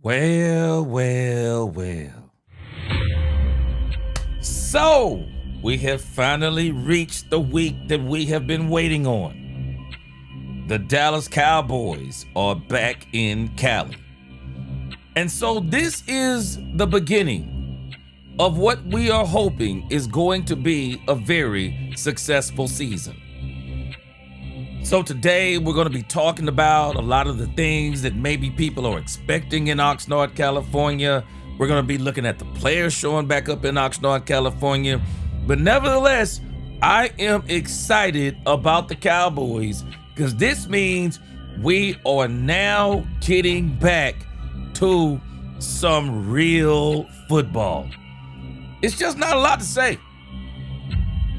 Well, well, well. So, we have finally reached the week that we have been waiting on. The Dallas Cowboys are back in Cali. And so this is the beginning of what we are hoping is going to be a very successful season. So today we're going to be talking about a lot of the things that maybe people are expecting in Oxnard, California. We're going to be looking at the players showing back up in Oxnard, California. But nevertheless, I am excited about the Cowboys because this means we are now getting back to some real football. It's just not a lot to say.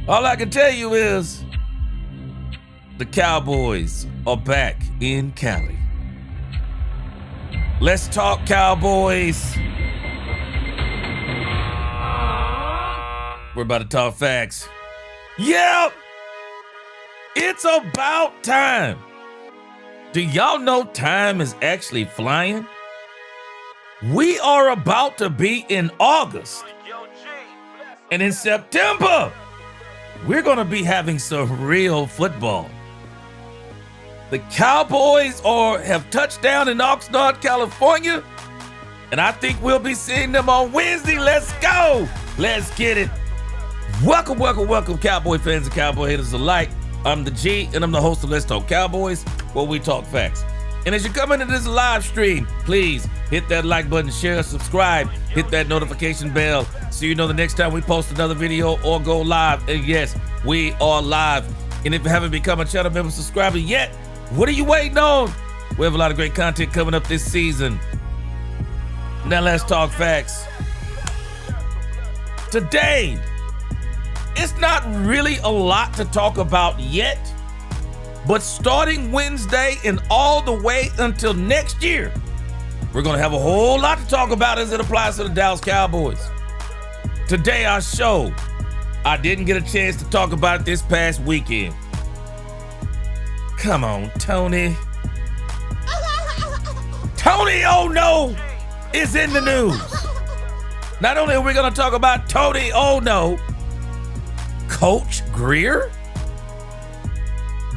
All I can tell you is the Cowboys are back in Cali. Let's talk Cowboys. We're about to talk facts. Yep, it's about time. Do y'all know time is actually flying? We are about to be in August. And in September, we're going to be having some real football. The Cowboys have touched down in Oxnard, California, and I think we'll be seeing them on Wednesday. Let's go. Let's get it. Welcome, welcome, welcome, Cowboy fans and Cowboy haters alike. I'm the G, and I'm the host of Let's Talk Cowboys, where we talk facts. And as you come into this live stream, please hit that like button, share, subscribe, hit that notification bell so you know the next time we post another video or go live. And yes, we are live. And if you haven't become a channel member subscriber yet, what are you waiting on? We have a lot of great content coming up this season. Now let's talk facts. Today, it's not really a lot to talk about yet, but starting Wednesday and all the way until next year, we're going to have a whole lot to talk about as it applies to the Dallas Cowboys. Today, our show, I didn't get a chance to talk about it this past weekend. Come on, Tony. Tony, oh no, is in the news. Not only are we going to talk about Tony, oh no, Coach Grier?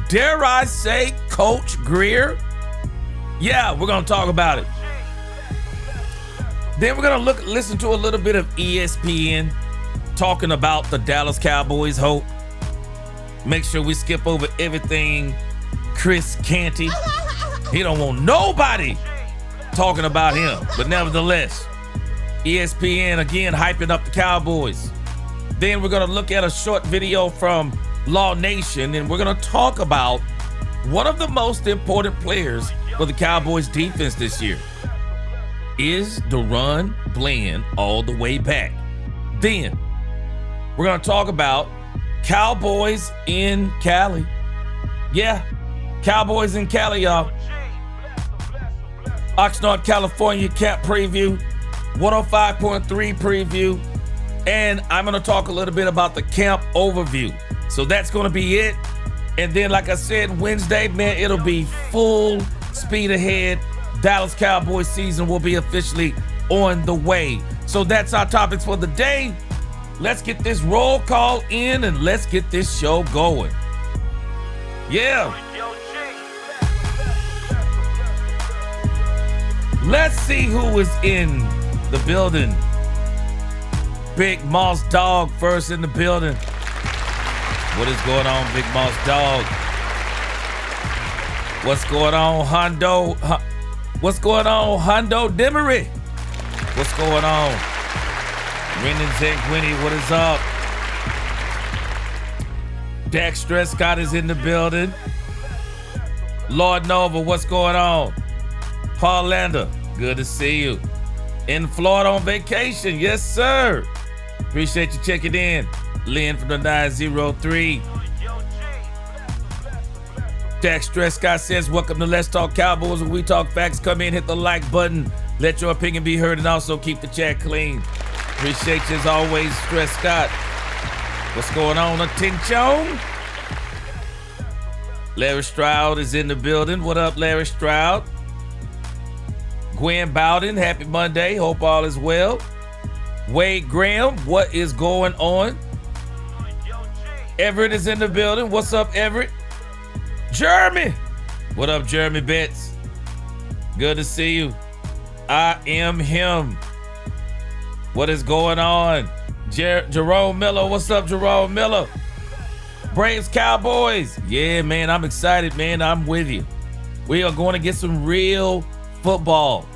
Dare I say Coach Grier? Yeah, we're going to talk about it. Then we're going to listen to a little bit of ESPN talking about the Dallas Cowboys' hope. Make sure we skip over everything Chris Canty. He don't want nobody talking about him. But nevertheless, ESPN again hyping up the Cowboys. Then we're going to look at a short video from Law Nation, and we're going to talk about one of the most important players for the Cowboys defense this year. Is Daron Bland all the way back? Then we're going to talk about Cowboys in Cali. Yeah, Cowboys in Cali, y'all. Oxnard, California camp preview, 105.3 preview, and I'm going to talk a little bit about the camp overview. So that's going to be it. And then, like I said, Wednesday, man, it'll be full speed ahead. Dallas Cowboys season will be officially on the way. So that's our topics for the day. Let's get this roll call in and let's get this show going. Yeah. Let's see who is in the building. Big Moss Dog first in the building. What is going on, Big Moss Dog? What's going on, Hondo? What's going on, Hondo Demery? What's going on? Renan Zanguini, what is up? Dax Strescott is in the building. Lord Nova, what's going on? Paul Lander, good to see you. In Florida on vacation, yes sir. Appreciate you checking in. Lynn from the 903. Dax Strescott says, welcome to Let's Talk Cowboys, where we talk facts. Come in, hit the like button. Let your opinion be heard and also keep the chat clean. Appreciate you as always, Strescott. What's going on, Attention? Larry Stroud is in the building. What up, Larry Stroud? Gwen Bowden, happy Monday. Hope all is well. Wade Graham, what is going on? Everett is in the building. What's up, Everett? Jeremy. What up, Jeremy Betts? Good to see you. I am him. What is going on? Jerome Miller. What's up, Jerome Miller? Braves Cowboys. Yeah, man, I'm excited, man. I'm with you. We are going to get some real football.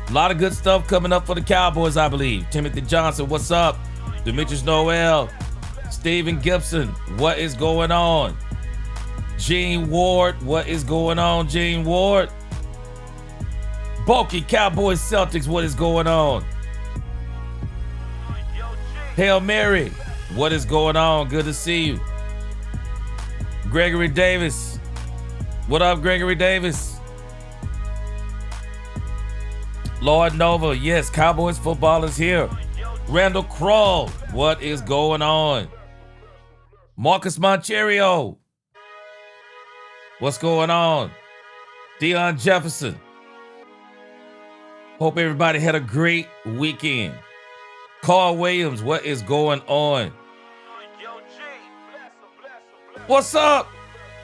A lot of good stuff coming up for the Cowboys, I believe. Timothy Johnson, what's up? Demetrius Noel. Steven Gibson, what is going on? Gene Ward, what is going on, Gene Ward? Bulky Cowboys Celtics, what is going on? Hail Mary, what is going on? Good to see you. Gregory Davis, what up, Gregory Davis? Lord Nova, yes, Cowboys football is here. Randall Crawl, what is going on? Marcus Moncherio, what's going on? Deion Jefferson, hope everybody had a great weekend. Carl Williams, what is going on? What's up?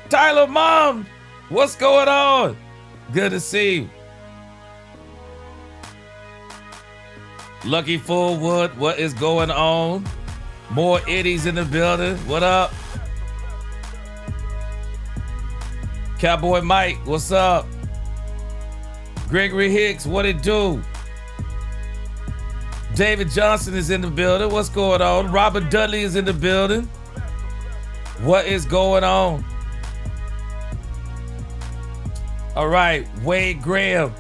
Tyler Mom, what's going on? Good to see you. Lucky Fullwood, what is going on? More Eddies in the building. What up? Cowboy Mike, what's up? Gregory Hicks, what it do? David Johnson is in the building. What's going on? Robert Dudley is in the building. What is going on? All right, Wade Graham.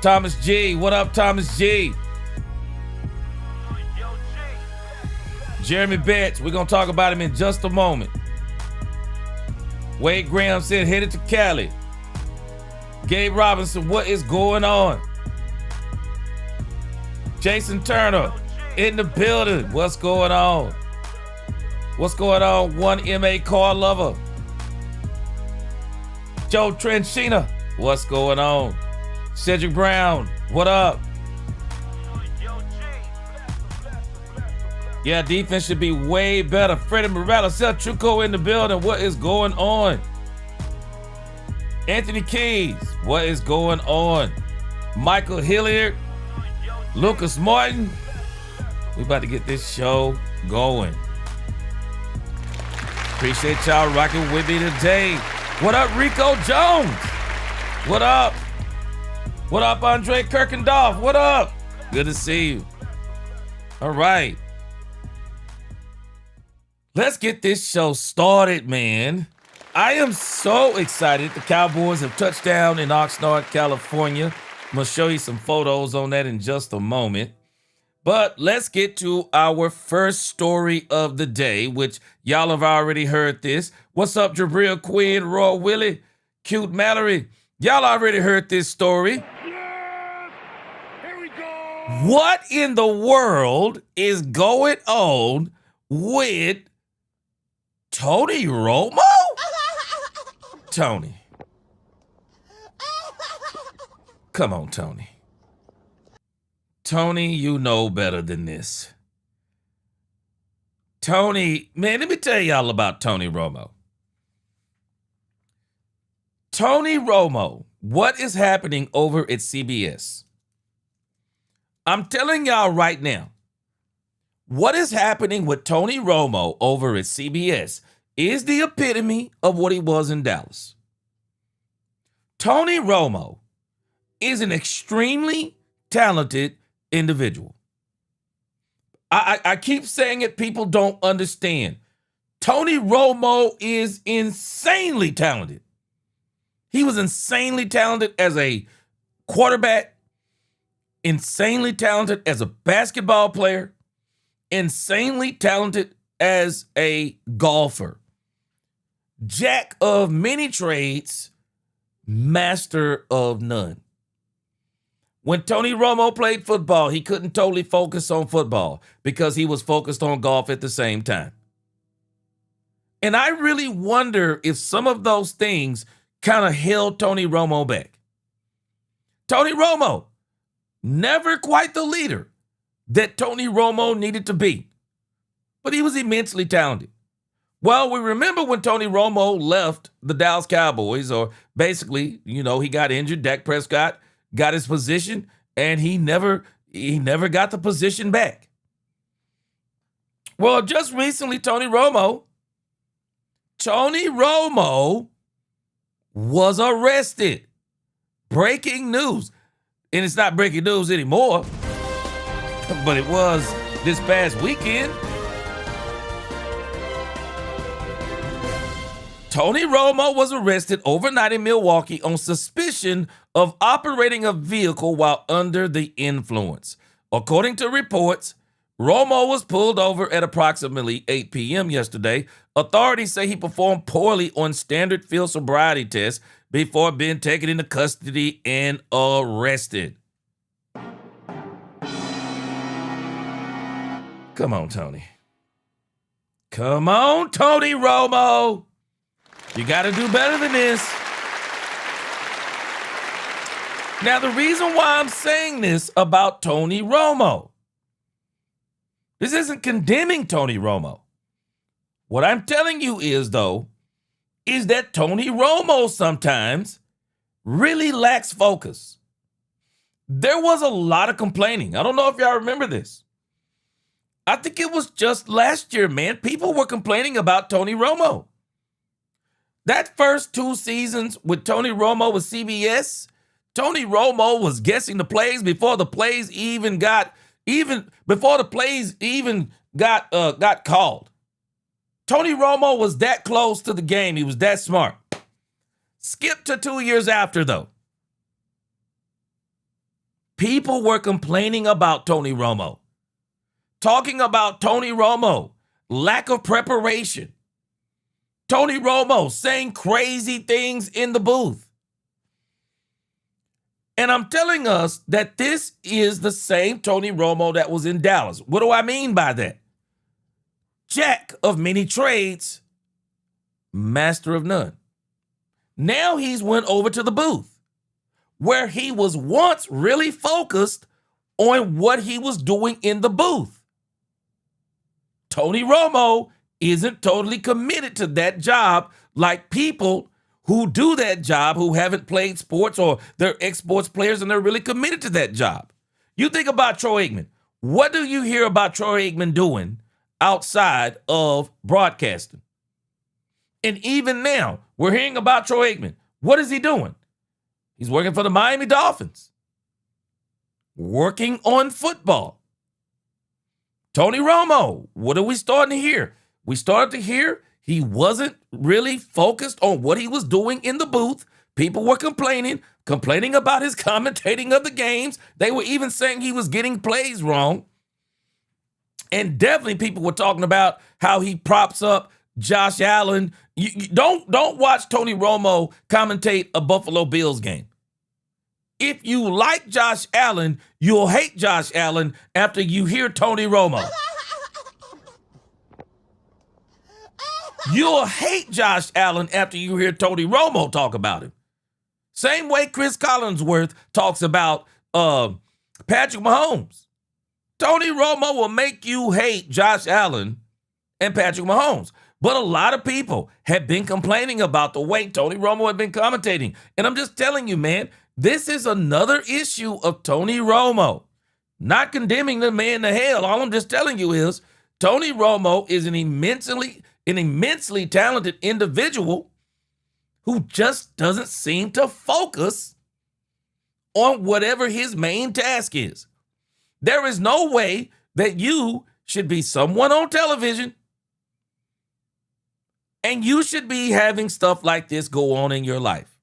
Thomas G, what up, Thomas G? Jeremy Betts, we're going to talk about him in just a moment. Wade Graham said headed to Cali. Gabe Robinson, what is going on? Jason Turner in the building. What's going on? What's going on? One MA car lover. Joe Trenchina, what's going on? Cedric Brown, what up? Yeah, defense should be way better. Freddie Morales, Truco in the building. What is going on? Anthony Keys, what is going on? Michael Hilliard, Lucas Martin. We about to get this show going. Appreciate y'all rocking with me today. What up, Rico Jones? What up? What up, Andre Kirkendorf? What up? Good to see you. All right. Let's get this show started, man. I am so excited. The Cowboys have touched down in Oxnard, California. I'm going to show you some photos on that in just a moment. But let's get to our first story of the day, which y'all have already heard this. What's up, Jabril Quinn, Roy Willie, Cute Mallory? Y'all already heard this story. Yeah! Here we go! What in the world is going on with Tony Romo? Tony. Come on, Tony. Tony, you know better than this. Tony, man, let me tell y'all about Tony Romo. Tony Romo, what is happening over at CBS? I'm telling y'all right now, what is happening with Tony Romo over at CBS is the epitome of what he was in Dallas. Tony Romo is an extremely talented individual. I keep saying it, people don't understand. Tony Romo is insanely talented. He was insanely talented as a quarterback, insanely talented as a basketball player, insanely talented as a golfer. Jack of many trades, master of none. When Tony Romo played football, he couldn't totally focus on football because he was focused on golf at the same time. And I really wonder if some of those things kind of held Tony Romo back. Tony Romo, never quite the leader that Tony Romo needed to be, but he was immensely talented. Well, we remember when Tony Romo left the Dallas Cowboys, or basically, he got injured. Dak Prescott got his position, and he never got the position back. Well, just recently, Tony Romo was arrested. Breaking news. And it's not breaking news anymore, but it was this past weekend. Tony Romo was arrested overnight in Milwaukee on suspicion of operating a vehicle while under the influence. According to reports, Romo was pulled over at approximately 8 p.m. yesterday. Authorities say he performed poorly on standard field sobriety tests before being taken into custody and arrested. Come on, Tony. Come on, Tony Romo. You got to do better than this. Now, the reason why I'm saying this about Tony Romo, this isn't condemning Tony Romo. What I'm telling you is, though, is that Tony Romo sometimes really lacks focus. There was a lot of complaining. I don't know if y'all remember this. I think it was just last year, man. People were complaining about Tony Romo. That first 2 seasons with Tony Romo with CBS, Tony Romo was guessing the plays before the plays even got called. Tony Romo was that close to the game. He was that smart. Skip to 2 years after, though. People were complaining about Tony Romo, talking about Tony Romo, lack of preparation. Tony Romo saying crazy things in the booth. And I'm telling us that this is the same Tony Romo that was in Dallas. What do I mean by that? Jack of many trades, master of none. Now he's went over to the booth, where he was once really focused on what he was doing in the booth. Tony Romo isn't totally committed to that job like people who do that job who haven't played sports, or they're ex-sports players and they're really committed to that job. You think about Troy Aikman. What do you hear about Troy Aikman doing outside of broadcasting? And even now, we're hearing about Troy Aikman. What is he doing? He's working for the Miami Dolphins, working on football. Tony Romo, what are we starting to hear? We started to hear he wasn't really focused on what he was doing in the booth. People were complaining about his commentating of the games. They were even saying he was getting plays wrong. And definitely people were talking about how he props up Josh Allen. You don't watch Tony Romo commentate a Buffalo Bills game. If you like Josh Allen, you'll hate Josh Allen after you hear Tony Romo. You'll hate Josh Allen after you hear Tony Romo talk about him. Same way Chris Collinsworth talks about Patrick Mahomes. Tony Romo will make you hate Josh Allen and Patrick Mahomes. But a lot of people have been complaining about the way Tony Romo had been commentating. And I'm just telling you, man, this is another issue of Tony Romo. Not condemning the man to hell. All I'm just telling you is Tony Romo is an immensely talented individual who just doesn't seem to focus on whatever his main task is. There is no way that you should be someone on television and you should be having stuff like this go on in your life.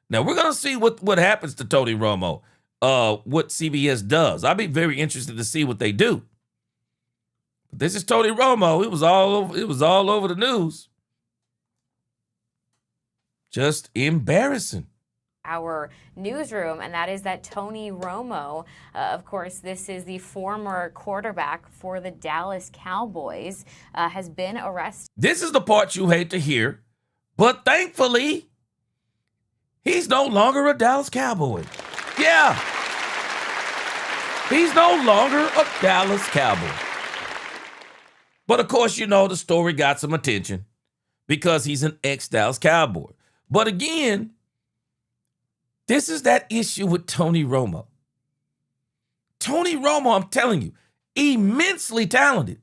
Now, we're going to see what happens to Tony Romo, what CBS does. I'll be very interested to see what they do. But this is Tony Romo. It was all over the news. Just embarrassing. Our newsroom, and that is that Tony Romo, of course, this is the former quarterback for the Dallas Cowboys, has been arrested. This is the part you hate to hear, but thankfully, he's no longer a Dallas Cowboy. Yeah. He's no longer a Dallas Cowboy. But of course, the story got some attention because he's an ex-Dallas Cowboy. But again, this is that issue with Tony Romo. Tony Romo, I'm telling you, immensely talented.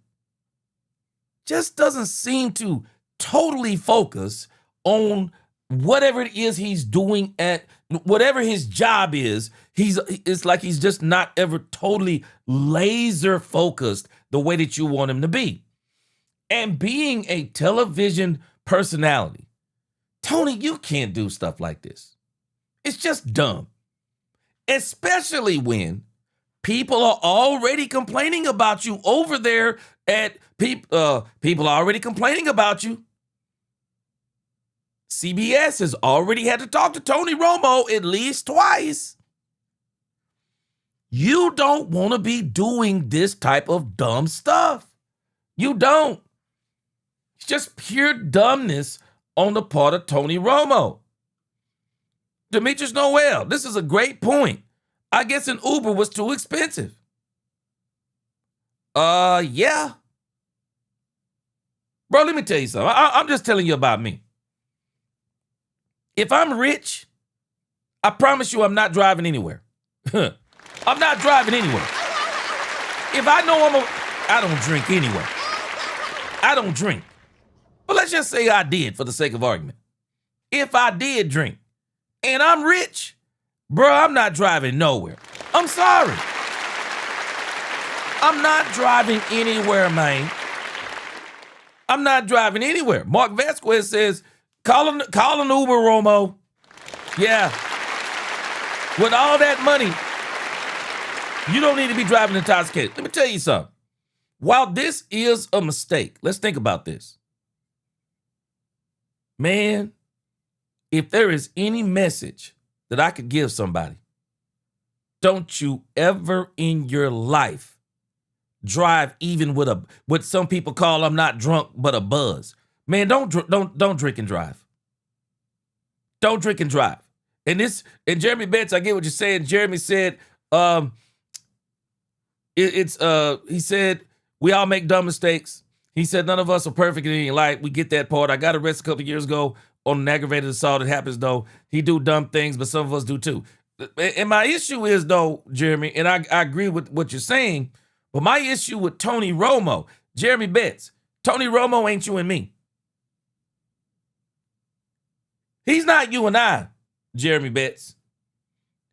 Just doesn't seem to totally focus on whatever it is he's doing at whatever his job is. It's like he's just not ever totally laser focused the way that you want him to be. And being a television personality, Tony, you can't do stuff like this. It's just dumb. Especially when people are already complaining about you over there at people are already complaining about you. CBS has already had to talk to Tony Romo at least twice. You don't want to be doing this type of dumb stuff. You don't. It's just pure dumbness on the part of Tony Romo. Demetrius Noel, this is a great point. I guess an Uber was too expensive. Yeah. Bro, let me tell you something. I'm just telling you about me. If I'm rich, I promise you I'm not driving anywhere. I'm not driving anywhere. If I know I don't drink anyway. I don't drink. But let's just say I did for the sake of argument. If I did drink and I'm rich, bro, I'm not driving nowhere. I'm sorry. I'm not driving anywhere, man. I'm not driving anywhere. Mark Vasquez says, call an Uber, Romo. Yeah. With all that money, you don't need to be driving intoxicated. Let me tell you something. While this is a mistake, let's think about this. Man, if there is any message that I could give somebody, don't you ever in your life drive even with what some people call, I'm not drunk, but a buzz. Man, don't drink and drive. Don't drink and drive. And Jeremy Betts, I get what you're saying. Jeremy said, he said, we all make dumb mistakes. He said, none of us are perfect in any life. We get that part. I got arrested a couple of years ago on an aggravated assault. It happens, though. He do dumb things, but some of us do, too. And my issue is, though, Jeremy, and I agree with what you're saying, but my issue with Tony Romo, Jeremy Betts, Tony Romo ain't you and me. He's not you and I, Jeremy Betts.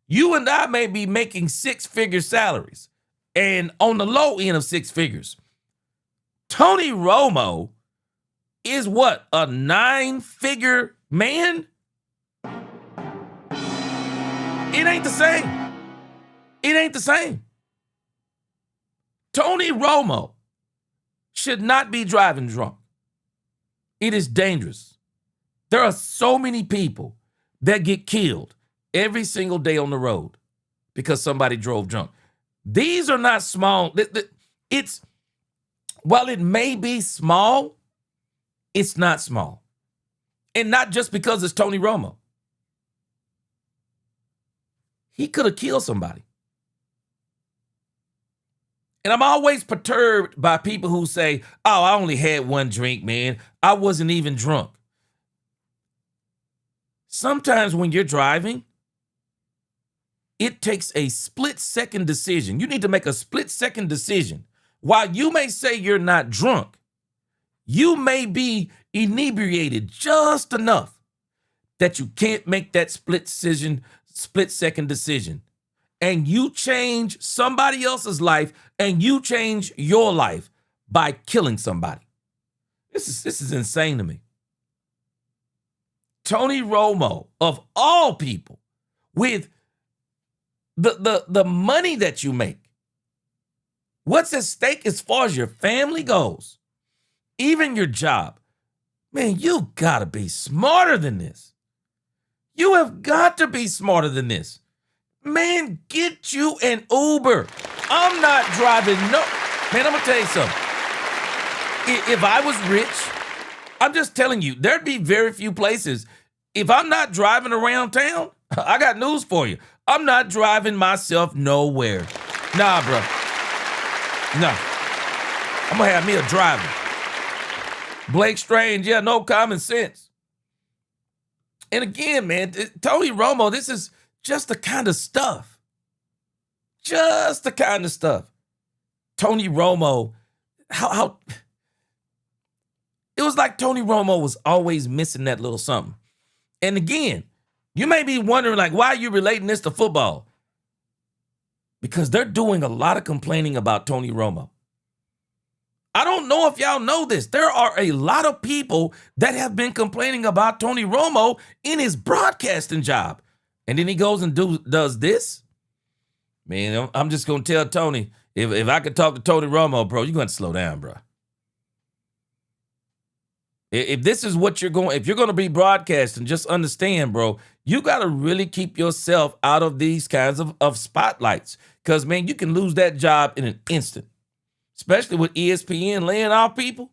You and I may be making six-figure salaries and on the low end of six figures. Tony Romo is what, a 9-figure man? It ain't the same. It ain't the same. Tony Romo should not be driving drunk. It is dangerous. There are so many people that get killed every single day on the road because somebody drove drunk. These are not small. While it may be small, it's not small. And not just because it's Tony Romo. He could have killed somebody. And I'm always perturbed by people who say, oh, I only had one drink, man. I wasn't even drunk. Sometimes when you're driving, it takes a split-second decision. You need to make a split-second decision. While you may say you're not drunk, you may be inebriated just enough that you can't make that split-second decision. And you change somebody else's life and you change your life by killing somebody. This is insane to me. Tony Romo, of all people, with the money that you make, what's at stake as far as your family goes, even your job, man, you gotta be smarter than this. You have got to be smarter than this. Man, get you an Uber. I'm not driving no. Man, I'm gonna tell you something. If I was rich, I'm just telling you, there'd be very few places. If I'm not driving around town, I got news for you. I'm not driving myself nowhere. Nah, bro. No. I'm going to have me a driver. Blake Strange, yeah, no common sense. And again, man, Tony Romo, this is just the kind of stuff. Just the kind of stuff. Tony Romo, how it was like Tony Romo was always missing that little something. And again, you may be wondering, like, why are you relating this to football? Because they're doing a lot of complaining about Tony Romo. I don't know if y'all know this. There are a lot of people that have been complaining about Tony Romo in his broadcasting job. And then he goes and does this. Man, I'm just going to tell Tony, if I could talk to Tony Romo, bro, you're going to slow down, bro. If this is what if you're going to be broadcasting, just understand, bro, you got to really keep yourself out of these kinds of spotlights. Because, man, you can lose that job in an instant. Especially with ESPN laying off people.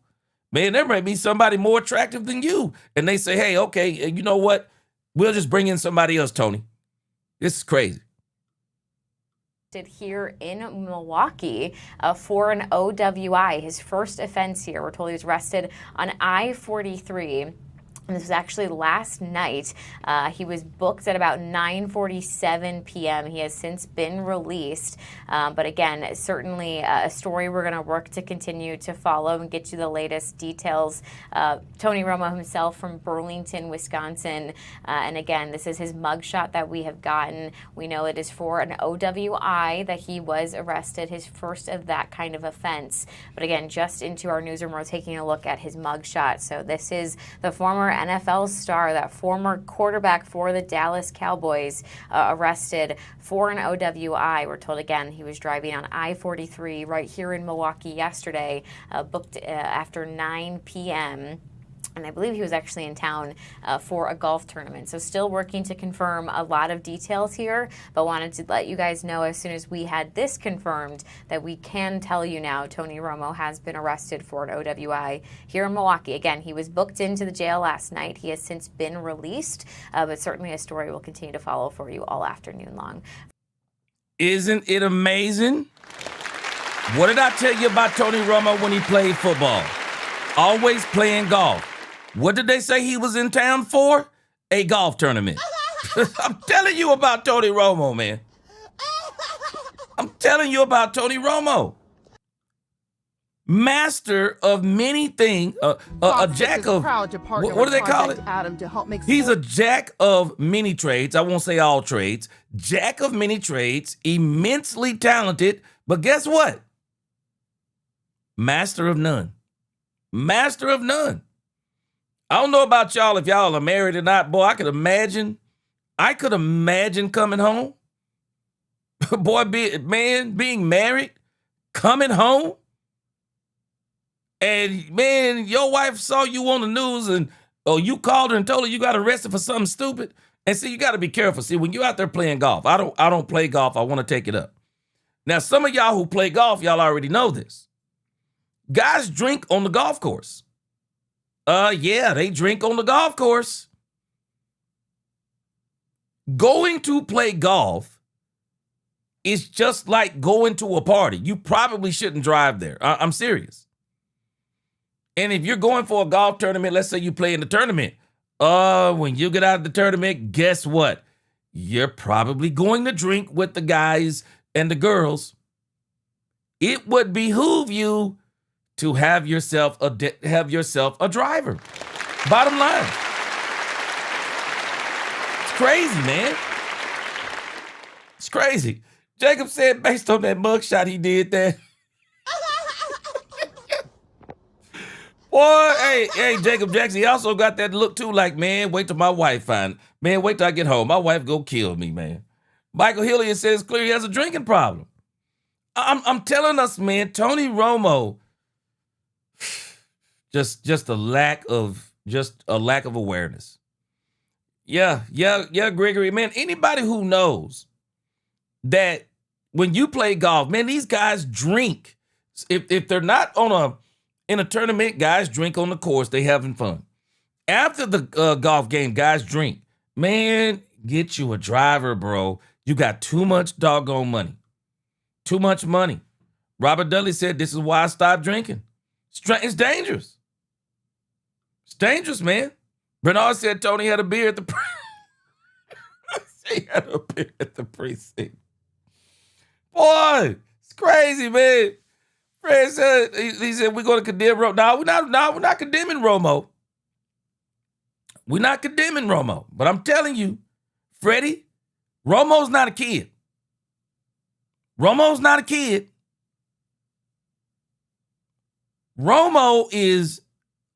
Man, there might be somebody more attractive than you. And they say, hey, okay, you know what? We'll just bring in somebody else, Tony. This is crazy. Here in Milwaukee for an OWI, his first offense here. We're told he was arrested on I-43. And this was actually last night. He was booked at about 9:47 p.m. He has since been released. But again, certainly a story we're going to work to continue to follow and get you the latest details. Tony Romo himself from Burlington, Wisconsin. And again, this is his mugshot that we have gotten. We know it is for an OWI that he was arrested, his first of that kind of offense. But again, just into our newsroom, we're taking a look at his mugshot. So this is the former NFL star, that former quarterback for the Dallas Cowboys, arrested for an OWI. We're told again he was driving on I-43 right here in Milwaukee yesterday, booked after 9 p.m. And I believe he was actually in town for a golf tournament. So still working to confirm a lot of details here, but wanted to let you guys know as soon as we had this confirmed that we can tell you now Tony Romo has been arrested for an OWI here in Milwaukee. Again, he was booked into the jail last night. He has since been released, but certainly a story we'll continue to follow for you all afternoon long. Isn't it amazing? What did I tell you about Tony Romo when he played football? Always playing golf. What did they say he was in town for? A golf tournament. I'm telling you about Tony Romo, man. I'm telling you about Tony Romo. Master of many things. A jack of, what do they call it? He's a jack of many trades. I won't say all trades. Jack of many trades, immensely talented. But guess what? Master of none. Master of none. I don't know about y'all if y'all are married or not. Boy, I could imagine coming home. Boy, being married, coming home. And man, your wife saw you on the news and you called her and told her you got arrested for something stupid. And see, you got to be careful. See, when you're out there playing golf, I don't play golf. I want to take it up. Now, some of y'all who play golf, y'all already know this. Guys drink on the golf course. Yeah, they drink on the golf course. Going to play golf is just like going to a party. You probably shouldn't drive there. I'm serious. And if you're going for a golf tournament, let's say you play in the tournament. When you get out of the tournament, guess what? You're probably going to drink with the guys and the girls. It would behoove you to have yourself a driver. Bottom line. It's crazy, man. It's crazy. Jacob said based on that mugshot he did that. Boy, hey, Jacob Jackson, he also got that look too, like, man, wait till my wife find. Man, wait till I get home. My wife go kill me, man. Michael Hilliard says clearly he has a drinking problem. I'm telling us, man, Tony Romo, just a lack of awareness. Yeah, Gregory, man, anybody who knows that when you play golf, man, these guys drink. If they're not in a tournament, guys drink on the course. They having fun. After the golf game, guys drink. Man, Get you a driver, bro. You got too much doggone money. Too much money. Robert Dudley said, this is why I stopped drinking. It's dangerous. It's dangerous, man. Bernard said Tony had a beer at the he had a beer at the precinct. Boy, it's crazy, man. Fred said, he said, we're going to condemn Romo. No, we're not condemning Romo. We're not condemning Romo. But I'm telling you, Freddie, Romo's not a kid. Romo's not a kid. Romo is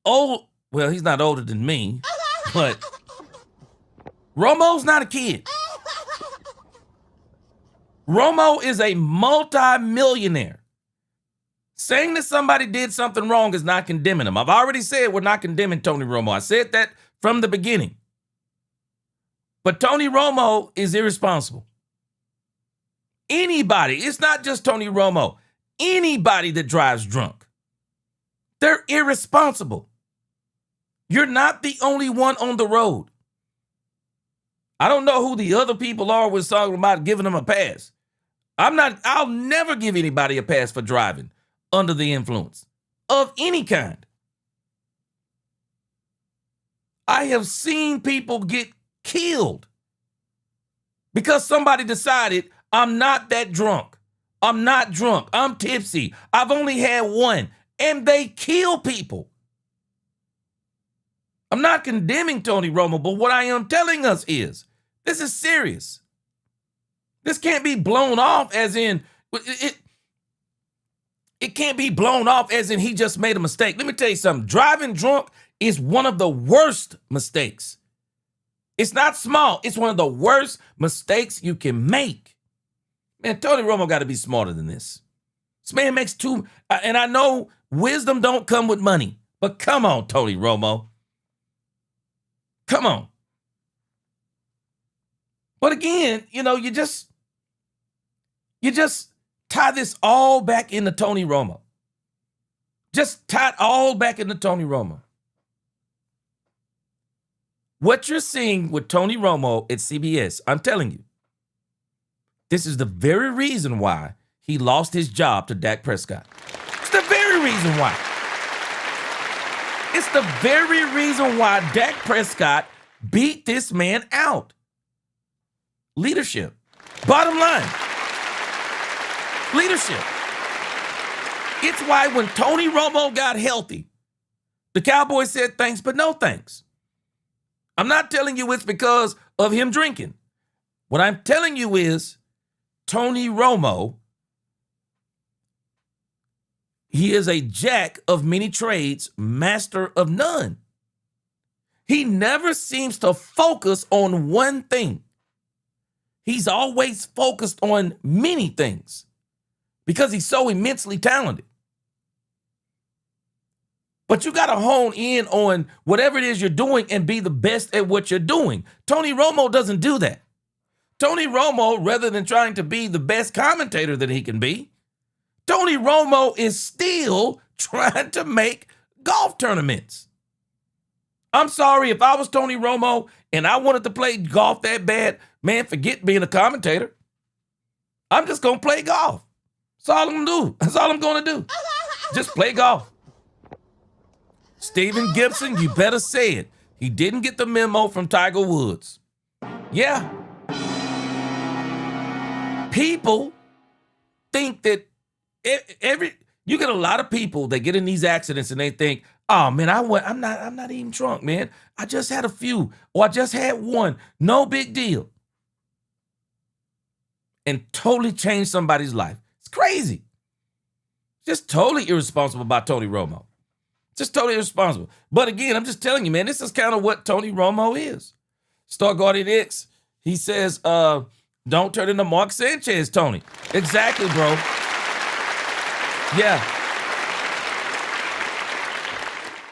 old. Well, he's not older than me, but Romo's not a kid. Romo is a multi-millionaire. Saying that somebody did something wrong is not condemning him. I've already said we're not condemning Tony Romo. I said that from the beginning. But Tony Romo is irresponsible. Anybody, it's not just Tony Romo, anybody that drives drunk, they're irresponsible. You're not the only one on the road. I don't know who the other people are was talking about giving them a pass. I'll never give anybody a pass for driving under the influence of any kind. I have seen people get killed because somebody decided, I'm not that drunk. I'm not drunk. I'm tipsy. I've only had one. And they kill people. I'm not condemning Tony Romo, but what I am telling us is this is serious. This can't be blown off as in, it can't be blown off as in he just made a mistake. Let me tell you something. Driving drunk is one of the worst mistakes. It's not small. It's one of the worst mistakes you can make. Man, Tony Romo got to be smarter than this. This man makes too, and I know wisdom don't come with money, but come on, Tony Romo. Come on. But again, you just tie this all back into Tony Romo. Just tie it all back into Tony Romo. What you're seeing with Tony Romo at CBS, I'm telling you, this is the very reason why he lost his job to Dak Prescott. It's the very reason why. It's the very reason why Dak Prescott beat this man out. Leadership. Bottom line. Leadership. It's why when Tony Romo got healthy, the Cowboys said thanks, but no thanks. I'm not telling you it's because of him drinking. What I'm telling you is Tony Romo, he is a jack of many trades, master of none. He never seems to focus on one thing. He's always focused on many things because he's so immensely talented. But you got to hone in on whatever it is you're doing and be the best at what you're doing. Tony Romo doesn't do that. Tony Romo, rather than trying to be the best commentator that he can be, Tony Romo is still trying to make golf tournaments. I'm sorry, if I was Tony Romo and I wanted to play golf that bad, man, forget being a commentator. I'm just going to play golf. That's all I'm going to do. That's all I'm going to do. Just play golf. Stephen Gibson, you better say it. He didn't get the memo from Tiger Woods. Yeah. People think that you get a lot of people that get in these accidents and they think, oh man, I'm not even drunk, man. I just had a few, or I just had one. No big deal. And totally change somebody's life. It's crazy. Just totally irresponsible by Tony Romo. Just totally irresponsible. But again, I'm just telling you, man, this is kind of what Tony Romo is. Star Guardian X, he says, don't turn into Mark Sanchez, Tony. Exactly, bro. Yeah.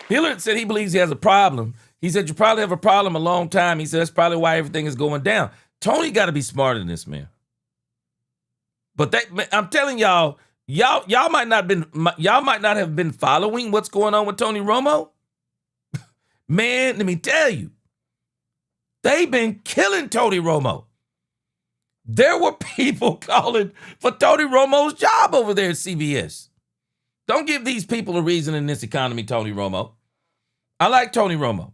Hillard said he believes he has a problem. He said, you probably have a problem a long time. He said, that's probably why everything is going down. Tony got to be smarter than this, man. But I'm telling y'all might not have been following what's going on with Tony Romo. Man, let me tell you. They've been killing Tony Romo. There were people calling for Tony Romo's job over there at CBS. Don't give these people a reason in this economy, Tony Romo. I like Tony Romo.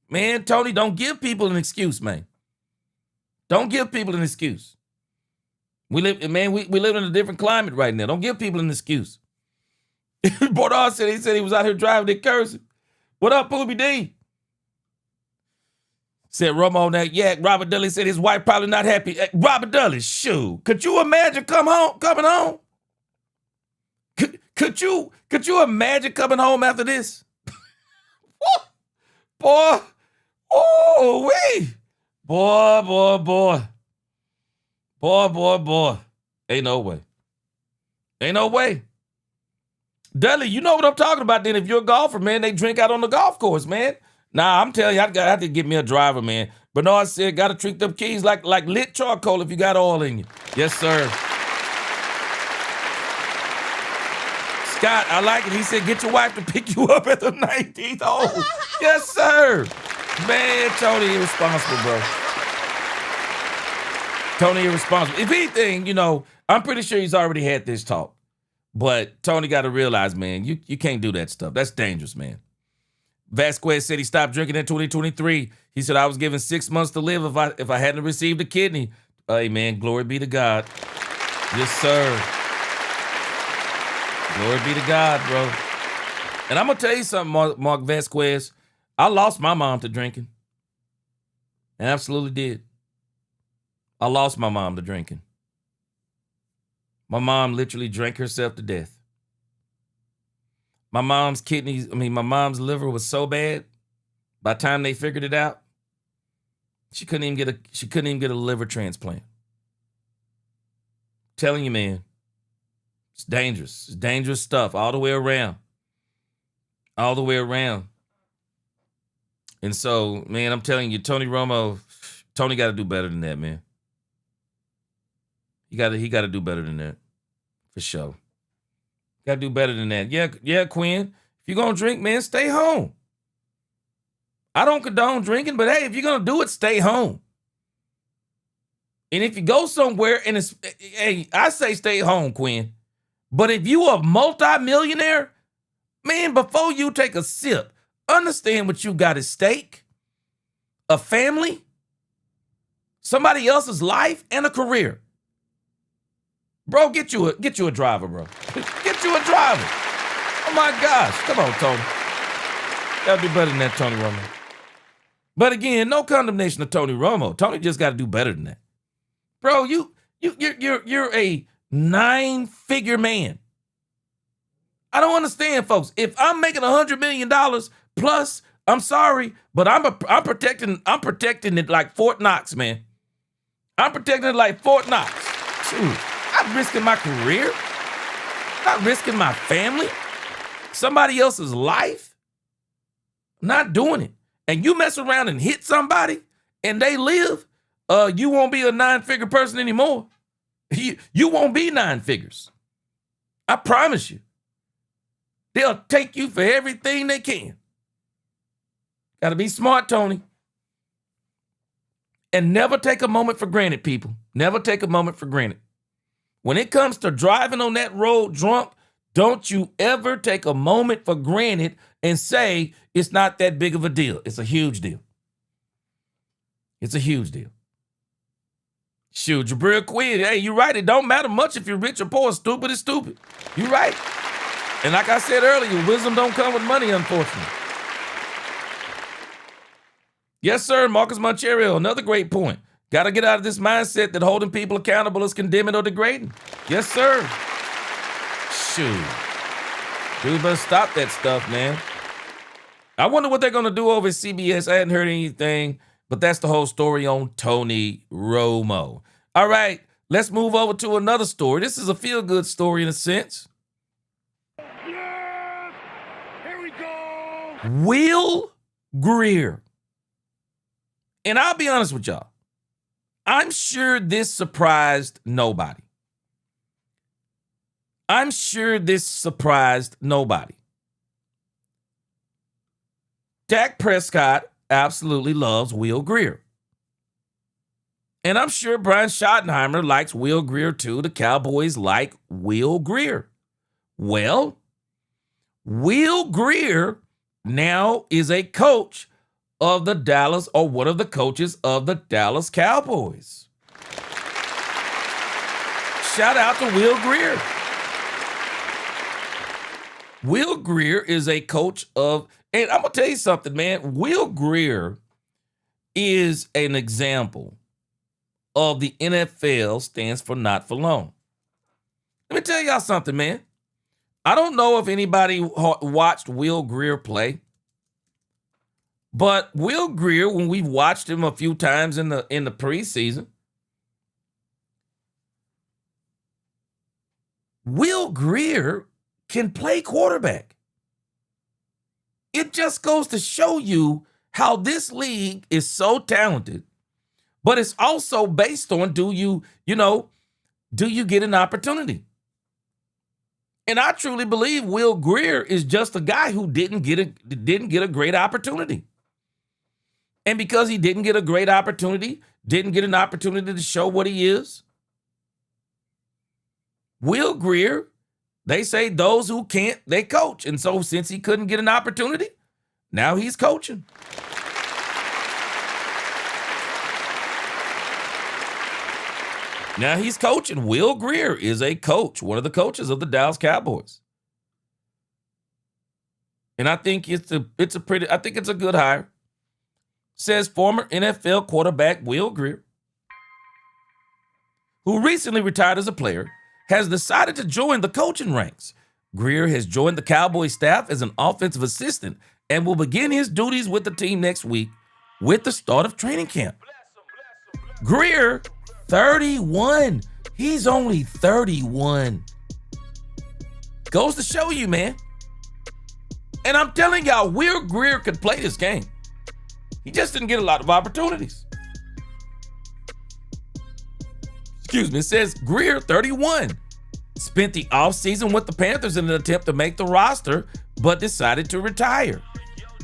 Man, Tony, don't give people an excuse, man. Don't give people an excuse. We live in a different climate right now. Don't give people an excuse. Broaddus said he was out here driving that cursing. What up, Poobie D? Said Romo on that yak. Robert Dudley said his wife probably not happy. Robert Dudley, shoot. Could you imagine coming home? Could you imagine coming home after this? Boy. Oh, wee. Boy. Ain't no way. Dudley, you know what I'm talking about then. If you're a golfer, man, they drink out on the golf course, man. Nah, I'm telling you, I have to get me a driver, man. Bernard said, got to treat them keys like lit charcoal if you got oil in you. Yes, sir. Scott, I like it. He said, get your wife to pick you up at the 19th hole. Yes, sir. Man, Tony irresponsible, bro. Tony irresponsible. If anything, I'm pretty sure he's already had this talk. But Tony got to realize, man, you can't do that stuff. That's dangerous, man. Vasquez said he stopped drinking in 2023. He said, I was given 6 months to live if I hadn't received a kidney. Hey, man, glory be to God. Yes, sir. Glory be to God, bro. And I'm going to tell you something, Mark Vasquez. I lost my mom to drinking. I absolutely did. I lost my mom to drinking. My mom literally drank herself to death. My mom's liver was so bad, by the time they figured it out, she couldn't even get a liver transplant. Telling you, man, it's dangerous. It's dangerous stuff all the way around. All the way around. And so, man, I'm telling you, Tony Romo, Tony got to do better than that, man. He got to do better than that, for sure. Got to do better than that. Yeah, Quinn. If you're going to drink, man, stay home. I don't condone drinking, but hey, if you're going to do it, stay home. And if you go somewhere and I say stay home, Quinn. But if you are a multi-millionaire, man, before you take a sip, understand what you got at stake. A family, somebody else's life, and a career. Bro, get you a driver, bro. Get you a driver. Oh my gosh. Come on, Tony. Gotta do better than that, Tony Romo. But again, no condemnation of Tony Romo. Tony just gotta do better than that. Bro, you're a 9-figure man. I don't understand, folks. If I'm making $100 million plus, I'm sorry, but I'm protecting it like Fort Knox, man. I'm protecting it like Fort Knox. Shoot. Not risking my career, not risking my family, somebody else's life. Not doing it. And you mess around and hit somebody and they live, you won't be a 9-figure person anymore. You won't be 9 figures. I promise you. They'll take you for everything they can. Got to be smart, Tony. And never take a moment for granted, people. Never take a moment for granted. When it comes to driving on that road drunk, don't you ever take a moment for granted and say it's not that big of a deal. It's a huge deal. It's a huge deal. Shoot, Jabril Quinn, hey, you're right. It don't matter much if you're rich or poor. Stupid is stupid. You're right. And like I said earlier, wisdom don't come with money, unfortunately. Yes, sir, Marcus Moncherio, another great point. Got to get out of this mindset that holding people accountable is condemning or degrading. Yes, sir. Shoot. Dude, better stop that stuff, man. I wonder what they're going to do over at CBS. I hadn't heard anything, but that's the whole story on Tony Romo. All right, let's move over to another story. This is a feel-good story in a sense. Yes! Here we go! Will Grier. And I'll be honest with y'all. I'm sure this surprised nobody. I'm sure this surprised nobody. Dak Prescott absolutely loves Will Grier. And I'm sure Brian Schottenheimer likes Will Grier too. The Cowboys like Will Grier. Well, Will Grier now is a coach of the Dallas, or one of the coaches of the Dallas Cowboys. Shout out to Will Grier. Will Grier is a coach of, and I'm going to tell you something, man. Will Grier is an example of the NFL stands for not for long. Let me tell y'all something, man. I don't know if anybody watched Will Grier play, but Will Grier, when we've watched him a few times in the preseason, Will Grier can play quarterback. It just goes to show you how this league is so talented, but it's also based on do you get an opportunity? And I truly believe Will Grier is just a guy who didn't get a great opportunity. And because he didn't get a great opportunity, didn't get an opportunity to show what he is, Will Grier, they say those who can't, they coach. And so since he couldn't get an opportunity, now he's coaching. Now he's coaching. Will Grier is a coach, one of the coaches of the Dallas Cowboys. And I think it's a good hire. Says former NFL quarterback Will Grier, who recently retired as a player, has decided to join the coaching ranks. Grier has joined the Cowboys staff as an offensive assistant and will begin his duties with the team next week with the start of training camp. Grier, 31. He's only 31. Goes to show you, man. And I'm telling y'all, Will Grier could play this game. He just didn't get a lot of opportunities. Excuse me. It says Grier, 31, spent the offseason with the Panthers in an attempt to make the roster, but decided to retire.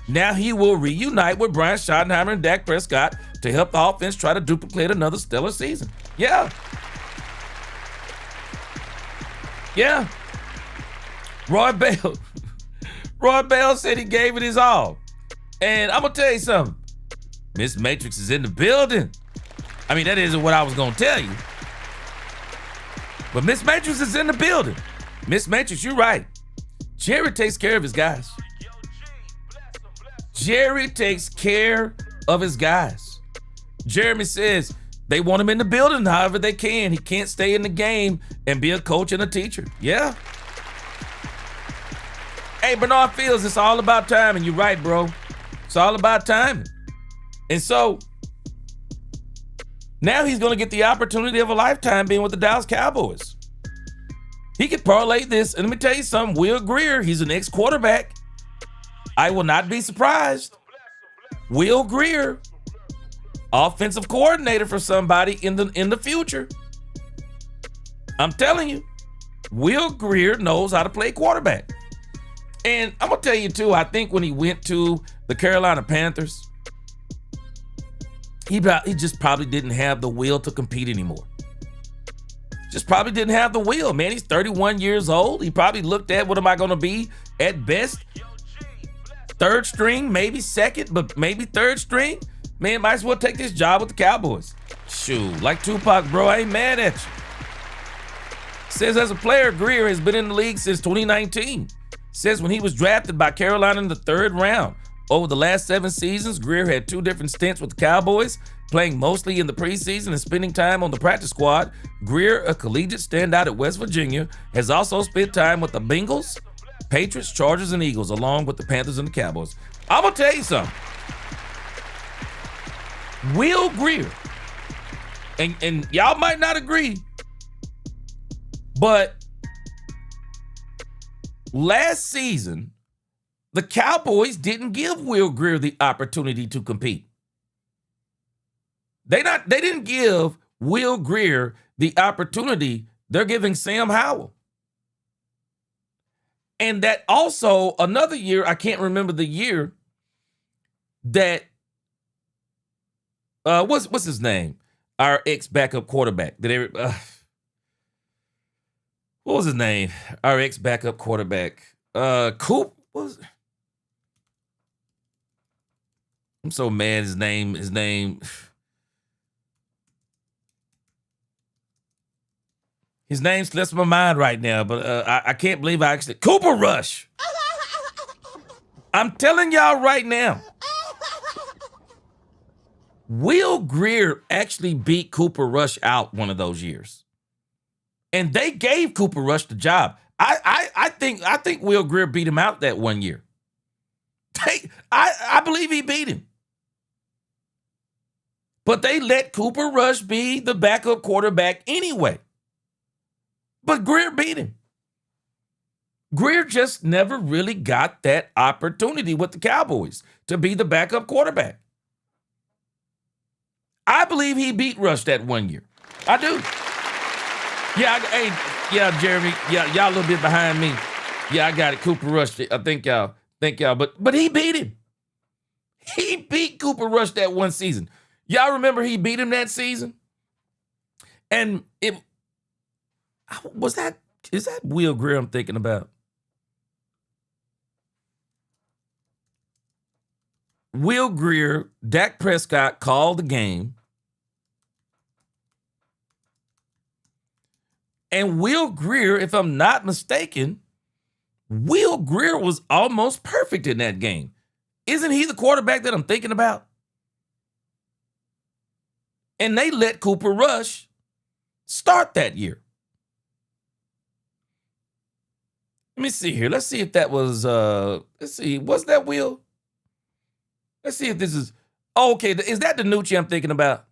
Now he will reunite with Brian Schottenheimer and Dak Prescott to help the offense try to duplicate another stellar season. Yeah. Roy Bell said he gave it his all. And I'm going to tell you something. Miss Matrix is in the building. I mean, that isn't what I was going to tell you. But Miss Matrix is in the building. Miss Matrix, you're right. Jerry takes care of his guys. Jerry takes care of his guys. Jeremy says they want him in the building however they can. He can't stay in the game and be a coach and a teacher. Yeah. Hey, Bernard Fields, it's all about timing. You're right, bro. It's all about timing. And so now he's going to get the opportunity of a lifetime being with the Dallas Cowboys. He could parlay this. And let me tell you something. Will Grier, he's an ex-quarterback. I will not be surprised. Will Grier, offensive coordinator for somebody in the future. I'm telling you, Will Grier knows how to play quarterback. And I'm going to tell you, too, I think when he went to the Carolina Panthers, he just probably didn't have the will to compete anymore. Just probably didn't have the will, man. He's 31 years old. He probably looked at, what am I going to be at best? Third string, maybe second, but maybe third string. Man, might as well take this job with the Cowboys. Shoot, like Tupac, bro, I ain't mad at you. Says as a player, Grier has been in the league since 2019. Says when he was drafted by Carolina in the 3rd round. Over the last 7 seasons, Grier had 2 different stints with the Cowboys, playing mostly in the preseason and spending time on the practice squad. Grier, a collegiate standout at West Virginia, has also spent time with the Bengals, Patriots, Chargers, and Eagles, along with the Panthers and the Cowboys. I'm going to tell you something. Will Grier, and y'all might not agree, but last season, the Cowboys didn't give Will Grier the opportunity to compete. They didn't give Will Grier the opportunity. They're giving Sam Howell. And that also, another year, I can't remember the year, that, what's his name? our ex-backup quarterback. What was his name? Our ex-backup quarterback. Coop was. I'm so mad. His name. His name slips my mind right now, but I can't believe I actually. Cooper Rush. I'm telling y'all right now. Will Grier actually beat Cooper Rush out one of those years. And they gave Cooper Rush the job. I think Will Grier beat him out that one year. I believe he beat him. But they let Cooper Rush be the backup quarterback anyway. But Grier beat him. Grier just never really got that opportunity with the Cowboys to be the backup quarterback. I believe he beat Rush that one year. I do. Yeah, Jeremy. Yeah, y'all a little bit behind me. Yeah, I got it. Cooper Rush. I think y'all. But he beat him. He beat Cooper Rush that one season. Y'all remember he beat him that season? And is that Will Grier I'm thinking about? Will Grier, Dak Prescott called the game. And Will Grier, if I'm not mistaken, Will Grier was almost perfect in that game. Isn't he the quarterback that I'm thinking about? And they let Cooper Rush start that year. Let me see here. Let's see if that was, was that Will? Let's see if this is, okay, is that DiNucci I'm thinking about?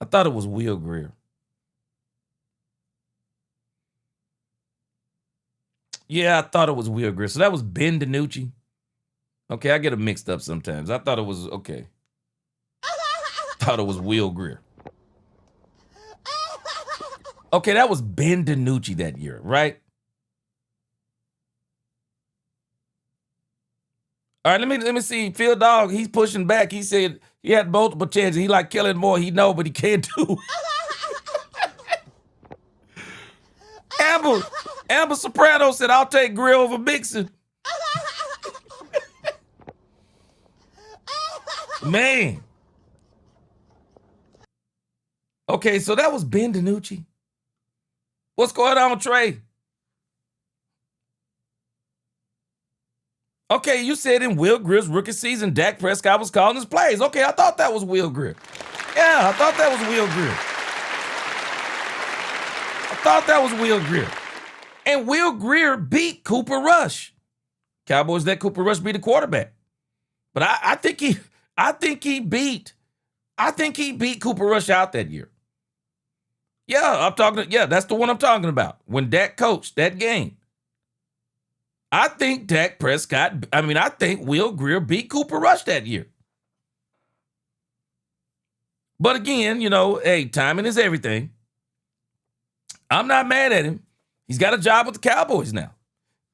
I thought it was Will Grier. Yeah, I thought it was Will Grier. So that was Ben DiNucci. Okay, I get them mixed up sometimes. I thought it was, okay. Thought it was Will Grier. Okay, that was Ben DiNucci that year, right? All right, let me see. Phil Dog, he's pushing back. He said he had multiple chances. He like Kellen Moore. He know, but he can't do. Amber Soprano said, I'll take Grier over Mixon. Man. Okay, so that was Ben DiNucci. What's going on, Trey? Okay, you said in Will Grier's rookie season, Dak Prescott was calling his plays. Okay, I thought that was Will Grier. Yeah, I thought that was Will Grier. And Will Grier beat Cooper Rush. Cowboys let Cooper Rush be the quarterback. But I think he beat Cooper Rush out that year. Yeah, that's the one I'm talking about. When Dak coached that game. I think Will Grier beat Cooper Rush that year. But again, hey, timing is everything. I'm not mad at him. He's got a job with the Cowboys now.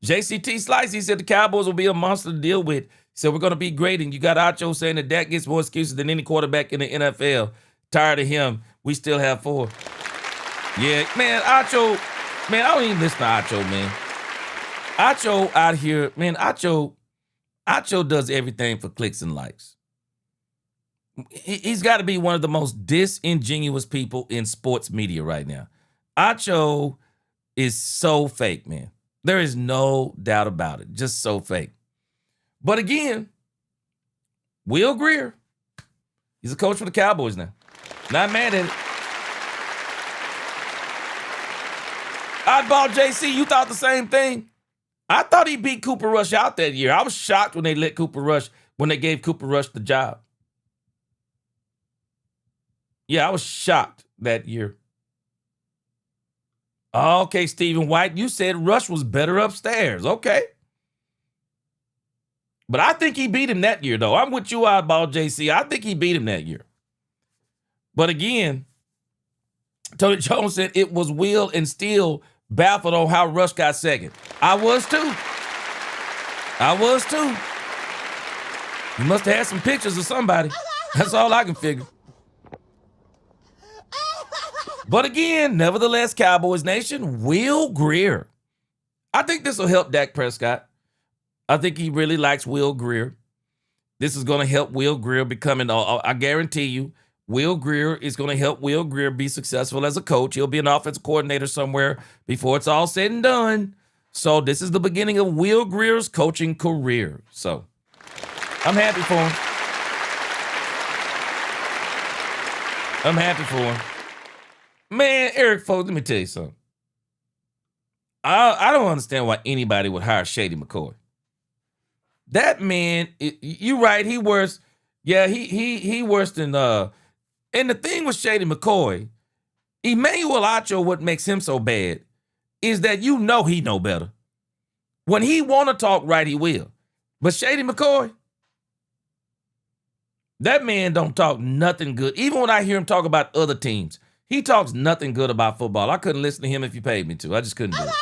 JCT Slice, he said the Cowboys will be a monster to deal with. He said we're going to be great. And you got Acho saying that Dak gets more excuses than any quarterback in the NFL. Tired of him. We still have 4. Yeah, man, Acho, man, I don't even listen to Acho, man. Acho out here, man, Acho does everything for clicks and likes. He's got to be one of the most disingenuous people in sports media right now. Acho is so fake, man. There is no doubt about it. Just so fake. But again, Will Grier, he's a coach for the Cowboys now. Not mad at it. Oddball JC, you thought the same thing? I thought he beat Cooper Rush out that year. I was shocked when they gave Cooper Rush the job. Yeah, I was shocked that year. Okay, Stephen White, you said Rush was better upstairs. Okay. But I think he beat him that year, though. I'm with you, Oddball JC. I think he beat him that year. But again, Tony Jones said it was Will and still baffled on how Rush got second. I was too. You must have had some pictures of somebody. That's all I can figure. But again, nevertheless, Cowboys Nation, Will Grier. I think this will help Dak Prescott. I think he really likes Will Grier. This is going to help Will Grier becoming, I guarantee you, Will Grier is going to help Will Grier be successful as a coach. He'll be an offensive coordinator somewhere before it's all said and done. So this is the beginning of Will Grier's coaching career. So I'm happy for him. I'm happy for him. Man, Eric, folks, let me tell you something. I don't understand why anybody would hire Shady McCoy. That man, you right, he worse. Yeah, he worse than and the thing with Shady McCoy, Emmanuel Acho, what makes him so bad is that he know better. When he want to talk right, he will. But Shady McCoy, that man don't talk nothing good. Even when I hear him talk about other teams, he talks nothing good about football. I couldn't listen to him if you paid me to. I just couldn't do it.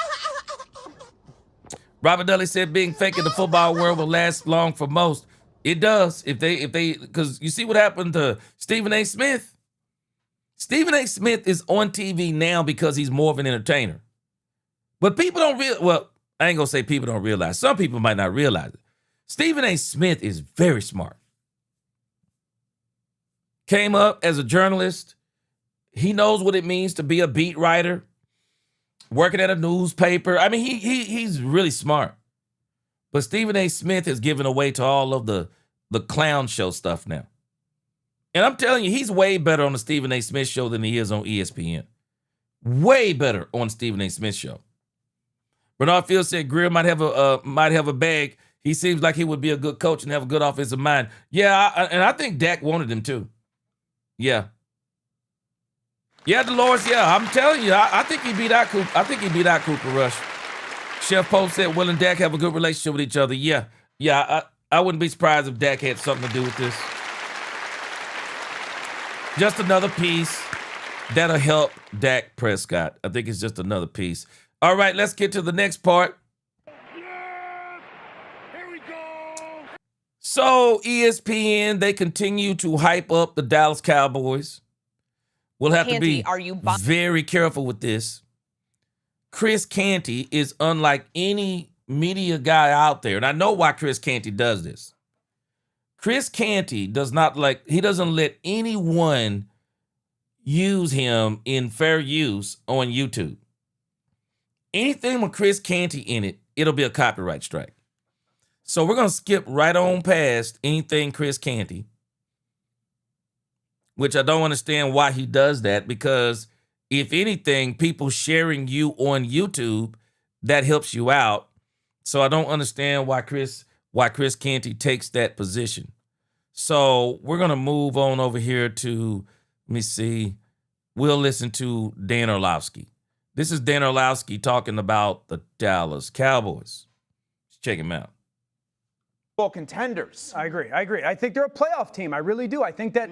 Robert Dudley said being fake in the football world will last long for most. It does. If they, because you see what happened to Stephen A. Smith. Stephen A. Smith is on TV now because he's more of an entertainer. But people don't well, I ain't gonna say people don't realize. Some people might not realize it. Stephen A. Smith is very smart. Came up as a journalist. He knows what it means to be a beat writer, working at a newspaper. I mean, he's really smart. But Stephen A. Smith has given away to all of the clown show stuff now. And I'm telling you, he's way better on the Stephen A. Smith show than he is on ESPN. Way better on Stephen A. Smith show. Bernard Field said Grier might have a bag. He seems like he would be a good coach and have a good offensive mind. Yeah, and I think Dak wanted him too. Yeah. Yeah, Dolores, yeah, I'm telling you, I think he beat out Cooper. I think he beat out Cooper Rush. Chef Pope said Will and Dak have a good relationship with each other. Yeah, I wouldn't be surprised if Dak had something to do with this. Just another piece that'll help Dak Prescott. I think it's just another piece. All right, let's get to the next part. Yes! Here we go! So ESPN, they continue to hype up the Dallas Cowboys. We'll have to be very careful with this. Chris Canty is unlike any media guy out there. And I know why Chris Canty does this. Chris Canty doesn't let anyone use him in fair use on YouTube. Anything with Chris Canty in it, it'll be a copyright strike. So we're going to skip right on past anything Chris Canty, which I don't understand why he does that, because if anything, people sharing you on YouTube, that helps you out. So I don't understand why Chris Canty takes that position. So we're going to move on over here to, let me see, we'll listen to Dan Orlovsky. This is Dan Orlovsky talking about the Dallas Cowboys. Let's check him out. Contenders. I agree. I think they're a playoff team. I really do. I think that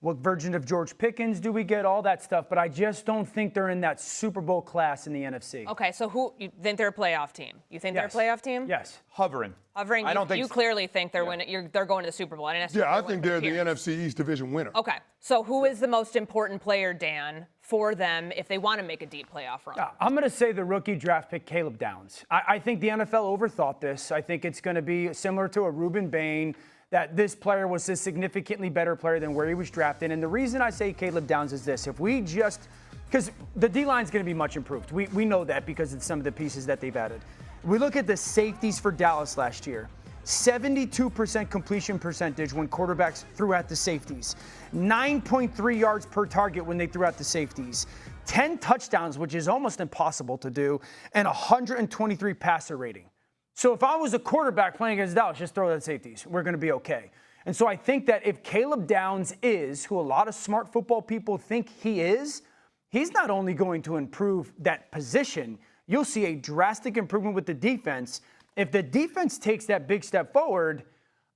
what version of George Pickens do we get? All that stuff. But I just don't think they're in that Super Bowl class in the NFC. Okay, so you think they're a playoff team? You think Yes. they're a playoff team? Yes. Hovering. Hovering. You clearly think they're winning. They're going to the Super Bowl. Yeah, I think they're the NFC East Division winner. Okay, so who is the most important player, Dan, for them if they want to make a deep playoff run? I'm going to say the rookie draft pick, Caleb Downs. I think the NFL overthought this. I think it's going to be similar to a Reuben Bain, that this player was a significantly better player than where he was drafted. And the reason I say Caleb Downs is this. Because the D-line's going to be much improved. We know that because of some of the pieces that they've added. We look at the safeties for Dallas last year. 72% completion percentage when quarterbacks threw at the safeties. 9.3 yards per target when they threw at the safeties. 10 touchdowns, which is almost impossible to do, and 123 passer rating. So if I was a quarterback playing against Dallas, just throw at safeties. We're going to be okay. And so I think that if Caleb Downs is, who a lot of smart football people think he is, he's not only going to improve that position, you'll see a drastic improvement with the defense. If the defense takes that big step forward,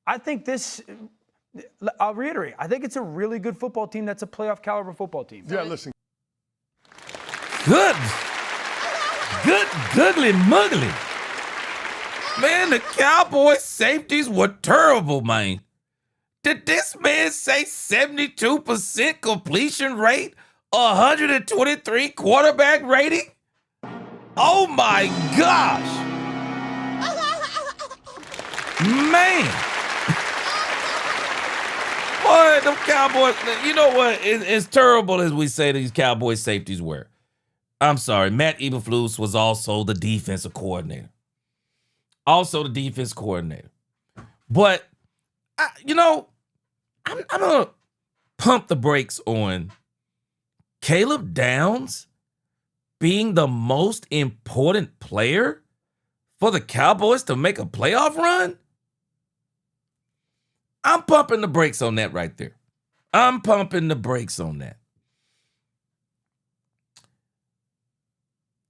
I think I'll reiterate, I think it's a really good football team that's a playoff caliber football team. Yeah, listen. Goodly muggly. Man, the Cowboys safeties were terrible, man. Did this man say 72% completion rate 123 quarterback rating? Oh my gosh. Man. Boy, them Cowboys, you know what? It's terrible as we say these Cowboys safeties were. I'm sorry, Matt Eberflus was also the defensive coordinator. But, I'm going to pump the brakes on Caleb Downs being the most important player for the Cowboys to make a playoff run? I'm pumping the brakes on that right there. I'm pumping the brakes on that.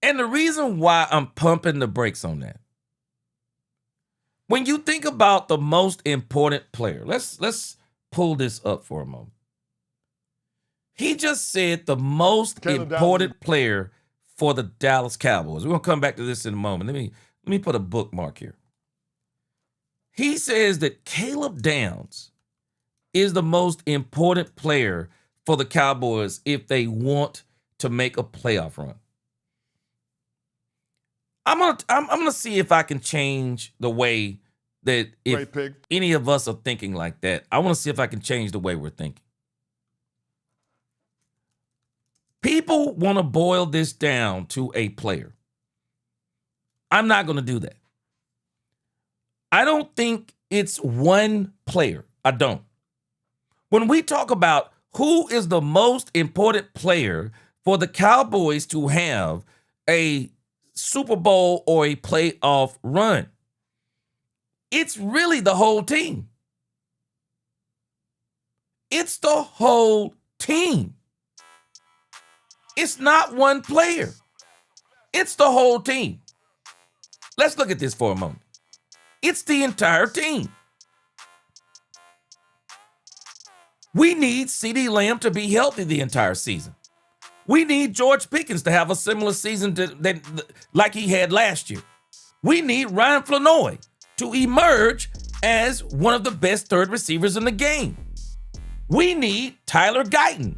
And the reason why I'm pumping the brakes on that, when you think about the most important player, let's pull this up for a moment. He just said the most important player for the Dallas Cowboys. We're going to come back to this in a moment. Let me put a bookmark here. He says that Caleb Downs is the most important player for the Cowboys if they want to make a playoff run. I'm gonna see if I can change the way that if any of us are thinking like that. I want to see if I can change the way we're thinking. People want to boil this down to a player. I'm not going to do that. I don't think it's one player. I don't. When we talk about who is the most important player for the Cowboys to have a Super Bowl or a playoff run, it's really the whole team. It's the whole team. It's not one player. It's the whole team. Let's look at this for a moment. It's the entire team. We need CeeDee Lamb to be healthy the entire season. We need George Pickens to have a similar season like he had last year. We need Ryan Flanoy to emerge as one of the best third receivers in the game. We need Tyler Guyton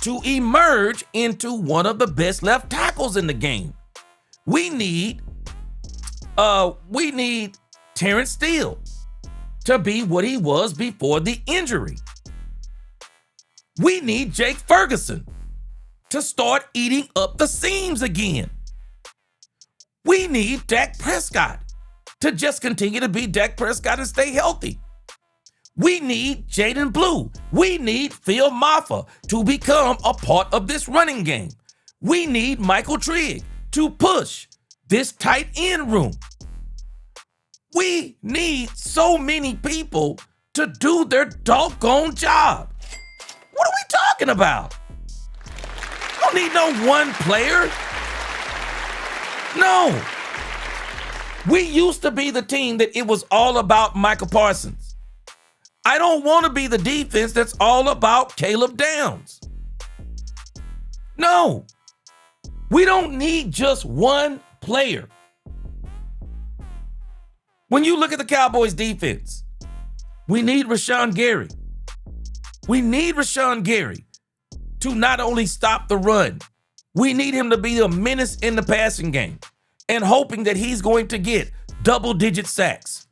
to emerge into one of the best left tackles in the game. We need Terrence Steele to be what he was before the injury. We need Jake Ferguson to start eating up the seams again. We need Dak Prescott to just continue to be Dak Prescott and stay healthy. We need Jaden Blue. We need Phil Maffa to become a part of this running game. We need Michael Trigg to push this tight end room. We need so many people to do their doggone job. What are we talking about? Don't need no one player. No. We used to be the team that it was all about Michael Parsons. I don't want to be the defense that's all about Caleb Downs. No. We don't need just one player. When you look at the Cowboys defense, we need Rashawn Gary. We need Rashawn Gary to not only stop the run, we need him to be a menace in the passing game and hoping that he's going to get double-digit sacks.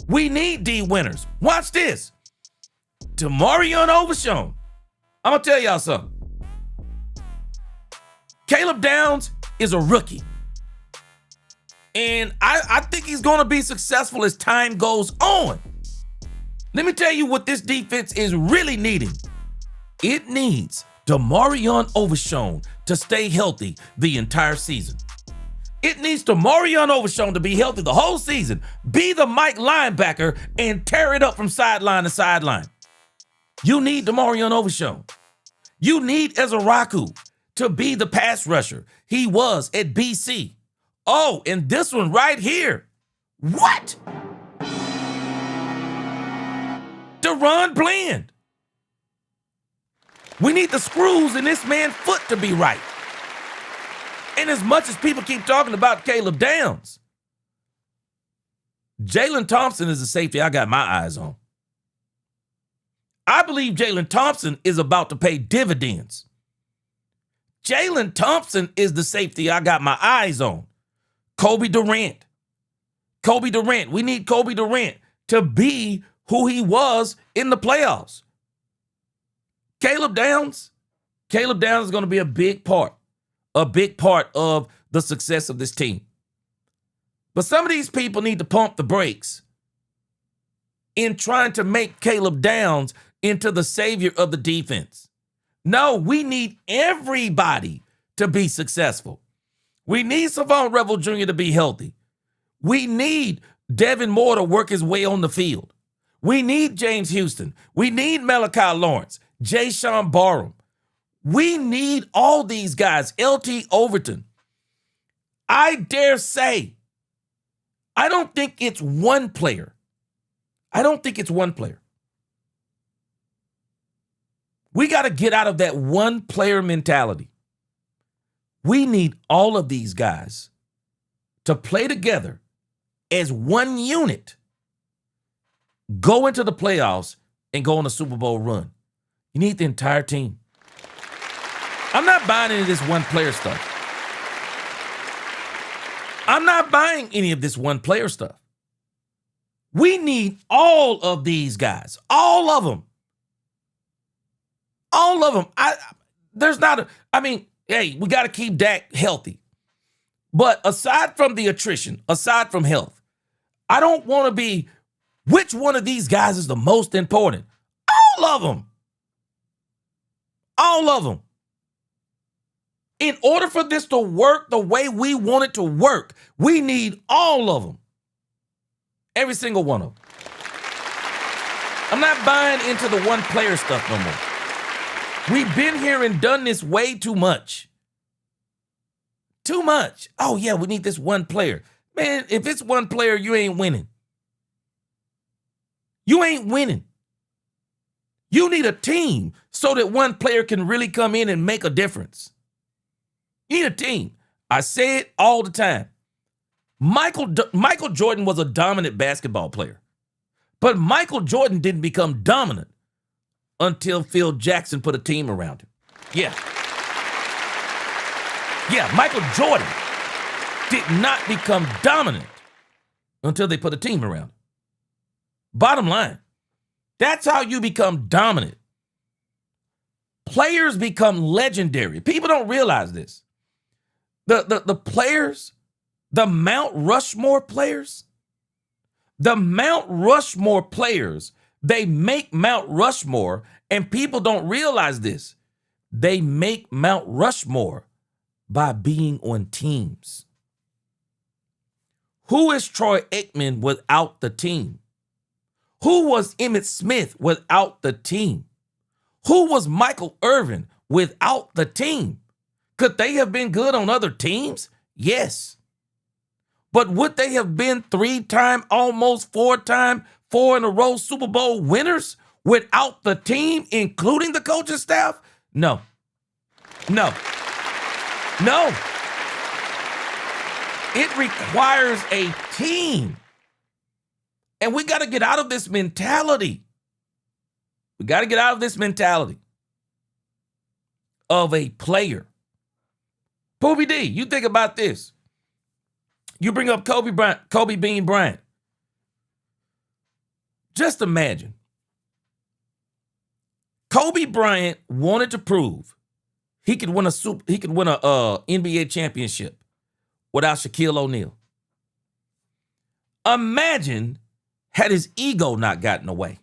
We need D winners. Watch this. Damarion Overshown. I'm going to tell y'all something. Caleb Downs is a rookie. And I think he's going to be successful as time goes on. Let me tell you what this defense is really needing. It needs Damarion Overshown to stay healthy the entire season. It needs Damarion Overshown to be healthy the whole season, be the Mike linebacker, and tear it up from sideline to sideline. You need Damarion Overshown. You need Ezeraku to be the pass rusher he was at BC. Oh, and this one right here. What? Daron Bland. We need the screws in this man's foot to be right. And as much as people keep talking about Caleb Downs, Jalen Thompson is a safety I got my eyes on. I believe Jalen Thompson is about to pay dividends. Jalen Thompson is the safety I got my eyes on. Kobe Durant. We need Kobe Durant to be who he was in the playoffs. Caleb Downs is going to be a big part of the success of this team. But some of these people need to pump the brakes in trying to make Caleb Downs into the savior of the defense. No, we need everybody to be successful. We need Savon Revel Jr. to be healthy. We need Devin Moore to work his way on the field. We need James Houston. We need Malachi Lawrence, Jay Sean Barham. We need all these guys, LT Overton. I dare say, I don't think it's one player. We got to get out of that one player mentality. We need all of these guys to play together as one unit, go into the playoffs, and go on a Super Bowl run. You need the entire team. I'm not buying any of this one player stuff. I'm not buying any of this one player stuff. We need all of these guys, all of them. All of them. Hey, we got to keep Dak healthy. But aside from the attrition, aside from health, I don't want to be, which one of these guys is the most important? All of them. All of them. In order for this to work the way we want it to work, we need all of them. Every single one of them. I'm not buying into the one player stuff no more. We've been here and done this way too much. Too much. Oh, yeah, we need this one player. Man, if it's one player, you ain't winning. You ain't winning. You need a team so that one player can really come in and make a difference. You need a team. I say it all the time. Michael Jordan was a dominant basketball player. But Michael Jordan didn't become dominant until Phil Jackson put a team around him. Yeah, Michael Jordan did not become dominant until they put a team around him. Bottom line, that's how you become dominant. Players become legendary. People don't realize this. The players, the Mount Rushmore players, they make Mount Rushmore, and people don't realize this. They make Mount Rushmore by being on teams. Who is Troy Aikman without the team? Who was Emmitt Smith without the team? Who was Michael Irvin without the team? Could they have been good on other teams? Yes. But would they have been 3-time, almost 4-time, 4-in-a-row Super Bowl winners without the team, including the coaching staff? No. It requires a team. And we got to get out of this mentality. Of a player. Poobie D, you think about this. You bring up Kobe Bean Bryant. Just imagine. Kobe Bryant wanted to prove he could win a NBA championship without Shaquille O'Neal. Imagine had his ego not gotten away.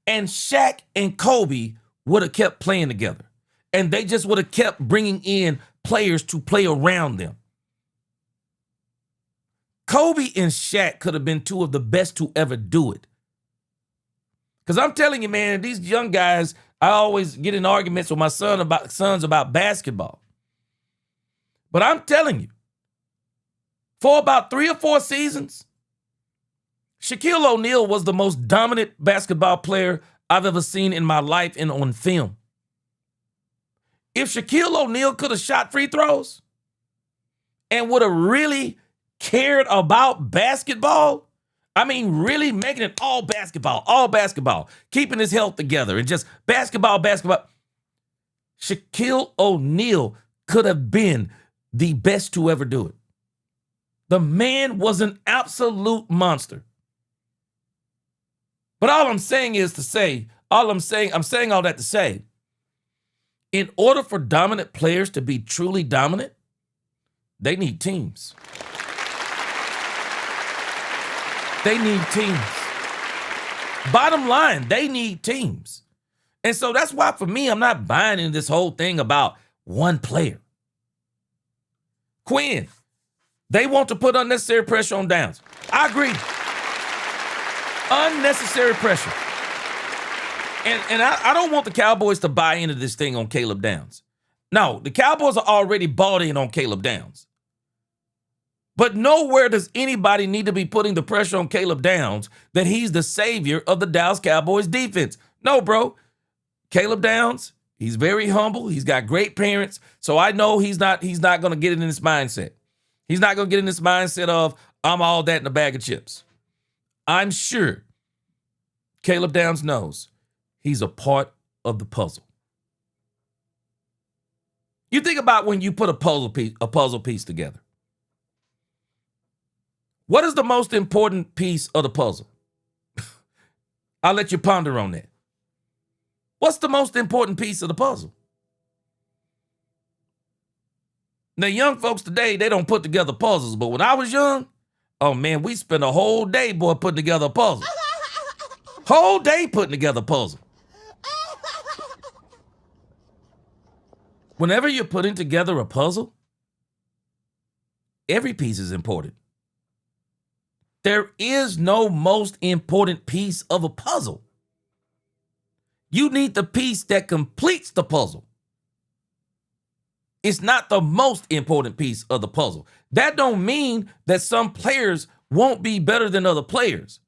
And Shaq and Kobe would have kept playing together. And they just would have kept bringing in players to play around them. Kobe and Shaq could have been two of the best to ever do it. Because I'm telling you, man, these young guys, I always get in arguments with my sons about basketball. But I'm telling you, for about 3 or 4 seasons, Shaquille O'Neal was the most dominant basketball player I've ever seen in my life and on film. If Shaquille O'Neal could have shot free throws and would have really cared about basketball, I mean, really making it all basketball, keeping his health together and just basketball, Shaquille O'Neal could have been the best to ever do it. The man was an absolute monster. But all I'm saying is to say, I'm saying all that to say, in order for dominant players to be truly dominant, they need teams. They need teams. Bottom line, they need teams. And so that's why, for me, I'm not buying into this whole thing about one player. Quinn, they want to put unnecessary pressure on Downs. I agree. Unnecessary pressure. And I don't want the Cowboys to buy into this thing on Caleb Downs. No, the Cowboys are already bought in on Caleb Downs. But nowhere does anybody need to be putting the pressure on Caleb Downs that he's the savior of the Dallas Cowboys defense. No, bro. Caleb Downs, he's very humble. He's got great parents. So I know he's not going to get in this mindset. He's not going to get in this mindset of, I'm all that in a bag of chips. I'm sure Caleb Downs knows he's a part of the puzzle. You think about when you put a puzzle piece together. What is the most important piece of the puzzle? I'll let you ponder on that. What's the most important piece of the puzzle? Now, young folks today, they don't put together puzzles, but when I was young, oh man, we spent a whole day, boy, putting together a puzzle. Whole day putting together a puzzle. Whenever you're putting together a puzzle, every piece is important. There is no most important piece of a puzzle. You need the piece that completes the puzzle. It's not the most important piece of the puzzle. That don't mean that some players won't be better than other players.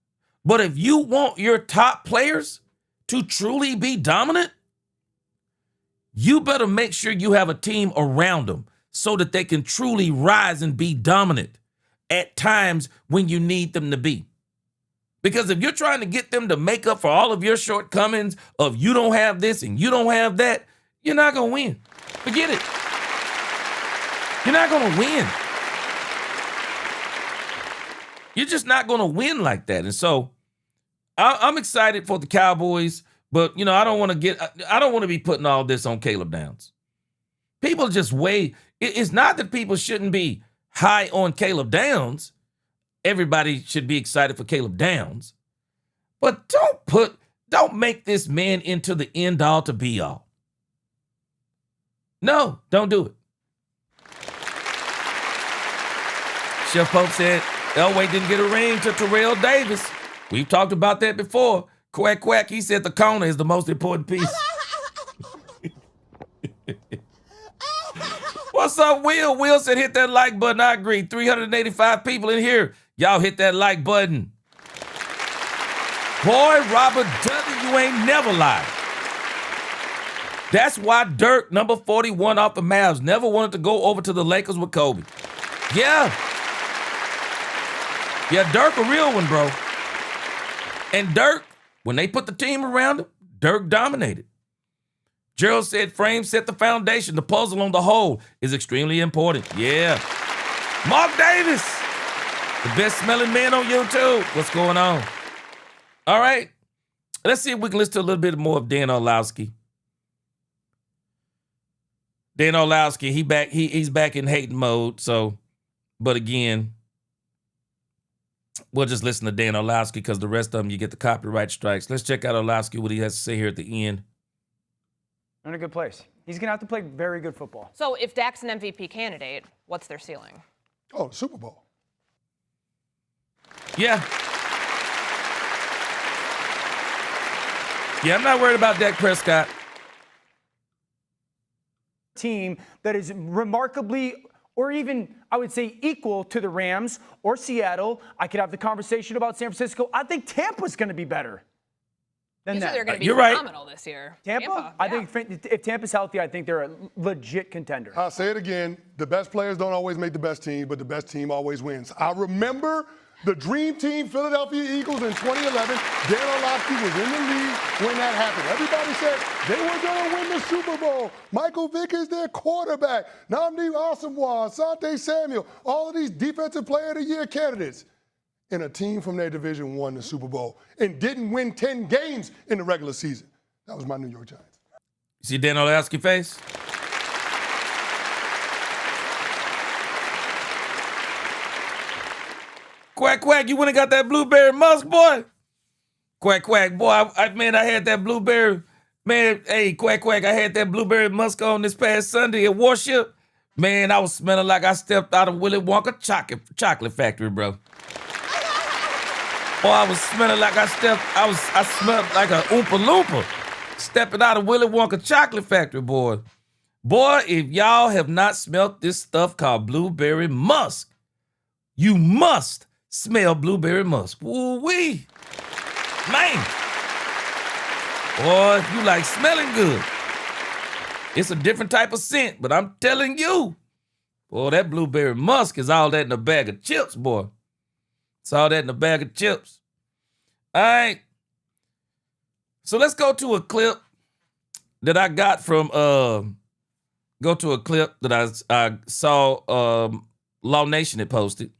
But if you want your top players to truly be dominant, you better make sure you have a team around them so that they can truly rise and be dominant at times when you need them to be. Because if you're trying to get them to make up for all of your shortcomings of you don't have this and you don't have that, you're not going to win. Forget it. You're not going to win. You're just not going to win like that. And so I'm excited for the Cowboys, but you know, I don't want to be putting all this on Caleb Downs. People just it's not that people shouldn't be high on Caleb Downs. Everybody should be excited for Caleb Downs. But don't make this man into the end all to be all. No, don't do it. Chef Pope said Elway didn't get a ring to Terrell Davis. We've talked about that before. Quack, quack. He said the corner is the most important piece. What's up, Will? Will said hit that like button. I agree. 385 people in here. Y'all hit that like button. Boy, Robert Dudley, you ain't never lied. That's why Dirk, number 41 off the Mavs, never wanted to go over to the Lakers with Kobe. Yeah. Yeah, Dirk a real one, bro. And Dirk, when they put the team around him, Dirk dominated. Gerald said frame set the foundation. The puzzle on the whole is extremely important. Yeah. Mark Davis, the best smelling man on YouTube. What's going on? All right. Let's see if we can listen to a little bit more of Dan Orlovsky. Dan Orlovsky, he's back in hating mode. So, but again, we'll just listen to Dan Orlovsky because the rest of them, you get the copyright strikes. Let's check out Orlovsky, what he has to say here at the end. In a good place. He's going to have to play very good football. So if Dak's an MVP candidate, what's their ceiling? Oh, Super Bowl. Yeah. Yeah, I'm not worried about Dak Prescott. Team that is remarkably, or even, I would say, equal to the Rams or Seattle. I could have the conversation about San Francisco. I think Tampa's going to be better than that. They're going to be You're right. phenomenal this year. Tampa? I think if Tampa's healthy, I think they're a legit contender. I'll say it again. The best players don't always make the best team, but the best team always wins. I remember The Dream Team Philadelphia Eagles in 2011, Dan Orlovsky was in the league when that happened. Everybody said they were going to win the Super Bowl. Michael Vick is their quarterback. Nnamdi Asomugha, Asante Samuel, all of these Defensive Player of the Year candidates. And a team from their division won the Super Bowl and didn't win 10 games in the regular season. That was my New York Giants. See Dan Orlovsky face? Quack, quack, you went and got that blueberry musk, boy? Quack, quack, boy, I had that blueberry. Man, hey, quack, quack, I had that blueberry musk on this past Sunday at Warship. Man, I was smelling like I stepped out of Willy Wonka chocolate factory, bro. Boy, I was smelling like I smelled like a Oompa Loompa stepping out of Willy Wonka chocolate factory, boy. Boy, if y'all have not smelt this stuff called blueberry musk, you must smell blueberry musk. Woo-wee. Man. Boy, if you like smelling good, it's a different type of scent, but I'm telling you, boy, that blueberry musk is all that in a bag of chips, boy. It's all that in a bag of chips. All right. So let's go to a clip that I got from, I saw Law Nation had posted.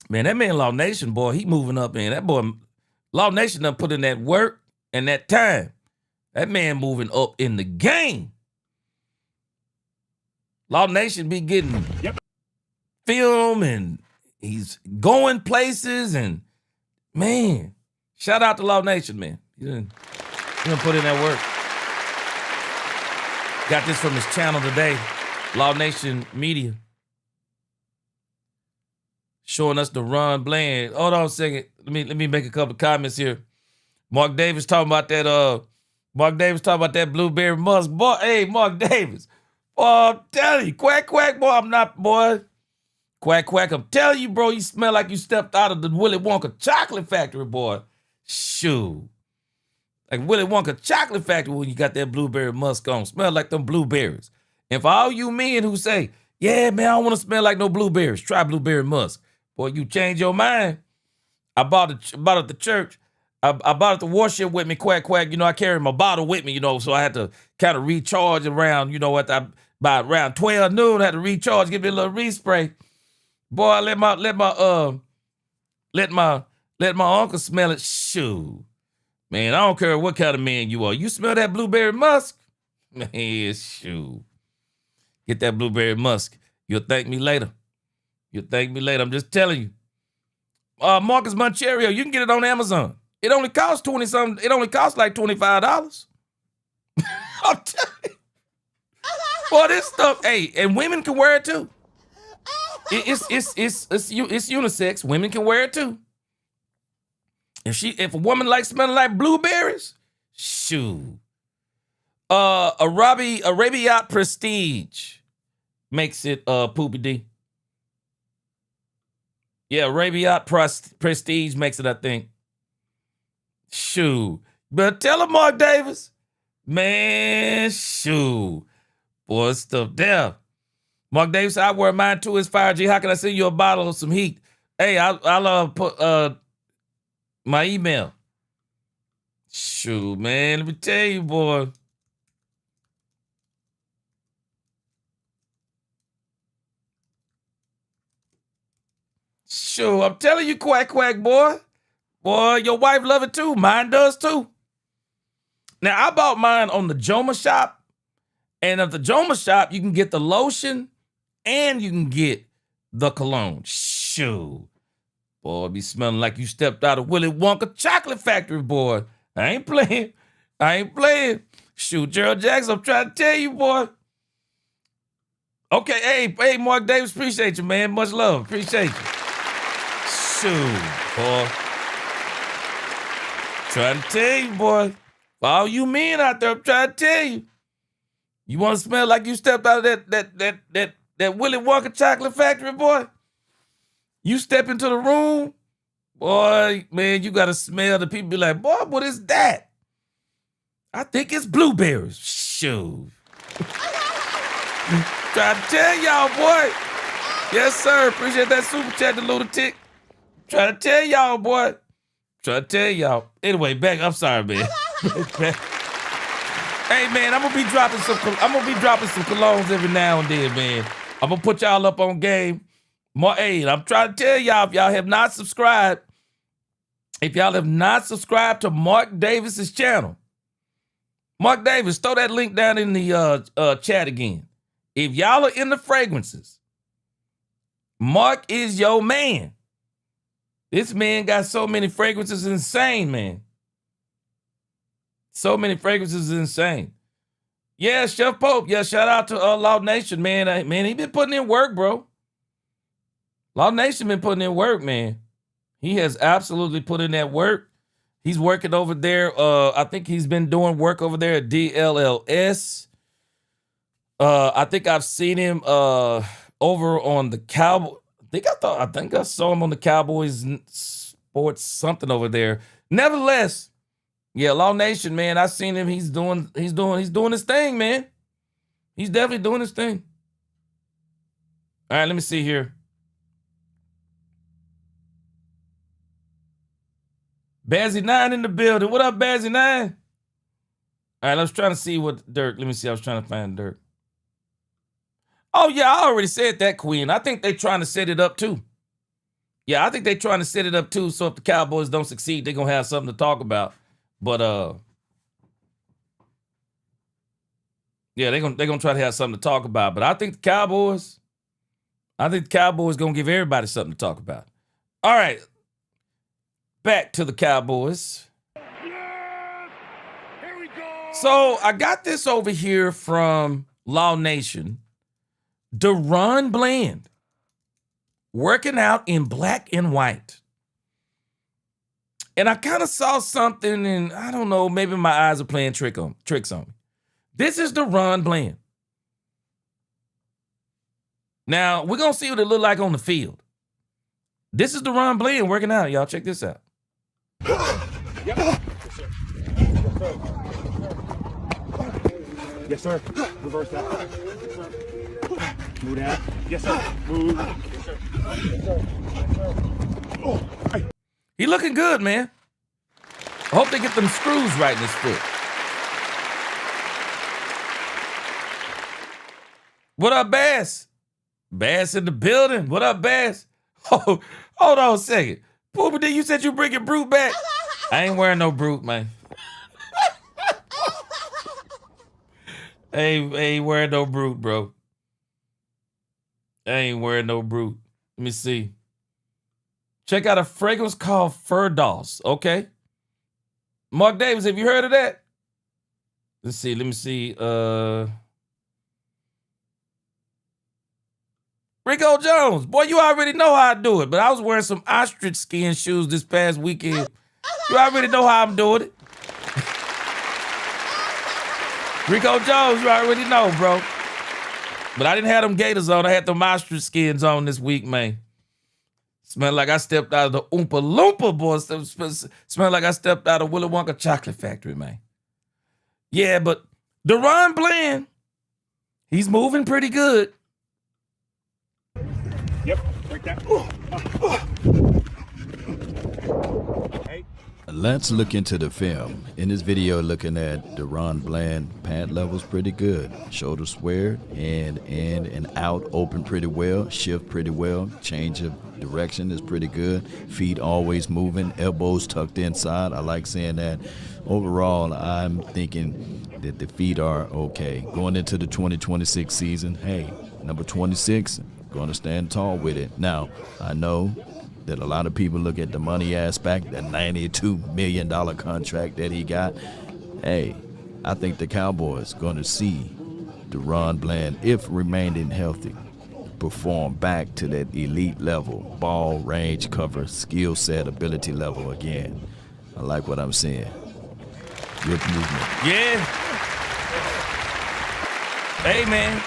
Man, that man Law Nation, boy, he moving up, man. That boy, Law Nation done put in that work and that time. That man moving up in the game. Law Nation be getting film and he's going places and, man, shout out to Law Nation, man. He done put in that work. Got this from his channel today, Law Nation Media. Showing us Daron Bland. Hold on a second. Let me make a couple of comments here. Mark Davis talking about that blueberry musk. Boy, hey, Mark Davis. Boy, I'm telling you, quack, quack, boy, I'm not, boy. Quack, quack, I'm telling you, bro, you smell like you stepped out of the Willy Wonka chocolate factory, boy. Shoo. Like Willy Wonka chocolate factory when you got that blueberry musk on. Smell like them blueberries. And for all you men who say, yeah, man, I don't want to smell like no blueberries, try blueberry musk. Boy, you change your mind. I bought it at the church. I bought it at the Warship with me, quack, quack. You know, I carry my bottle with me, you know, so I had to kind of recharge around, you know, by around 12 noon, I had to recharge, give me a little respray. Boy, I let my uncle smell it. Shoo. Man, I don't care what kind of man you are. You smell that blueberry musk? Man, shoo. Get that blueberry musk. You'll thank me later. You'll thank me later. I'm just telling you. Marcus Moncherio, you can get it on Amazon. It only costs $20-something. It only costs like $25. I'm telling you. Boy, this stuff, hey, and women can wear it too. It's unisex. Women can wear it too. If a woman likes smelling like blueberries, shoo. Arabiat Prestige makes it Poopy D. Yeah, Arabiat Prestige makes it, I think. Shoo. But tell him, Mark Davis. Man, shoo. Boy, stuff there. Mark Davis, I wear mine too. It's fire. G, how can I send you a bottle of some heat? Hey, I'll put my email. Shoo, man. Let me tell you, boy. Shoo, I'm telling you, quack, quack, boy. Boy, your wife love it too. Mine does too. Now, I bought mine on the Joma shop. And at the Joma shop, you can get the lotion and you can get the cologne. Shoo. Boy, be smelling like you stepped out of Willy Wonka chocolate factory, boy. I ain't playing. Shoot, Gerald Jackson, I'm trying to tell you, boy. Okay, hey, Mark Davis, appreciate you, man. Much love, appreciate you. Shoot, boy. Trying to tell you, boy. For all you men out there, I'm trying to tell you. You want to smell like you stepped out of that Willy Wonka chocolate factory, boy? You step into the room, boy, man, you got to smell the people be like, boy, what is that? I think it's blueberries. Shoot. Trying to tell y'all, boy. Yes, sir. Appreciate that super chat, the lunatic. Try to tell y'all, boy. Try to tell y'all. Anyway, back. I'm sorry, man. Hey, man, I'm gonna be dropping some colognes every now and then, man. I'm gonna put y'all up on game. Hey, I'm trying to tell y'all, if y'all have not subscribed, to Mark Davis's channel, Mark Davis, throw that link down in the chat again. If y'all are into fragrances, Mark is your man. This man got so many fragrances, insane, man. So many fragrances is insane. Yeah, Chef Pope. Yeah, shout out to Law Nation, man. Man, he been putting in work, bro. Law Nation been putting in work, man. He has absolutely put in that work. He's working over there. I think he's been doing work over there at DLLS. I think I've seen him over on the Cowboys. I think I saw him on the Cowboys sports something over there. Nevertheless, yeah, Law Nation, man, I seen him. He's doing his thing, man. He's definitely doing his thing. All right, let me see here. Bazzy9 in the building. What up, Bazzy9? All right, I was trying to see what Dirk. Let me see. I was trying to find Dirk. Oh, yeah, I already said that, Queen. I think they're trying to set it up, too. Yeah, I think they're trying to set it up, too, so if the Cowboys don't succeed, they're going to have something to talk about. But, yeah, they're gonna try to have something to talk about. But I think the Cowboys going to give everybody something to talk about. All right, back to the Cowboys. Yeah! Here we go! So I got this over here from Law Nation. Daron Bland working out in black and white. And I kind of saw something, and I don't know, maybe my eyes are playing tricks on me. This is Daron Bland. Now, we're going to see what it look like on the field. This is Daron Bland working out, y'all. Check this out. Yes, sir. Reverse that. Yes, sir. Move that. Yes, sir. Move. Yes, sir. Yes, sir. Yes, sir. Oh, hey. He looking good, man. I hope they get them screws right in his foot. What up, Bass? Bass in the building. What up, Bass? Oh, hold on a second. Poopa D, you said you bringing Brute back? I ain't wearing no Brute, man. I ain't wearing no Brute, bro. I ain't wearing no Brute. Let me see. Check out a fragrance called Broaddus, okay? Mark Davis, have you heard of that? Let's see, let me see. Rico Jones, boy, you already know how I do it, but I was wearing some ostrich skin shoes this past weekend. You already know how I'm doing it. Rico Jones, you already know, bro. But I didn't have them gators on. I had them ostrich skins on this week, man. Smelled like I stepped out of the Oompa Loompa, boy. Smelled like I stepped out of Willy Wonka Chocolate Factory, man. Yeah, but Daron Bland, he's moving pretty good. Yep. Break that. Hey. Let's look into the film. In this video, looking at Daron Bland, pant levels pretty good. Shoulder squared, in and out, open pretty well, shift pretty well. Change of direction is pretty good. Feet always moving, elbows tucked inside. I like seeing that. Overall, I'm thinking that the feet are okay. Going into the 2026 season, hey, number 26, going to stand tall with it. Now, I know that a lot of people look at the money aspect, that $92 million contract that he got. Hey, I think the Cowboys going to see Daron Bland, if remaining healthy, perform back to that elite level, ball, range, cover, skill set, ability level again. I like what I'm seeing. Good movement. Yeah. Hey, man.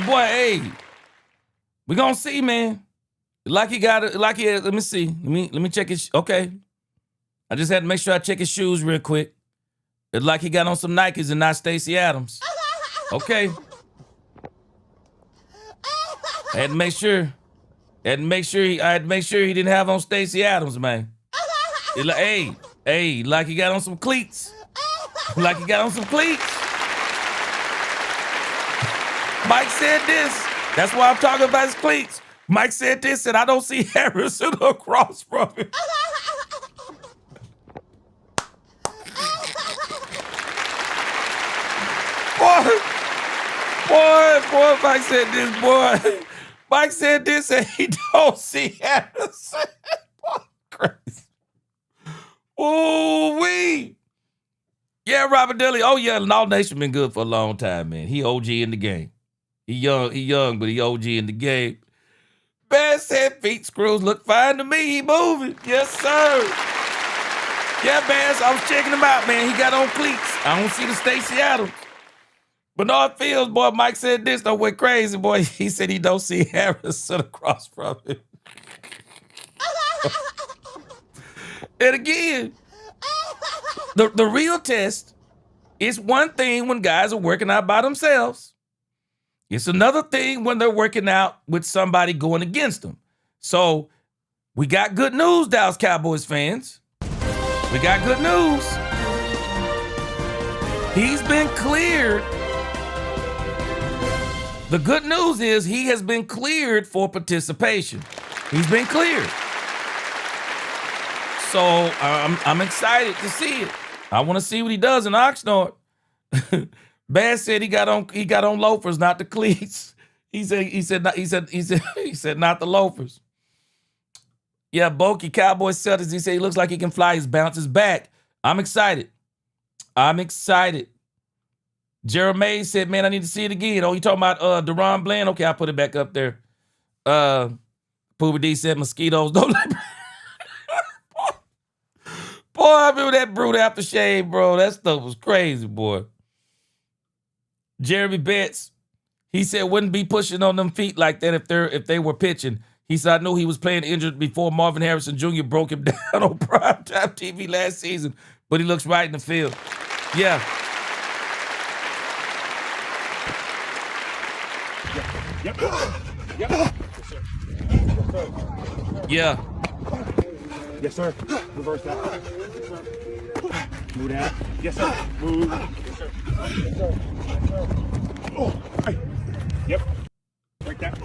Boy, hey. We gonna see, man. Like he got it, like he had, let me see. Let me check his, okay. I just had to make sure I check his shoes real quick. It's like he got on some Nikes and not Stacey Adams. Okay. I had to make sure. I had to make sure he didn't have on Stacey Adams, man. Like he got on some cleats. Like he got on some cleats. Mike said this. That's why I'm talking about his cleats. Mike said this, and I don't see Harrison across from him. Boy, Mike said this, boy. Mike said this, and he don't see Harrison. Boy, crazy. Ooh-wee. Yeah, Robert Dilley. Oh, yeah, All Nation been good for a long time, man. He OG in the game. He young, but he OG in the game. Bass said feet screws look fine to me. He moving. Yes, sir. Yeah, Bass, I was checking him out, man. He got on cleats. I don't see the Stacey Adams. Bernard Fields, boy, Mike said this, don't went crazy, boy. He said he don't see Harrison across from him. And again, the real test is one thing when guys are working out by themselves. It's another thing when they're working out with somebody going against them. So we got good news, Dallas Cowboys fans. We got good news. He's been cleared. The good news is he has been cleared for participation. He's been cleared. So I'm excited to see it. I want to see what he does in Oxnard. Bass said he got on loafers, not the cleats. He said not the loafers. Yeah, Bokeh, Cowboys Celtics. He said he looks like he can fly. He bounces back. I'm excited. Jeremy said, man, I need to see it again. Oh, you talking about Daron Bland? Okay, I'll put it back up there. Pooba D said mosquitoes don't let me. Boy, I remember that brute aftershave, bro. That stuff was crazy, boy. Jeremy Betts, he said wouldn't be pushing on them feet like that if they were pitching. He said, I knew he was playing injured before Marvin Harrison Jr. broke him down on primetime TV last season, but he looks right in the field. Yeah. Yep. Yes, sir. Yes, sir. Yeah. Yes, sir. Reverse that. Yes, sir. Move that. Yes, sir. Move. Yes, sir. Yes, sir. Yes, sir. Oh, hey. Yep. Break that.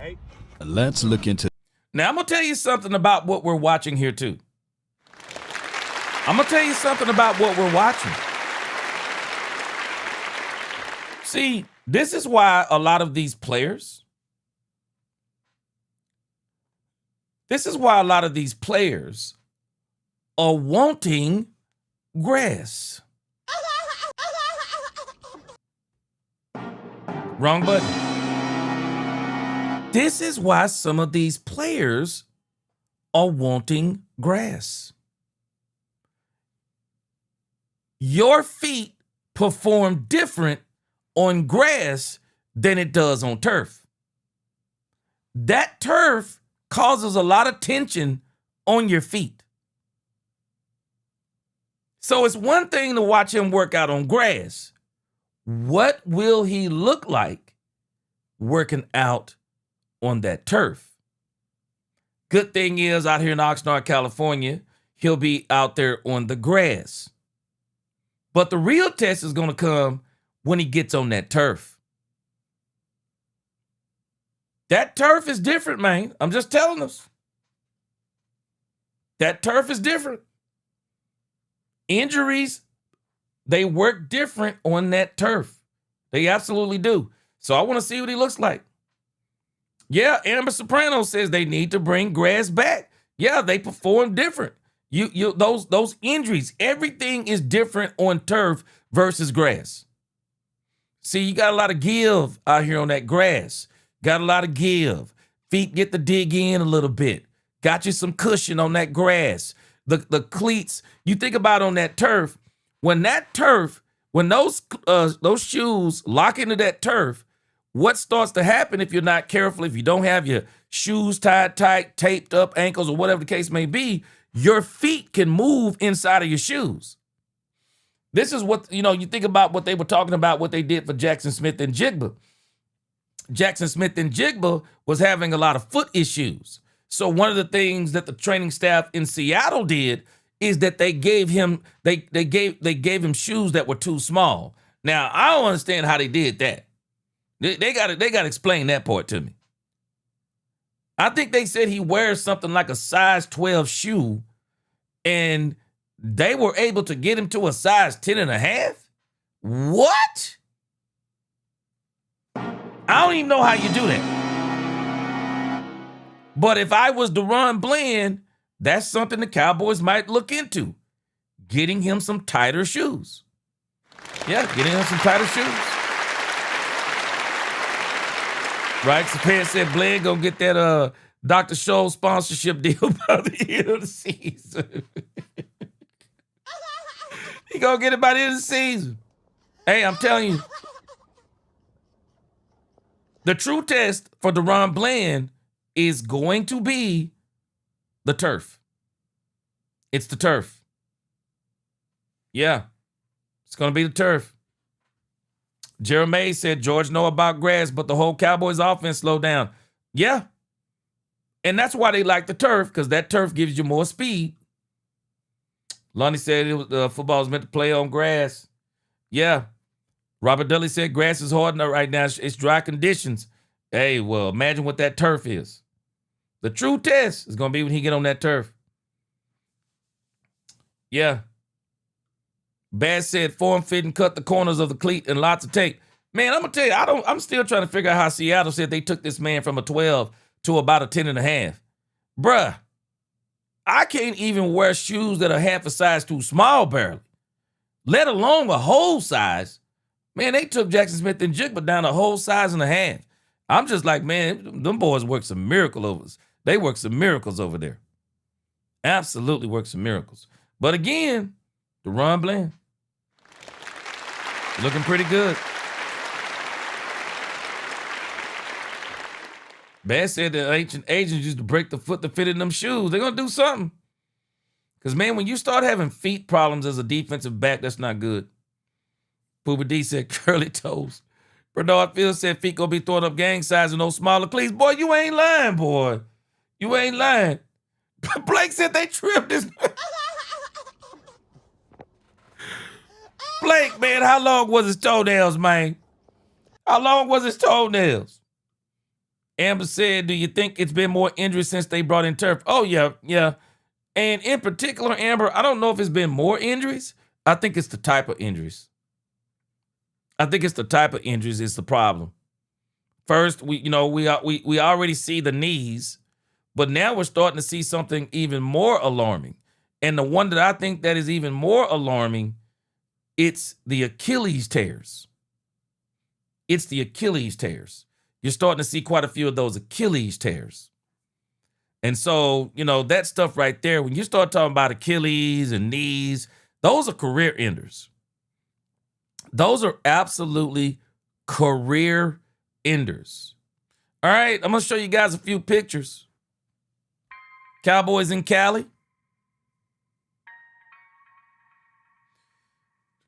Hey. Let's look into. Now, I'm going to tell you something about what we're watching here, too. I'm going to tell you something about what we're watching. See, this is why a lot of these players, are wanting grass. Wrong button. This is why some of these players are wanting grass. Your feet perform different on grass than it does on turf. That turf causes a lot of tension on your feet. So it's one thing to watch him work out on grass. What will he look like working out on that turf? Good thing is out here in Oxnard, California, he'll be out there on the grass. But the real test is going to come when he gets on that turf. That turf is different, man. I'm just telling us. That turf is different. Injuries, they work different on that turf. They absolutely do. So I want to see what he looks like. Yeah, Amber Soprano says they need to bring grass back. Yeah, they perform different. Those injuries, everything is different on turf versus grass. See, you got a lot of give out here on that grass. Got a lot of give. Feet get to dig in a little bit. Got you some cushion on that grass. The cleats, you think about on that turf, when those shoes lock into that turf, what starts to happen if you're not careful, if you don't have your shoes tied tight, taped up ankles, or whatever the case may be, your feet can move inside of your shoes. This is what, you think about what they were talking about, what they did for Jackson Smith and Jigba. Jackson Smith and Jigba was having a lot of foot issues. So one of the things that the training staff in Seattle did is that they gave him they gave him shoes that were too small. Now, I don't understand how they did that. They got to explain that part to me. I think they said he wears something like a size 12 shoe, and they were able to get him to a size 10 and a half? What? I don't even know how you do that. But if I was Daron Bland, that's something the Cowboys might look into. Getting him some tighter shoes. Yeah, getting him some tighter shoes. Right? Sapir said Bland gonna get that Dr. Scholl sponsorship deal by the end of the season. He gonna get it by the end of the season. Hey, I'm telling you. The true test for Daron Bland is going to be the turf. It's the turf. Yeah, it's going to be the turf. Jeremy said George know about grass, but the whole Cowboys offense slowed down. Yeah, and that's why they like the turf, because that turf gives you more speed. Lonnie said football is meant to play on grass. Yeah. Robert Dudley said grass is hard enough right now. It's dry conditions. Hey, well, imagine what that turf is. The true test is going to be when he get on that turf. Yeah. Bass said form fit and cut the corners of the cleat and lots of tape. Man, I'm going to tell you, I'm still trying to figure out how Seattle said they took this man from a 12 to about a 10 and a half. Bruh, I can't even wear shoes that are half a size too small barely, let alone a whole size. Man, they took Jackson Smith and Jigba down a whole size and a half. I'm just like, man, them boys work some miracle over us. They work some miracles over there. Absolutely work some miracles. But again, Daron Bland, looking pretty good. Bass said the ancient agents used to break the foot to fit in them shoes. They're going to do something. Because, man, when you start having feet problems as a defensive back, that's not good. Pooba D said curly toes. Bernard Field said feet gonna be throwing up gang size with no smaller cleats. Boy, you ain't lying, boy. You ain't lying. Blake said they trimmed his. Blake, man, how long was his toenails, man? How long was his toenails? Amber said, do you think it's been more injuries since they brought in turf? Oh, yeah. And in particular, Amber, I don't know if it's been more injuries. I think it's the type of injuries. I think it's the type of injuries is the problem. First, we already see the knees, but now we're starting to see something even more alarming. And the one that I think that is even more alarming, it's the Achilles tears. It's the Achilles tears. You're starting to see quite a few of those Achilles tears. And so, that stuff right there, when you start talking about Achilles and knees, those are career enders. Those are absolutely career enders. All right, I'm going to show you guys a few pictures. Cowboys in Cali.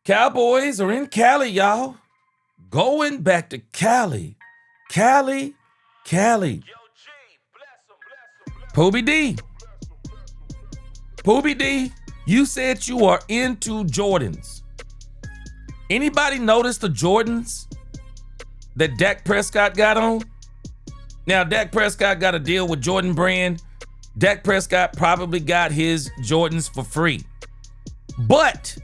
Cowboys are in Cali, y'all. Going back to Cali. Cali. Pooby D, you said you are into Jordans. Anybody notice the Jordans that Dak Prescott got on? Now, Dak Prescott got a deal with Jordan Brand. Dak Prescott probably got his Jordans for free. But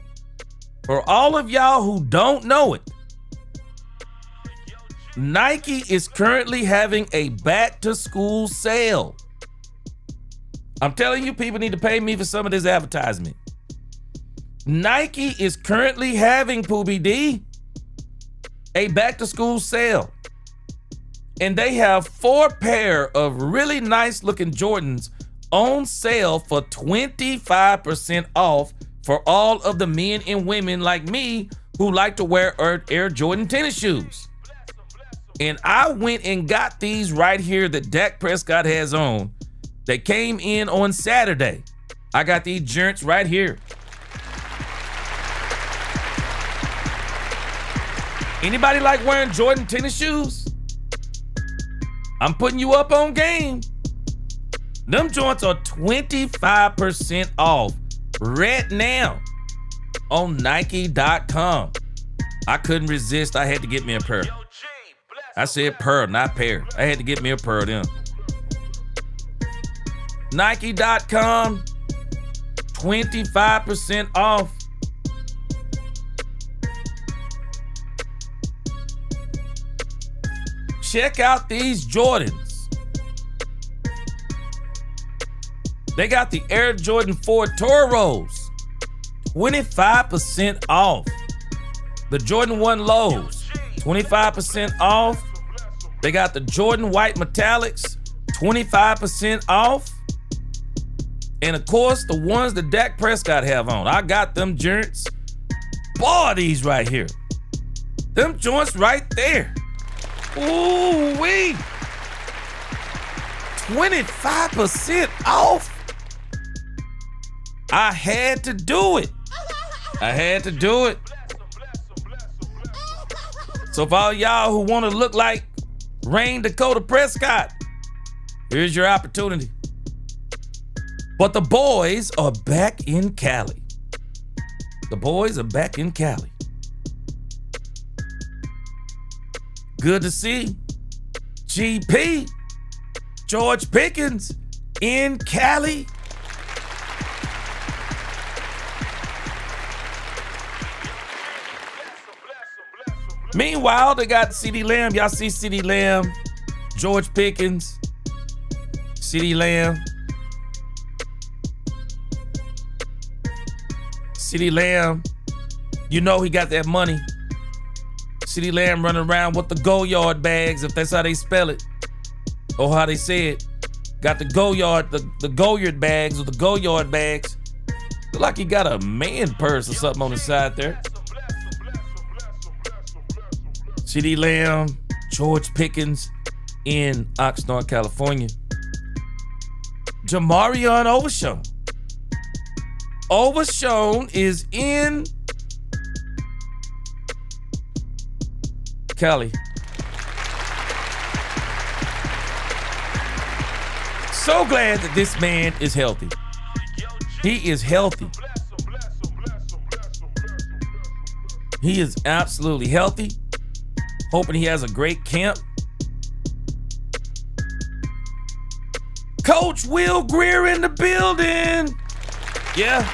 for all of y'all who don't know it, Nike is currently having a back-to-school sale. I'm telling you, people need to pay me for some of this advertisement. Nike is currently having, Pooby D, a back-to-school sale. And they have 4 pair of really nice-looking Jordans on sale for 25% off for all of the men and women like me who like to wear Air Jordan tennis shoes. And I went and got these right here that Dak Prescott has on. They came in on Saturday. I got these joints right here. Anybody like wearing Jordan tennis shoes? I'm putting you up on game. Them joints are 25% off right now on Nike.com. I couldn't resist. I had to get me a pair. I said pearl, not pair. I had to get me a pair of them. Nike.com, 25% off. Check out these Jordans. They got the Air Jordan 4 Toros, 25% off. The Jordan 1 Lows, 25% off. They got the Jordan White Metallics, 25% off. And of course, the ones that Dak Prescott have on. I got them joints. Boy, these right here. Them joints right there. Ooh-wee. 25% off. I had to do it. I had to do it. So for all y'all who want to look like Rain Dakota Prescott, here's your opportunity. But the boys are back in Cali. The boys are back in Cali. Good to see GP, George Pickens, in Cali. Meanwhile, they got CeeDee Lamb. Y'all see CeeDee Lamb, George Pickens, CeeDee Lamb. CeeDee Lamb, you know he got that money. CeeDee Lamb running around with the go-yard bags, if that's how they spell it, or how they say it. Got the go-yard, the go-yard bags, or the go-yard bags. Look like he got a man purse or something on the side there. CeeDee Lamb, George Pickens in Oxnard, California. Jamarion Overshown. Overshown is in Cali. So glad that this man is healthy. He is healthy. He is absolutely healthy. Hoping he has a great camp. Coach Will Grier in the building. Yeah.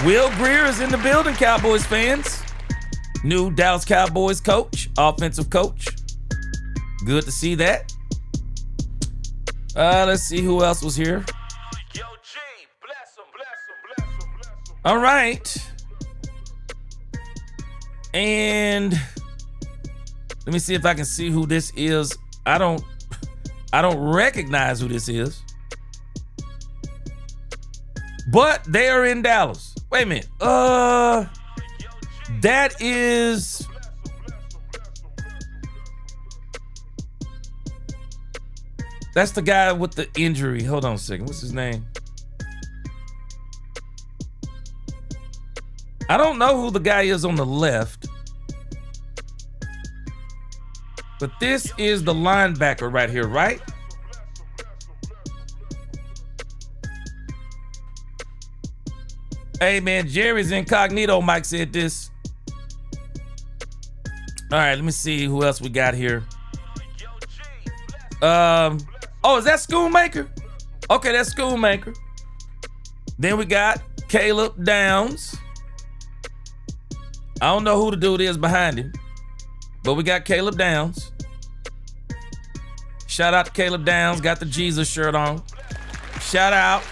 Will Grier is in the building, Cowboys fans. New Dallas Cowboys coach, offensive coach. Good to see that. Let's see who else was here. All right. And let me see if I can see who this is. I don't recognize who this is. But they are in Dallas. Wait a minute. That is that's the guy with the injury. Hold on a second. What's his name? I don't know who the guy is on the left. But this is the linebacker right here, right? Hey, man, Jerry's incognito. Mike said this. All right, let me see who else we got here. Oh, is that Schoonmaker? Okay, that's Schoonmaker. Then we got Caleb Downs. I don't know who the dude is behind him, but we got Caleb Downs. Shout out to Caleb Downs, got the Jesus shirt on. Shout out.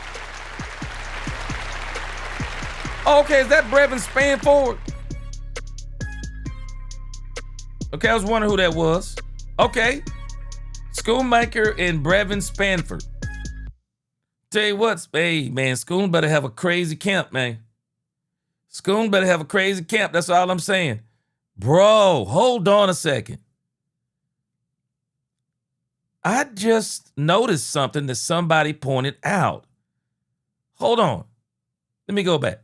Oh, okay, is that Brevin Spanford? Okay, I was wondering who that was. Okay. Schoonmaker and Brevin Spanford. Tell you what, hey, man, Schoon better have a crazy camp, man. Schoon better have a crazy camp. That's all I'm saying. Bro, hold on a second. I just noticed something that somebody pointed out. Hold on. Let me go back.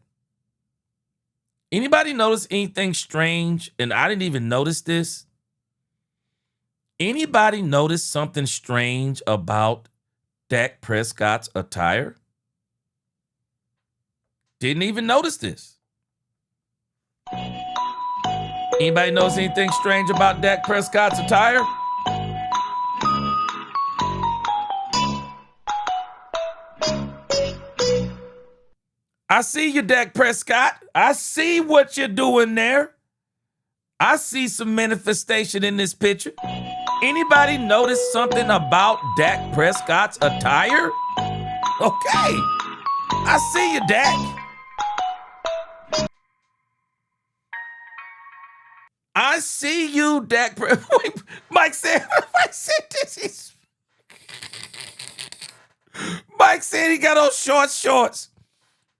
Anybody notice anything strange? And I didn't even notice this. Anybody notice something strange about Dak Prescott's attire? Didn't even notice this. Anybody notice anything strange about Dak Prescott's attire? I see you, Dak Prescott. I see what you're doing there. I see some manifestation in this picture. Anybody notice something about Dak Prescott's attire? Okay. I see you, Dak. I see you, Dak. Wait, Mike said, Mike said this. Mike said he got on shorts.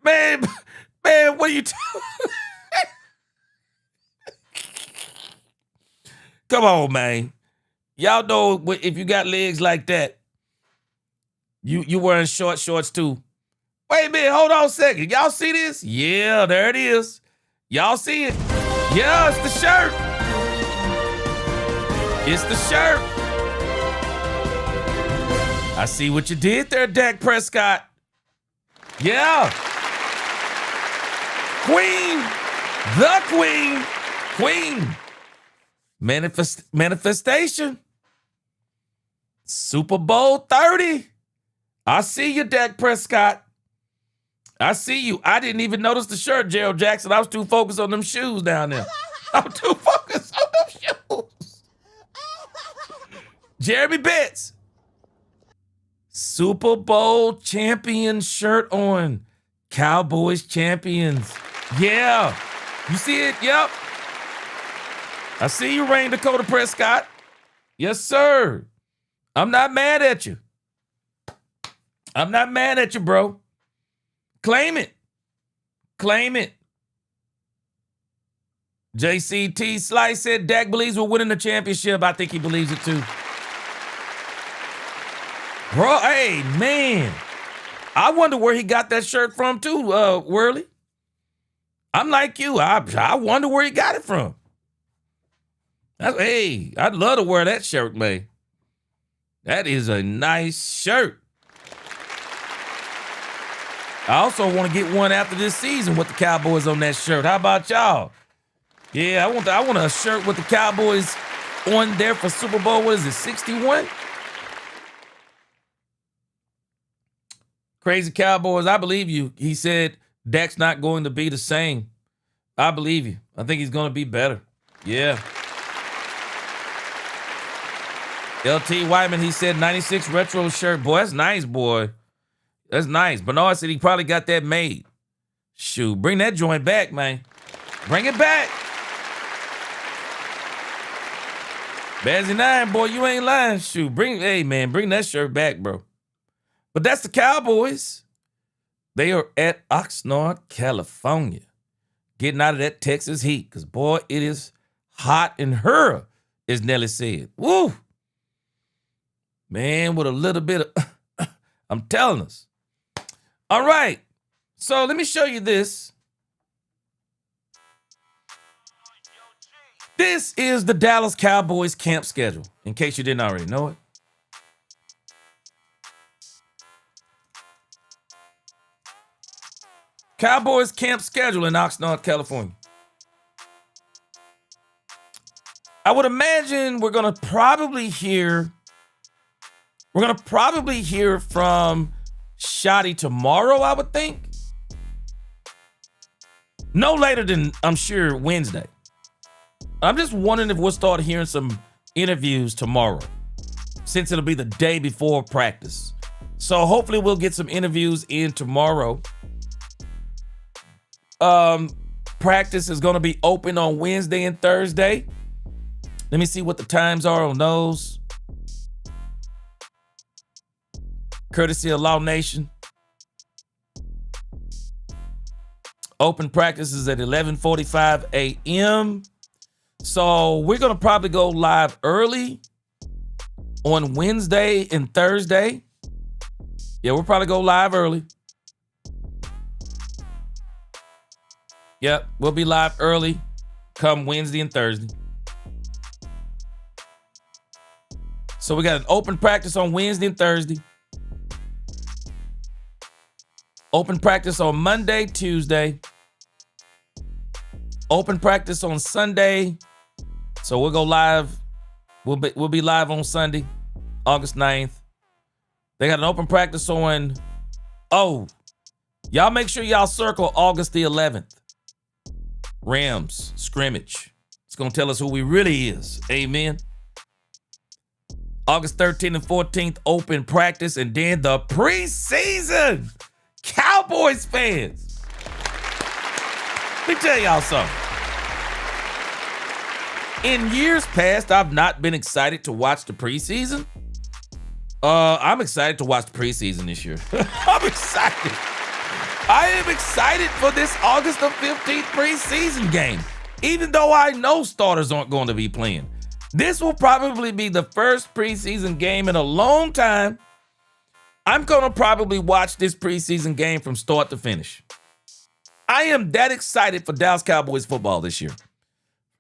Man, what are you doing? Come on, man. Y'all know if you got legs like that, you wearing shorts too. Wait a minute, hold on a second. Y'all see this? Yeah, there it is. Y'all see it? Yeah, it's the shirt. It's the shirt. I see what you did there, Dak Prescott. Yeah. Queen. Manifestation. Super Bowl 30. I see you, Dak Prescott. I see you. I didn't even notice the shirt, Gerald Jackson. I was too focused on them shoes down there. I'm too focused on them shoes. Jeremy Betts. Super Bowl champion shirt on. Cowboys champions. Yeah. You see it? Yep. I see you, Rain Dakota Prescott. Yes, sir. I'm not mad at you. I'm not mad at you, bro. Claim it. Claim it. JCT Slice said Dak believes we're winning the championship. I think he believes it too. Bro, hey, man. I wonder where he got that shirt from too, Worley. I'm like you. I wonder where he got it from. Hey, I'd love to wear that shirt, man. That is a nice shirt. I also want to get one after this season with the Cowboys on that shirt. How about y'all? Yeah, I want a shirt with the Cowboys on there for Super Bowl. What is it, 61? Crazy Cowboys, I believe you. He said Dak's not going to be the same. I believe you. I think he's going to be better. Yeah. LT Wyman, he said 96 retro shirt. Boy, that's nice, boy. That's nice. Bernard said he probably got that made. Shoot, bring that joint back, man. Bring it back. Bazzy 9, boy, you ain't lying. Shoot, bring that shirt back, bro. But that's the Cowboys. They are at Oxnard, California, getting out of that Texas heat. Because, boy, it is hot in her, as Nelly said. Woo! Man, with a little bit of, I'm telling us. All right. So let me show you this. This is the Dallas Cowboys camp schedule, in case you didn't already know it. Cowboys camp schedule in Oxnard, California. I would imagine we're going to probably hear from Shotty tomorrow, I would think. No later than, I'm sure, Wednesday. I'm just wondering if we'll start hearing some interviews tomorrow, since it'll be the day before practice. So hopefully we'll get some interviews in tomorrow. Practice is going to be open on Wednesday and Thursday. Let me see what the times are on those. Courtesy of Law Nation. Open practice is at 11:45 a.m. So we're going to probably go live early on Wednesday and Thursday. Yeah, we'll probably go live early. Yep, we'll be live early come Wednesday and Thursday. So we got an open practice on Wednesday and Thursday. Open practice on Monday, Tuesday. Open practice on Sunday. So we'll go live. We'll be live on Sunday, August 9th. They got an open practice on, y'all make sure y'all circle August the 11th. Rams scrimmage. It's going to tell us who we really is. Amen. August 13th and 14th, open practice, and then the preseason. Cowboys fans. Let me tell y'all something. In years past, I've not been excited to watch the preseason. I'm excited to watch the preseason this year. I'm excited. I am excited for this August the 15th preseason game, even though I know starters aren't going to be playing. This will probably be the first preseason game in a long time. I'm going to probably watch this preseason game from start to finish. I am that excited for Dallas Cowboys football this year.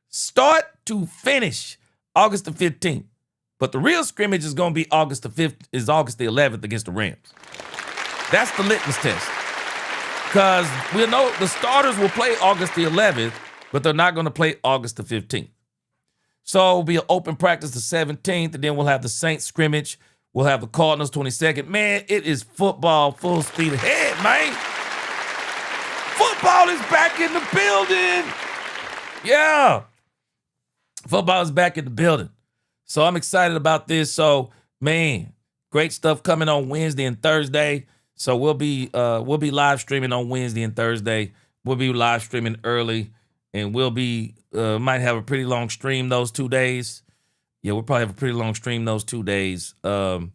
Start to finish, August the 15th. But the real scrimmage is going to be August the 11th against the Rams. That's the litmus test. Because we know the starters will play August the 11th, but they're not going to play August the 15th. So it'll be an open practice the 17th, and then we'll have the Saints scrimmage. We'll have the Cardinals 22nd. Man, it is football full speed ahead, man. Football is back in the building. Yeah. Football is back in the building. So I'm excited about this. So, man, great stuff coming on Wednesday and Thursday. So we'll be live streaming on Wednesday and Thursday. We'll be live streaming early, and we'll be might have a pretty long stream those 2 days. Yeah, we'll probably have a pretty long stream those 2 days. With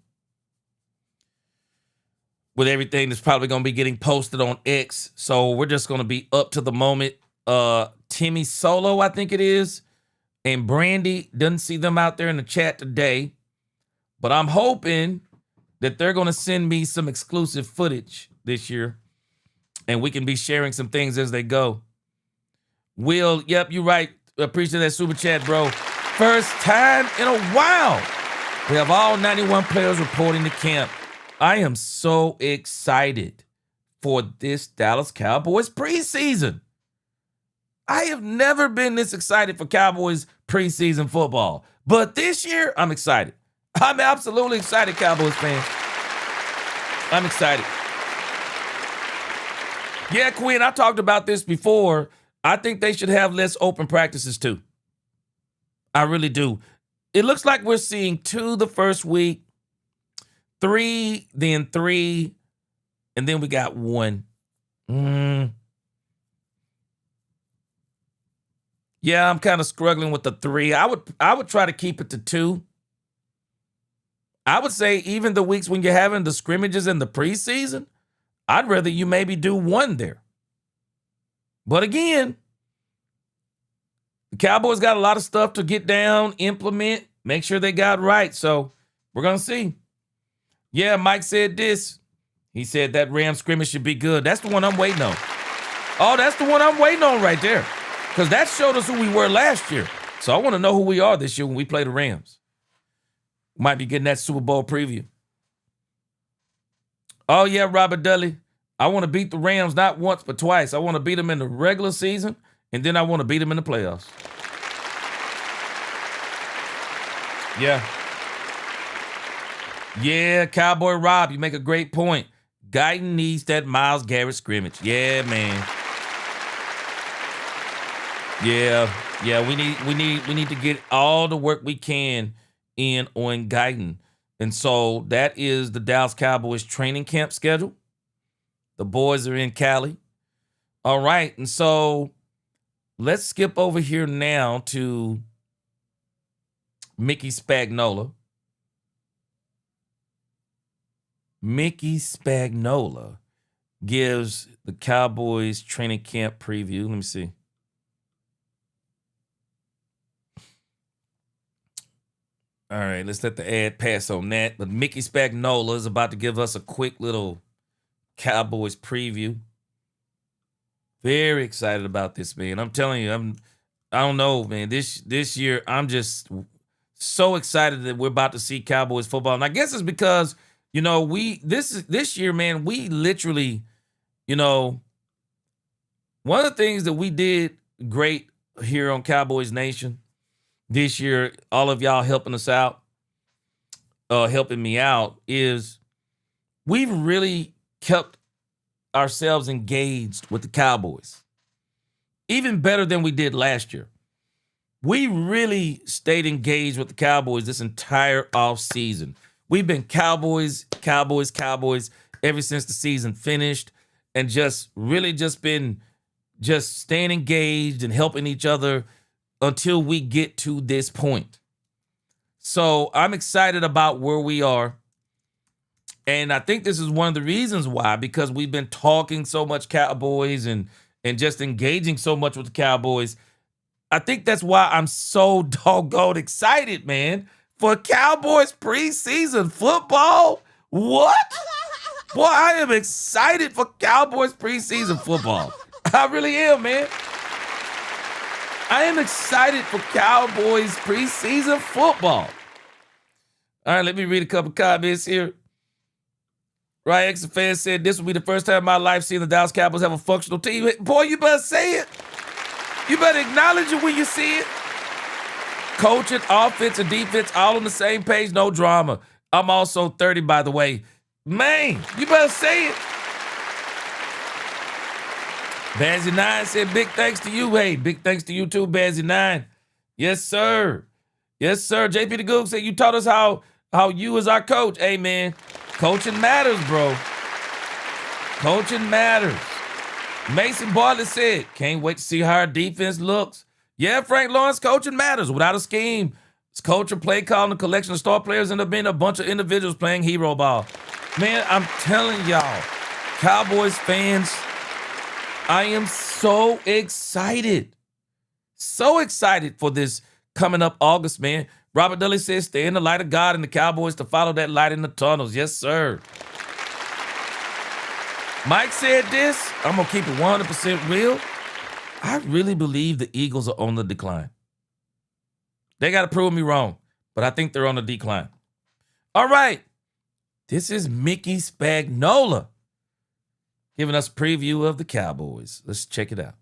everything that's probably going to be getting posted on X. So we're just going to be up to the moment. Timmy Solo, I think it is, and Brandy, didn't see them out there in the chat today, but I'm hoping that they're going to send me some exclusive footage this year, and we can be sharing some things as they go. Will, yep, you're right. Appreciate that super chat, bro. First time in a while, we have all 91 players reporting to camp. I am so excited for this Dallas Cowboys preseason. I have never been this excited for Cowboys preseason football. But this year, I'm excited. I'm absolutely excited, Cowboys fans. I'm excited. Yeah, Quinn, I talked about this before. I think they should have less open practices too. I really do. It looks like we're seeing 2 the first week, 3, then 3, and then we got 1. Yeah, I'm kind of struggling with the 3. I would try to keep it to 2. I would say even the weeks when you're having the scrimmages in the preseason, I'd rather you maybe do 1 there. But again, the Cowboys got a lot of stuff to get down, implement, make sure they got right. So we're going to see. Yeah, Mike said this. He said that Ram scrimmage should be good. That's the one I'm waiting on. Oh, that's the one I'm waiting on right there. Because that showed us who we were last year. So I want to know who we are this year when we play the Rams. Might be getting that Super Bowl preview. Oh, yeah, Robert Dudley. I want to beat the Rams not once but twice. I want to beat them in the regular season, and then I want to beat them in the playoffs. Yeah. Yeah, Cowboy Rob, you make a great point. Guyton needs that Myles Garrett scrimmage. Yeah, man. Yeah, we need to get all the work we can in on Guyton. And so that is the Dallas Cowboys training camp schedule. The boys are in Cali. All right, and so let's skip over here now to Mickey Spagnola. Mickey Spagnola gives the Cowboys training camp preview. Let me see. All right, let's let the ad pass on that. But Mickey Spagnola is about to give us a quick little Cowboys preview. Very excited about this, man. I'm telling you, I don't know, man. This year, I'm just so excited that we're about to see Cowboys football. And I guess it's because, you know, this year, man, we literally, you know, one of the things that we did great here on Cowboys Nation this year, all of y'all helping us out, helping me out, is we've really kept ourselves engaged with the Cowboys. Even better than we did last year. We really stayed engaged with the Cowboys this entire offseason. We've been Cowboys ever since the season finished, and just really just been just staying engaged and helping each other until we get to this point. So I'm excited about where we are. And I think this is one of the reasons why, because we've been talking so much Cowboys and just engaging so much with the Cowboys. I think that's why I'm so doggone excited, man, for Cowboys preseason football. What? Boy, I am excited for Cowboys preseason football. I really am, man. I am excited for Cowboys preseason football. All right, let me read a couple comments here. Ryan X fan said, this will be the first time in my life seeing the Dallas Cowboys have a functional team. Boy, you better say it. You better acknowledge it when you see it. Coaching, offense, and defense all on the same page, no drama. I'm also 30, by the way. Man, you better say it. Bazzy9 said, big thanks to you. Hey, big thanks to you too, Bazzy9. Yes, sir. Yes, sir. JP the Goog said, you taught us how you as our coach. Hey, man, coaching matters, bro. Coaching matters. Mason Bartlett said, can't wait to see how our defense looks. Yeah, Frank Lawrence, coaching matters. Without a scheme, it's culture, play calling, a collection of star players end up being a bunch of individuals playing hero ball. Man, I'm telling y'all, Cowboys fans, I am so excited. So excited for this coming up August, man. Robert Dudley says, stay in the light of God and the Cowboys to follow that light in the tunnels. Yes, sir. Mike said this. I'm going to keep it 100% real. I really believe the Eagles are on the decline. They got to prove me wrong, but I think they're on the decline. All right. This is Mickey Spagnola giving us a preview of the Cowboys. Let's check it out.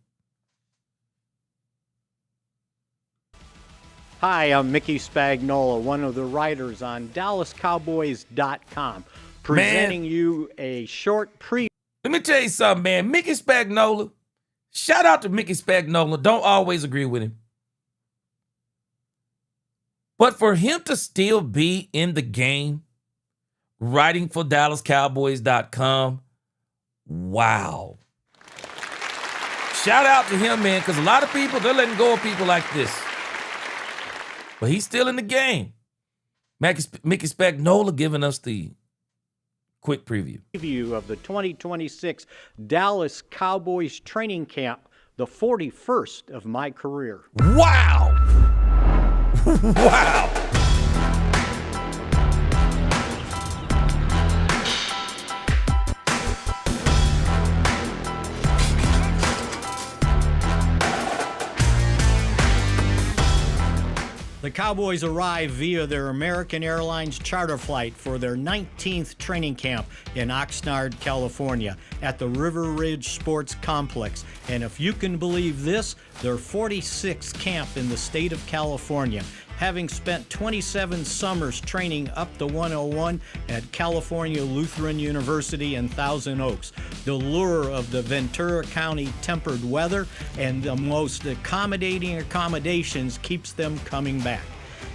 Hi, I'm Mickey Spagnola, one of the writers on DallasCowboys.com, presenting you a short preview. Let me tell you something, man. Mickey Spagnola, shout out to Mickey Spagnola. Don't always agree with him. But for him to still be in the game, writing for DallasCowboys.com, wow. Shout out to him, man, because a lot of people, they're letting go of people like this. But he's still in the game. Mickey Spagnola giving us the quick preview Of the 2026 Dallas Cowboys training camp, the 41st of my career. Wow. Wow. The Cowboys arrive via their American Airlines charter flight for their 19th training camp in Oxnard, California, at the River Ridge Sports Complex. And if you can believe this, their 46th camp in the state of California, having spent 27 summers training up to 101 at California Lutheran University in Thousand Oaks. The lure of the Ventura County tempered weather and the most accommodating accommodations keeps them coming back.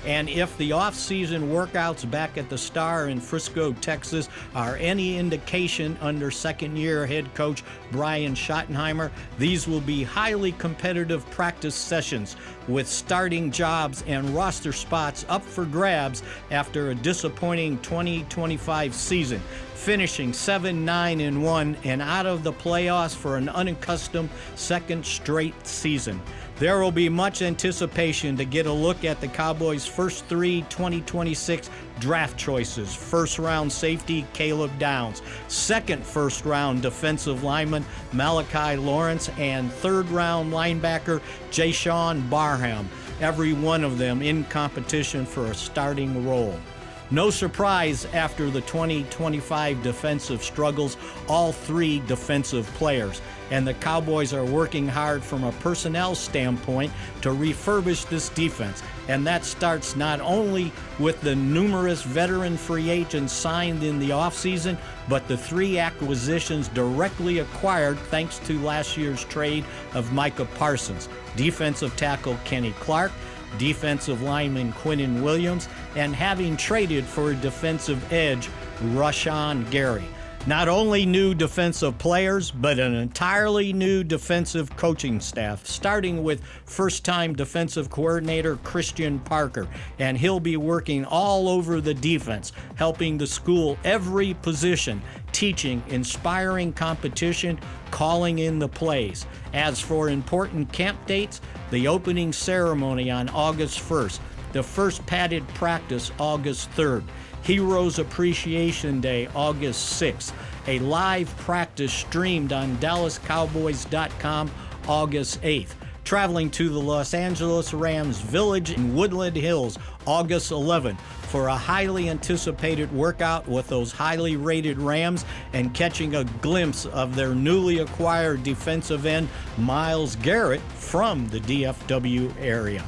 And if the off-season workouts back at the Star in Frisco, Texas are any indication under second-year head coach Brian Schottenheimer, these will be highly competitive practice sessions with starting jobs and roster spots up for grabs after a disappointing 2025 season, finishing 7-9-1 and out of the playoffs for an unaccustomed second straight season. There will be much anticipation to get a look at the Cowboys' first three 2026 draft choices. First-round safety, Caleb Downs. Second first-round defensive lineman, Malachi Lawrence. And third-round linebacker, Jashawn Barham. every one of them in competition for a starting role. No surprise after the 2025 defensive struggles, all three defensive players. And the Cowboys are working hard from a personnel standpoint to refurbish this defense. And that starts not only with the numerous veteran free agents signed in the offseason, but the 3 acquisitions directly acquired thanks to last year's trade of Micah Parsons, defensive tackle Kenny Clark, defensive lineman Quinnen Williams, and having traded for defensive edge Rashawn Gary. Not only new defensive players, but an entirely new defensive coaching staff, starting with first-time defensive coordinator Christian Parker. And he'll be working all over the defense, helping the school every position, teaching, inspiring competition, calling in the plays. As for important camp dates, the opening ceremony on August 1st, the first padded practice August 3rd, Heroes Appreciation Day, August 6th. A live practice streamed on DallasCowboys.com, August 8th. Traveling to the Los Angeles Rams Village in Woodland Hills, August 11th, for a highly anticipated workout with those highly rated Rams and catching a glimpse of their newly acquired defensive end, Myles Garrett, from the DFW area.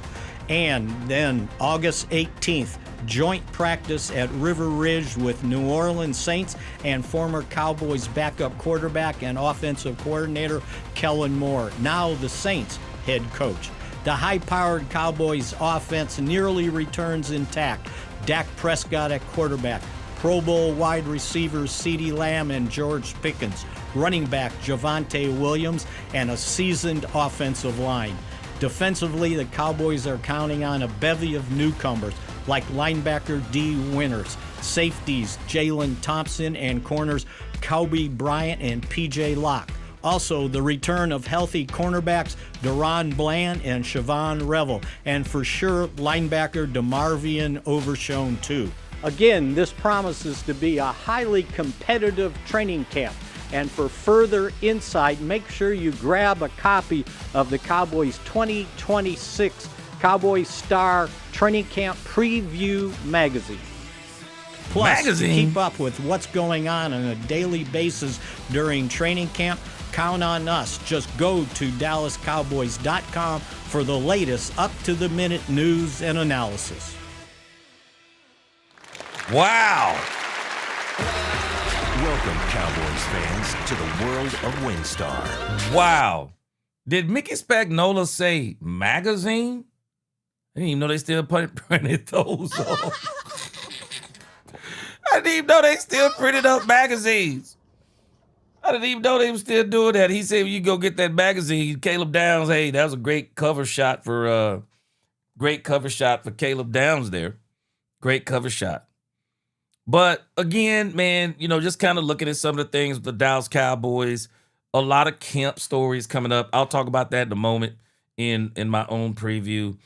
And then August 18th, joint practice at River Ridge with New Orleans Saints and former Cowboys backup quarterback and offensive coordinator Kellen Moore, now the Saints head coach. The high-powered Cowboys offense nearly returns intact. Dak Prescott at quarterback, Pro Bowl wide receivers CeeDee Lamb and George Pickens, running back Javonte Williams, and a seasoned offensive line. Defensively, the Cowboys are counting on a bevy of newcomers like linebacker D. Winters, safeties Jalen Thompson, and corners Kobe Bryant and P.J. Locke. Also, the return of healthy cornerbacks Daron Bland and Siobhan Revel, and for sure, linebacker DeMarvion Overshown too. Again, this promises to be a highly competitive training camp. And for further insight, make sure you grab a copy of the Cowboys 2026 Cowboys Star Training Camp Preview Magazine. Plus, to keep up with what's going on a daily basis during training camp, count on us. Just go to DallasCowboys.com for the latest up-to-the-minute news and analysis. Wow. Welcome, Cowboys fans, to the world of WinStar. Wow. Did Mickey Spagnola say magazine? I didn't even know they still printed those on. I didn't even know they still printed up magazines. I didn't even know they were still doing that. He said, you go get that magazine. Caleb Downs, hey, that was a great cover shot for Caleb Downs there. Great cover shot. But again, man, just kind of looking at some of the things with the Dallas Cowboys, a lot of camp stories coming up. I'll talk about that in a moment in my own preview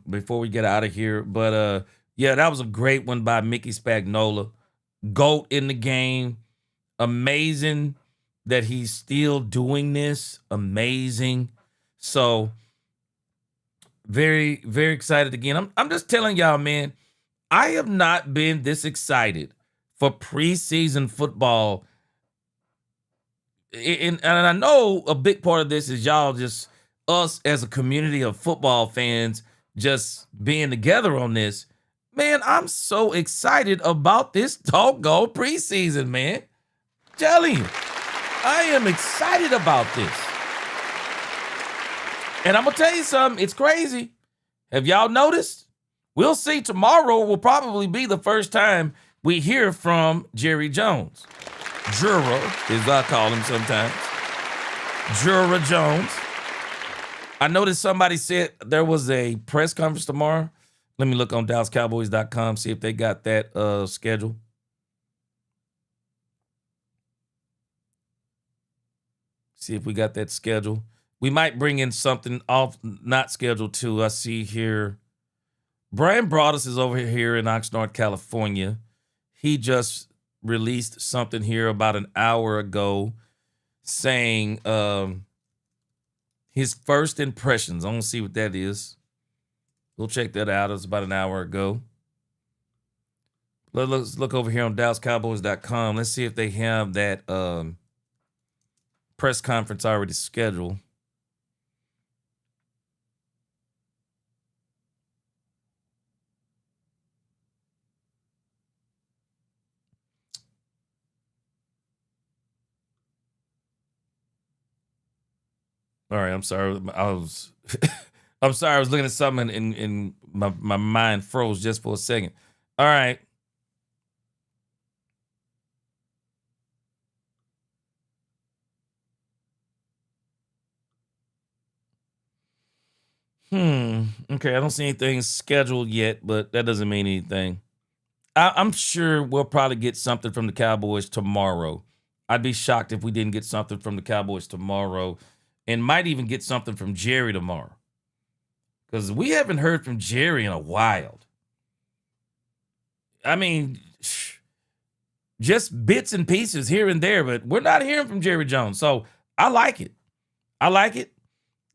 before we get out of here. But yeah, that was a great one by Mickey Spagnola. GOAT in the game. Amazing that he's still doing this. Amazing. So very, very excited again. I'm just telling y'all, man, I have not been this excited for preseason football. And I know a big part of this is y'all, just us as a community of football fans just being together on this. Man, I'm so excited about this doggone preseason, man. Telling you, I am excited about this. And I'm going to tell you something. It's crazy. Have y'all noticed? We'll see. Tomorrow will probably be the first time we hear from Jerry Jones. Jura, as I call him sometimes. Jura Jones. I noticed somebody said there was a press conference tomorrow. Let me look on DallasCowboys.com, see if they got that schedule. See if we got that schedule. We might bring in something off, not scheduled too. I see here. Brian Broaddus is over here in Oxnard, California. He just released something here about an hour ago saying his first impressions. I want to see what that is. We'll check that out. It was about an hour ago. Let's look over here on DallasCowboys.com. Let's see if they have that press conference already scheduled. All right, I'm sorry. I was looking at something and my mind froze just for a second. All right. Okay, I don't see anything scheduled yet, but that doesn't mean anything. I'm sure we'll probably get something from the Cowboys tomorrow. I'd be shocked if we didn't get something from the Cowboys tomorrow, and might even get something from Jerry tomorrow, because we haven't heard from Jerry in a while. I mean, just bits and pieces here and there, but we're not hearing from Jerry Jones. So I like it.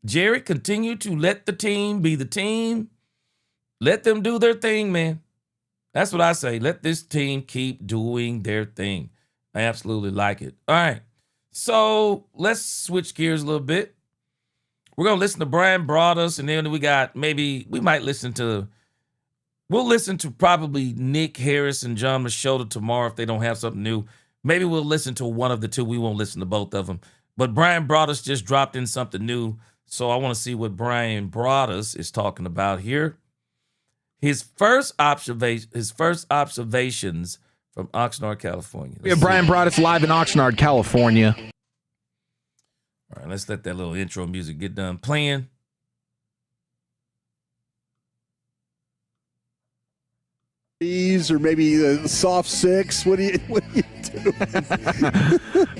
Jerry, continue to let the team be the team. Let them do their thing, man. That's what I say. Let this team keep doing their thing. I absolutely like it. All right. So let's switch gears a little bit. We're going to listen to Brian Broaddus, and then we'll listen to probably Nick Harris and John Machota tomorrow if they don't have something new. Maybe we'll listen to one of the two. We won't listen to both of them. But Brian Broaddus just dropped in something new, so I want to see what Brian Broaddus is talking about here. His first observations from Oxnard, California. We have Brian Broaddus live in Oxnard, California. All right, let's let that little intro music get done playing. Or maybe the soft six. What do you do?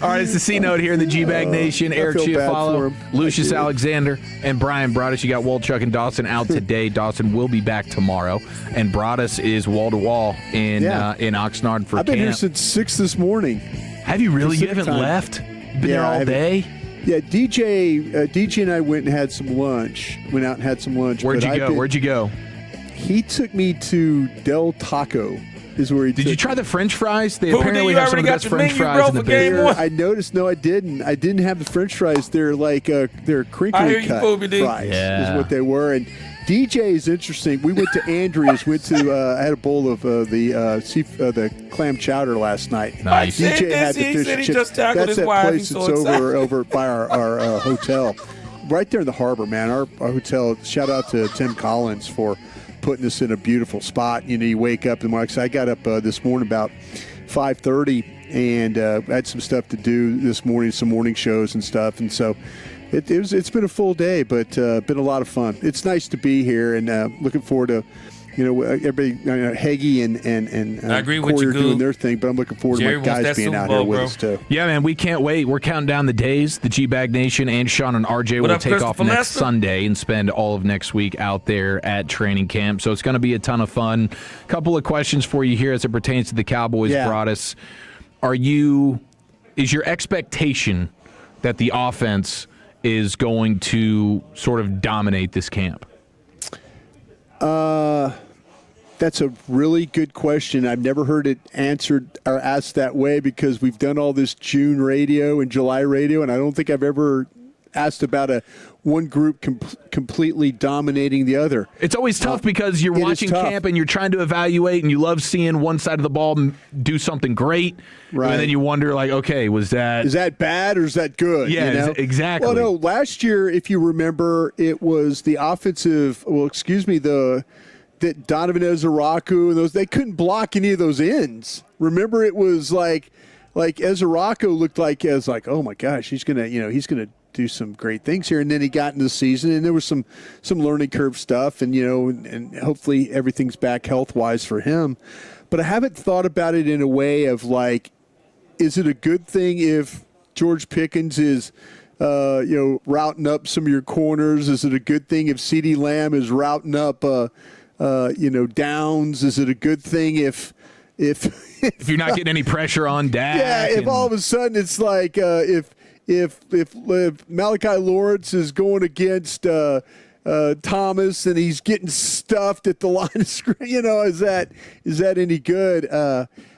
All right, it's the C Note here in the G-Bag Nation. Eric Chiafalo, Lucius Alexander, and Brian Broaddus. You got Wolchuk and Dawson out today. Dawson will be back tomorrow, and Broaddus is wall to wall in Oxnard for I've been camp. here since 6 this morning. Have you really? You haven't left? Been there all day? Yeah, DJ and I went and had some lunch. Went out and had some lunch. Where'd you go? He took me to Del Taco. Is where he Did you try the French fries? They But apparently you have some of already the got best the French menu, fries bro, in the for game business. one. I noticed. No, I didn't. I didn't have the French fries. They're like they're crinkly cut fries. Yeah. Is what they were. And DJ is interesting. We went to Andrea's. I had a bowl of the clam chowder last night. Nice. DJ had the He fish said and he chips. just tackled That's his that wife. place He's that's so excited. over by our hotel, right there in the harbor, man. Our hotel. Shout out to Tim Collins for putting us in a beautiful spot. You know, you wake up and I got up this morning about 5:30 and had some stuff to do this morning, some morning shows and stuff, and so it's been a full day, but been a lot of fun. It's nice to be here, and looking forward to everybody, Heggie and I agree with Corey you, are doing Goog. their thing, but I'm looking forward Jerry to my wants guys that being Super out here Bowl, with bro. us too. Yeah, man, we can't wait. We're counting down the days. The G-Bag Nation and Sean and RJ What will up, take off Christopher next Lester? Sunday and spend all of next week out there at training camp. So it's going to be a ton of fun. Couple of questions for you here as it pertains to the Cowboys, Yeah. Broaddus. Is your expectation that the offense is going to sort of dominate this camp? That's a really good question. I've never heard it answered or asked that way because we've done all this June radio and July radio, and I don't think I've ever asked about one group completely dominating the other. It's always tough because you're watching camp and you're trying to evaluate, and you love seeing one side of the ball do something great, Right. and then you wonder, like, okay, is that bad or is that good? Yeah, you know? exactly. Well, no, last year, if you remember, it was the offensive. Well, excuse me, that Donovan Ezeraku and those, they couldn't block any of those ends. Remember, it was like Ezeraku looked like oh my gosh, he's gonna do some great things here. And then he got into the season, and there was some learning curve stuff, and and hopefully everything's back health wise for him. But I haven't thought about it in a way of like, is it a good thing if George Pickens is routing up some of your corners? Is it a good thing if CeeDee Lamb is routing up downs? Is it a good thing if you're not getting any pressure on Dak? Yeah, if all of a sudden it's like if Malachi Lawrence is going against Thomas, and he's getting stuffed at the line of scrimmage. Is that any good?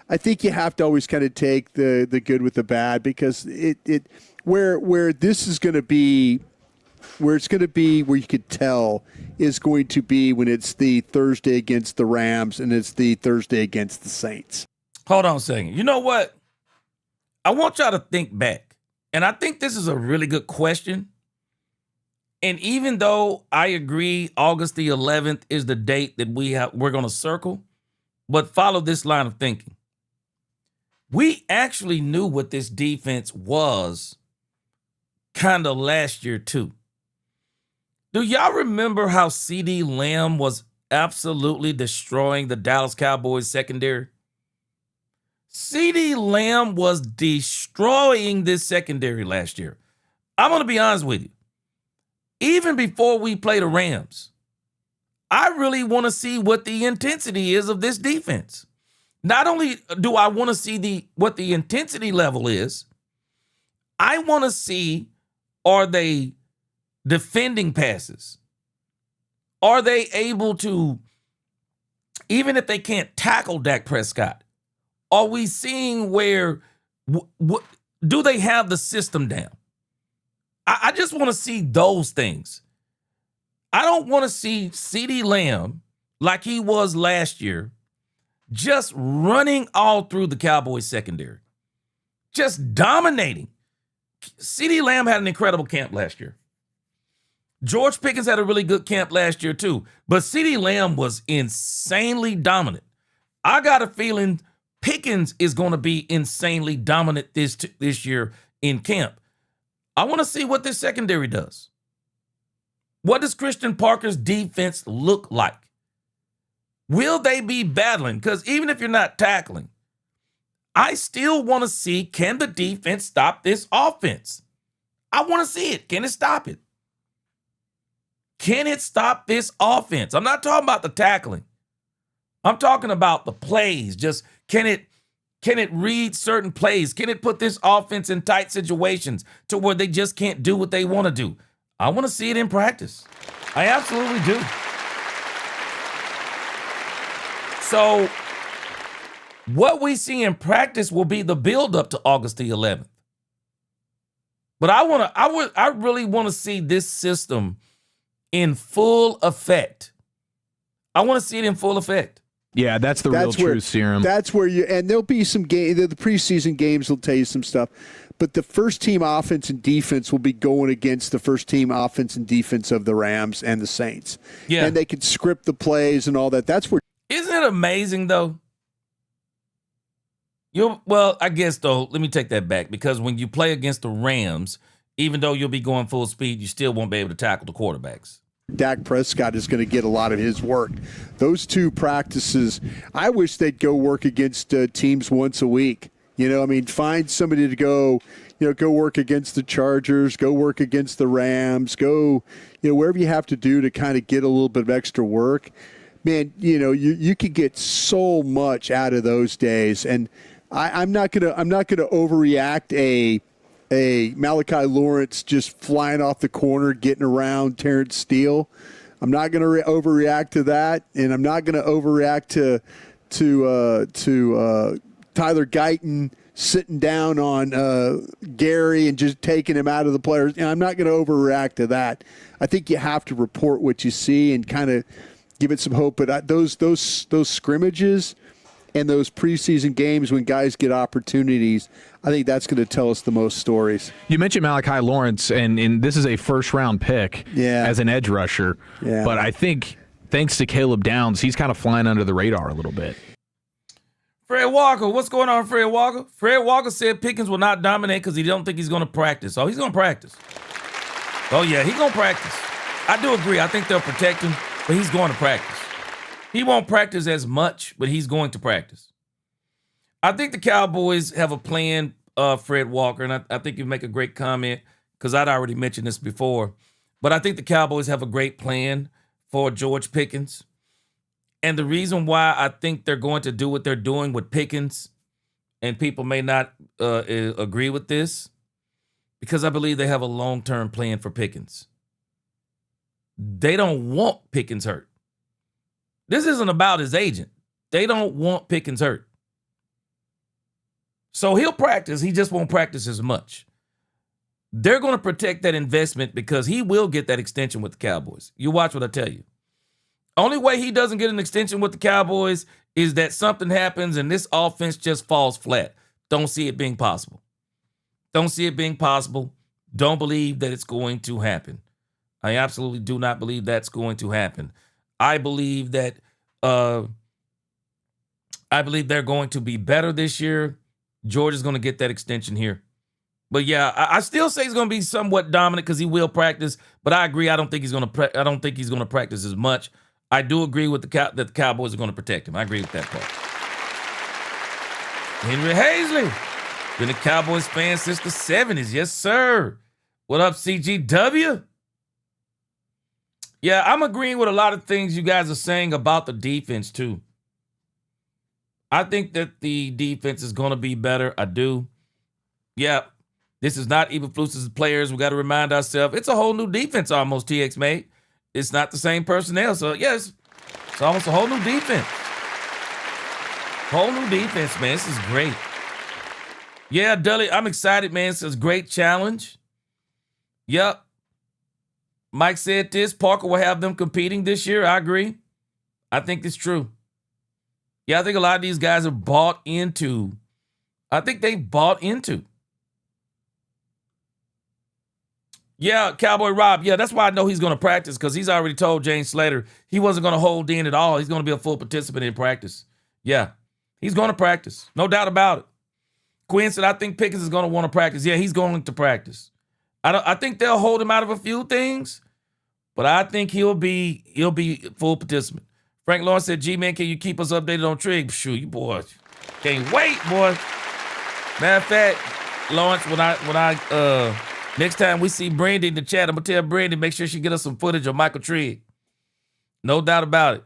I think you have to always kind of take the good with the bad, because where this is going to be, where it's going to be, where you could tell, is going to be when it's the Thursday against the Rams and it's the Thursday against the Saints. Hold on a second. You know what? I want y'all to think back. And I think this is a really good question. And even though I agree August the 11th is the date that we're going to circle, but follow this line of thinking. We actually knew what this defense was kind of last year too. Do y'all remember how CeeDee Lamb was absolutely destroying the Dallas Cowboys secondary? CeeDee Lamb was destroying this secondary last year. I'm going to be honest with you. Even before we play the Rams, I really want to see what the intensity is of this defense. Not only do I want to see what the intensity level is, I want to see, are they defending passes? Are they able to, even if they can't tackle Dak Prescott, are we seeing where, do they have the system down? I just want to see those things. I don't want to see CeeDee Lamb like he was last year, just running all through the Cowboys secondary, just dominating. CeeDee Lamb had an incredible camp last year. George Pickens had a really good camp last year too, but CeeDee Lamb was insanely dominant. I got a feeling Pickens is going to be insanely dominant this year in camp. I want to see what this secondary does. What does Christian Parker's defense look like? Will they be battling? Because even if you're not tackling, I still want to see, can the defense stop this offense? I want to see it. Can it stop it? Can it stop this offense? I'm not talking about the tackling. I'm talking about the plays. Just can it read certain plays? Can it put this offense in tight situations to where they just can't do what they want to do? I want to see it in practice. I absolutely do. So what we see in practice will be the buildup to August the 11th. But I really want to see this system in full effect. I want to see it in full effect. Yeah, that's the real truth serum. That's where and there'll be some the preseason games will tell you some stuff, but the first team offense and defense will be going against the first team offense and defense of the Rams and the Saints. Yeah. And they can script the plays and all that. That's where. Isn't it amazing though? Well, I guess though, let me take that back, because when you play against the Rams, even though you'll be going full speed, you still won't be able to tackle the quarterbacks. Dak Prescott is going to get a lot of his work. Those two practices, I wish they'd go work against teams once a week. Find somebody to go work against the Chargers, go work against the Rams, go, wherever you have to do to kind of get a little bit of extra work. Man, you could get so much out of those days. And I'm not gonna overreact a Malachi Lawrence just flying off the corner, getting around Terrence Steele. I'm not going to overreact to that, and I'm not going to overreact to Tyler Guyton sitting down on Gary and just taking him out of the players. I'm not going to overreact to that. I think you have to report what you see and kind of give it some hope. But those scrimmages and those preseason games when guys get opportunities, I think that's going to tell us the most stories. You mentioned Malachi Lawrence, and this is a first-round pick as an edge rusher. Yeah. But I think thanks to Caleb Downs, he's kind of flying under the radar a little bit. Fred Walker, what's going on, Fred Walker? Fred Walker said Pickens will not dominate because he don't think he's going to practice. Oh, he's going to practice. Oh, yeah, he's going to practice. I do agree. I think they'll protect him, but he's going to practice. He won't practice as much, but he's going to practice. I think the Cowboys have a plan, Fred Walker, and I think you make a great comment because I'd already mentioned this before, but I think the Cowboys have a great plan for George Pickens. And the reason why I think they're going to do what they're doing with Pickens, and people may not agree with this, because I believe they have a long-term plan for Pickens. they don't want Pickens hurt. This isn't about his agent. They don't want Pickens hurt. So he'll practice. He just won't practice as much. They're going to protect that investment because he will get that extension with the Cowboys. You watch what I tell you. Only way he doesn't get an extension with the Cowboys is that something happens and this offense just falls flat. Don't see it being possible. Don't see it being possible. Don't believe that it's going to happen. I absolutely do not believe that's going to happen. I believe that they're going to be better this year. Georgia's going to get that extension here. But yeah, I still say he's going to be somewhat dominant because he will practice. But I agree. I don't think he's going to practice as much. I do agree with that the Cowboys are going to protect him. I agree with that part. Henry Hazley, been a Cowboys fan since the 70s. Yes, sir. What up, CGW? Yeah, I'm agreeing with a lot of things you guys are saying about the defense too. I think that the defense is going to be better. I do. Yeah, this is not Eberflus's players. We got to remind ourselves it's a whole new defense almost TX made. It's not the same personnel. So, yes, it's almost a whole new defense. Whole new defense, man. This is great. Yeah, Dudley, I'm excited, man. It's a great challenge. Yep. Mike said this. Parker will have them competing this year. I agree. I think it's true. Yeah, I think a lot of these guys are bought into. I think they bought into. Yeah, Cowboy Rob. Yeah, that's why I know he's going to practice because he's already told James Slater he wasn't going to hold in at all. He's going to be a full participant in practice. Yeah, he's going to practice. No doubt about it. Quinn said, I think Pickens is going to want to practice. Yeah, he's going to practice. I think they'll hold him out of a few things, but I think he'll be full participant. Frank Lawrence said, G-Man, can you keep us updated on Trigg? Shoot, you boys can't wait, boy. Matter of fact, Lawrence, when I next time we see Brandy in the chat, I'm going to tell Brandy, make sure she get us some footage of Michael Trigg. No doubt about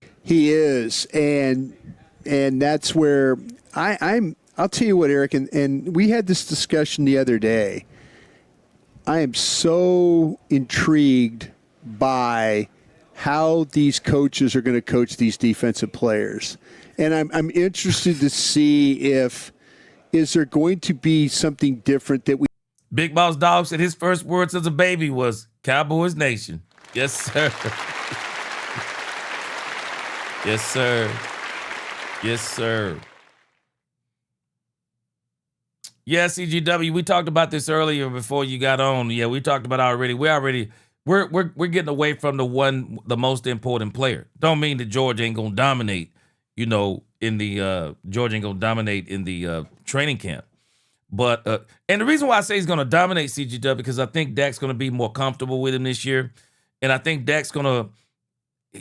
it. He is, and that's where I'll tell you what, Eric, and we had this discussion the other day. I am so intrigued by how these coaches are going to coach these defensive players. And I'm interested to see is there going to be something different that we... Big Boss Dog said his first words as a baby was Cowboys Nation. Yes, sir. Yes, sir. Yes, sir. Yeah, CGW, we talked about this earlier before you got on. Yeah, we talked about it already. We're getting away from the most important player. Don't mean that George ain't gonna dominate, in the training camp. But and the reason why I say he's gonna dominate CGW because I think Dak's gonna be more comfortable with him this year, and I think Dak's gonna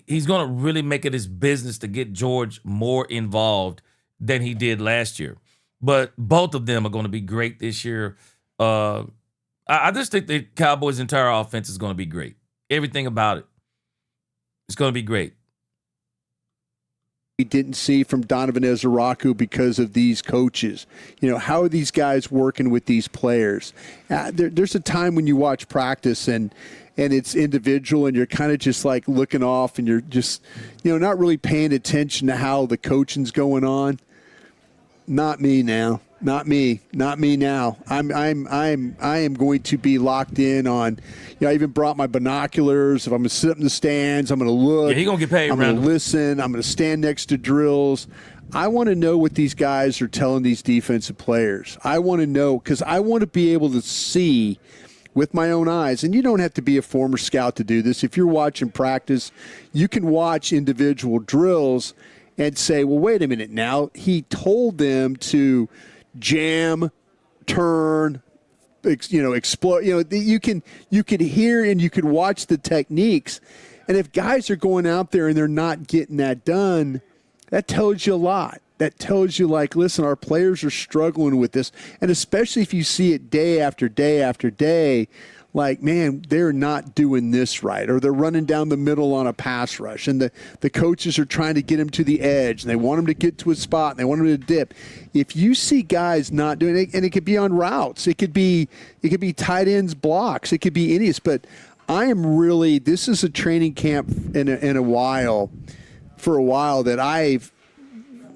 really make it his business to get George more involved than he did last year. But both of them are going to be great this year. I just think the Cowboys' entire offense is going to be great. Everything about it. It's going to be great. We didn't see from Donovan Ezeraku because of these coaches. How are these guys working with these players? There's a time when you watch practice and it's individual and you're kind of just like looking off and you're just, not really paying attention to how the coaching's going on. Not me now. Not me now. I am going to be locked in on. I even brought my binoculars. If I'm going to sit up in the stands, I'm going to look. Yeah, he's going to get paid. I'm going to listen. I'm going to stand next to drills. I want to know what these guys are telling these defensive players. I want to know because I want to be able to see with my own eyes. And you don't have to be a former scout to do this. If you're watching practice, you can watch individual drills and say, well, wait a minute now. He told them to jam, turn, explode. You could hear and you could watch the techniques. And if guys are going out there and they're not getting that done, that tells you a lot. That tells you, listen, our players are struggling with this. And especially if you see it day after day after day, man, they're not doing this right, or they're running down the middle on a pass rush, and the coaches are trying to get him to the edge, and they want him to get to a spot, and they want him to dip. If you see guys not doing it, and it could be on routes, it could be tight ends blocks, it could be idiots, but this is a training camp for a while that I've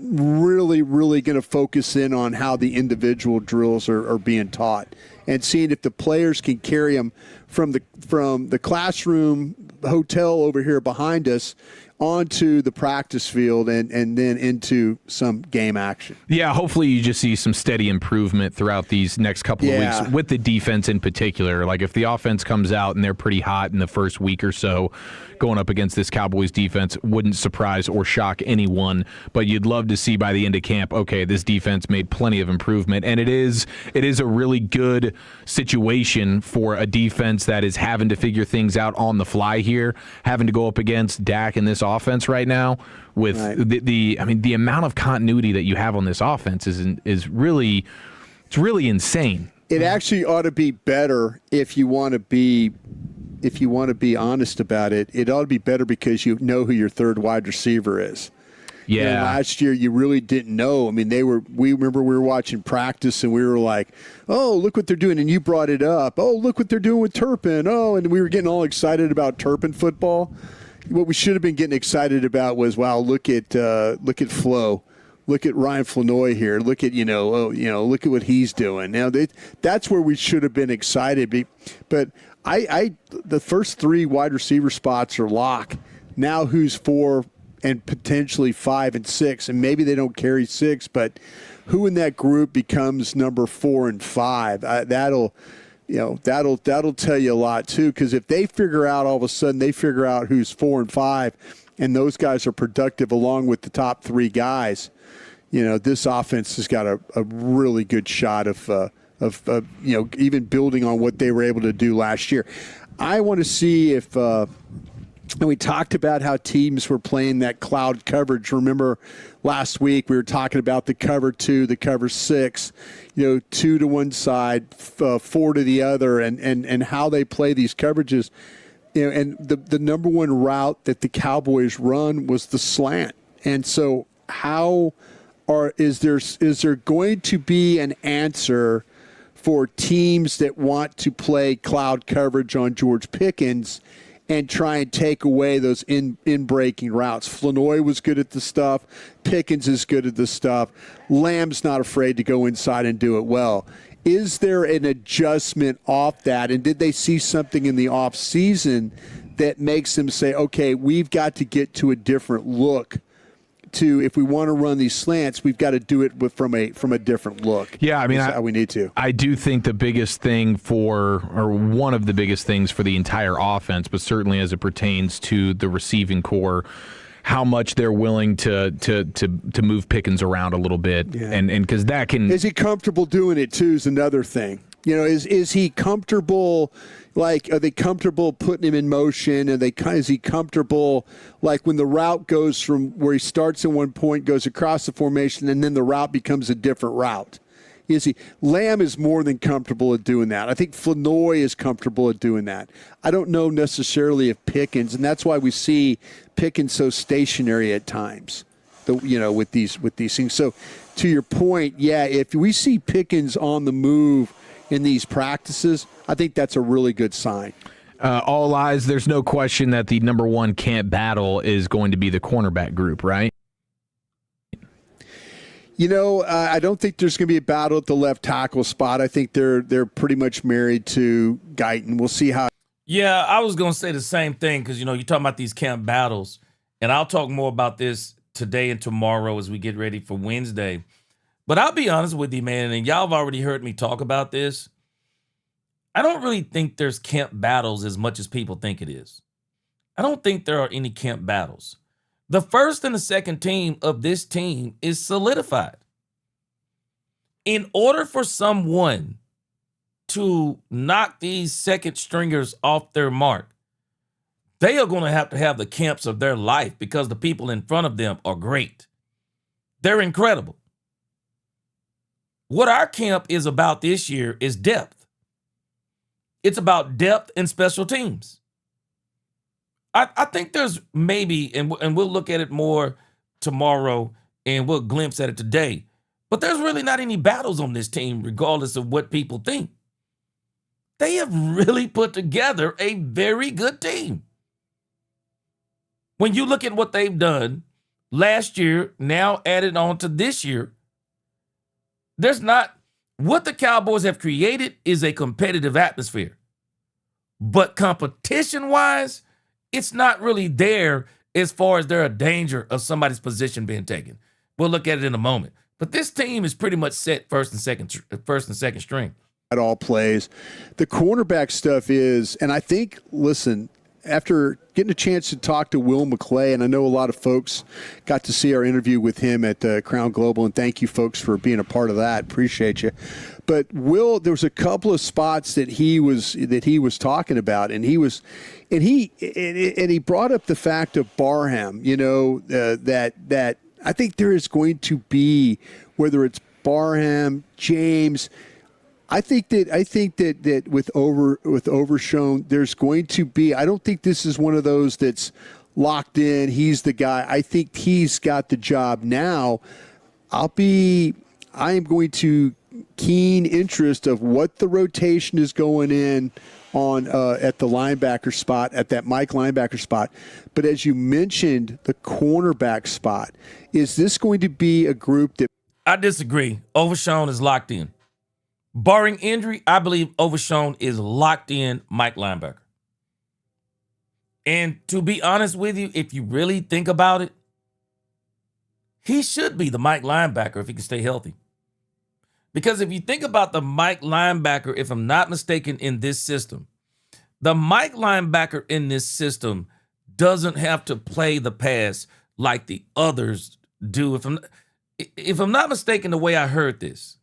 really going to focus in on how the individual drills are being taught and seeing if the players can carry them from the classroom hotel over here behind us onto the practice field and then into some game action. Yeah, hopefully you just see some steady improvement throughout these next couple of weeks with the defense in particular. Like if the offense comes out and they're pretty hot in the first week or so going up against this Cowboys defense, wouldn't surprise or shock anyone, but you'd love to see by the end of camp, okay, this defense made plenty of improvement. And it is a really good situation for a defense that is having to figure things out on the fly here, having to go up against Dak in this offense right now with the amount of continuity that you have on this offense is really insane. It actually ought to be better if you want to be honest about it. It ought to be better because you know who your third wide receiver is. Yeah. You know, last year you really didn't know. I mean, we remember we were watching practice and we were like, oh, look what they're doing. And you brought it up. Oh, look what they're doing with Turpin. Oh, and we were getting all excited about Turpin football. What we should have been getting excited about was, wow, look at Flo. Look at Ryan Flanoy here. Look at, look at what he's doing. Now, that's where we should have been excited. But the first 3 wide receiver spots are lock. Now who's 4 and potentially 5 and 6, and maybe they don't carry 6, but who in that group becomes number 4 and 5? That'll tell you a lot too. Because if they figure out all of a sudden who's 4 and 5, and those guys are productive along with the top 3 guys, this offense has got a really good shot of even building on what they were able to do last year. I want to see if and we talked about how teams were playing that cloud coverage. Remember last week we were talking about the cover 2, the cover 6, 2 to one side, 4 to the other, and how they play these coverages. And the number one route that the Cowboys run was the slant. And so is there going to be an answer for teams that want to play cloud coverage on George Pickens and try and take away those in-breaking routes? Flanoy was good at the stuff. Pickens is good at the stuff. Lamb's not afraid to go inside and do it well. Is there an adjustment off that? And did they see something in the off season that makes them say, okay, we've got to get to a different look to, if we want to run these slants, we've got to do it from a different look. Yeah, I mean, how we need to. I do think the biggest thing one of the biggest things for the entire offense, but certainly as it pertains to the receiving core, how much they're willing to move Pickens around a little bit, and because that can. Is he comfortable doing it too? Is another thing. Is he comfortable? Like, are they comfortable putting him in motion? Is he comfortable, like, when the route goes from where he starts at one point, goes across the formation, and then the route becomes a different route? Lamb is more than comfortable at doing that. I think Flanoy is comfortable at doing that. I don't know necessarily if Pickens, and that's why we see Pickens so stationary at times, with these things. So, to your point, if we see Pickens on the move in these practices, I think that's a really good sign. All eyes, there's no question that the number one camp battle is going to be the cornerback group, right? I don't think there's going to be a battle at the left tackle spot. I think they're pretty much married to Guyton. We'll see how. Yeah, I was going to say the same thing because, you're talking about these camp battles, and I'll talk more about this today and tomorrow as we get ready for Wednesday. But I'll be honest with you, man, and y'all have already heard me talk about this. I don't really think there's camp battles as much as people think it is. I don't think there are any camp battles. The first and the second team of this team is solidified. In order for someone to knock these second stringers off their mark, they are going to have the camps of their life because the people in front of them are great. They're incredible. What our camp is about this year is depth. It's about depth and special teams. I think there's maybe, and we'll look at it more tomorrow and we'll glimpse at it today, but there's really not any battles on this team regardless of what people think. They have really put together a very good team. When you look at what they've done last year, now added on to this year, what the Cowboys have created is a competitive atmosphere. But competition-wise, it's not really there as far as they're a danger of somebody's position being taken. We'll look at it in a moment. But this team is pretty much set first and second string. It all plays. The cornerback stuff is, and I think, listen, after getting a chance to talk to Will McClay, and I know a lot of folks got to see our interview with him at Crown Global, and thank you folks for being a part of that. Appreciate you. But Will, there was a couple of spots that he was talking about, and he brought up the fact of Barham. That I think there is going to be, whether it's Barham, James. I think that with Overshown, there's going to be. I don't think this is one of those that's locked in. He's the guy. I think he's got the job now. I am going to keen interest of what the rotation is going in on at the linebacker spot, at that Mike linebacker spot. But as you mentioned, the cornerback spot, is this going to be a group that? I disagree. Overshown is locked in. Barring injury, I believe Overshown is locked in Mike linebacker. And to be honest with you, if you really think about it, he should be the Mike linebacker if he can stay healthy. Because if you think about the Mike linebacker, if I'm not mistaken, in this system, the Mike linebacker in this system doesn't have to play the pass like the others do. If I'm not mistaken, the way I heard this,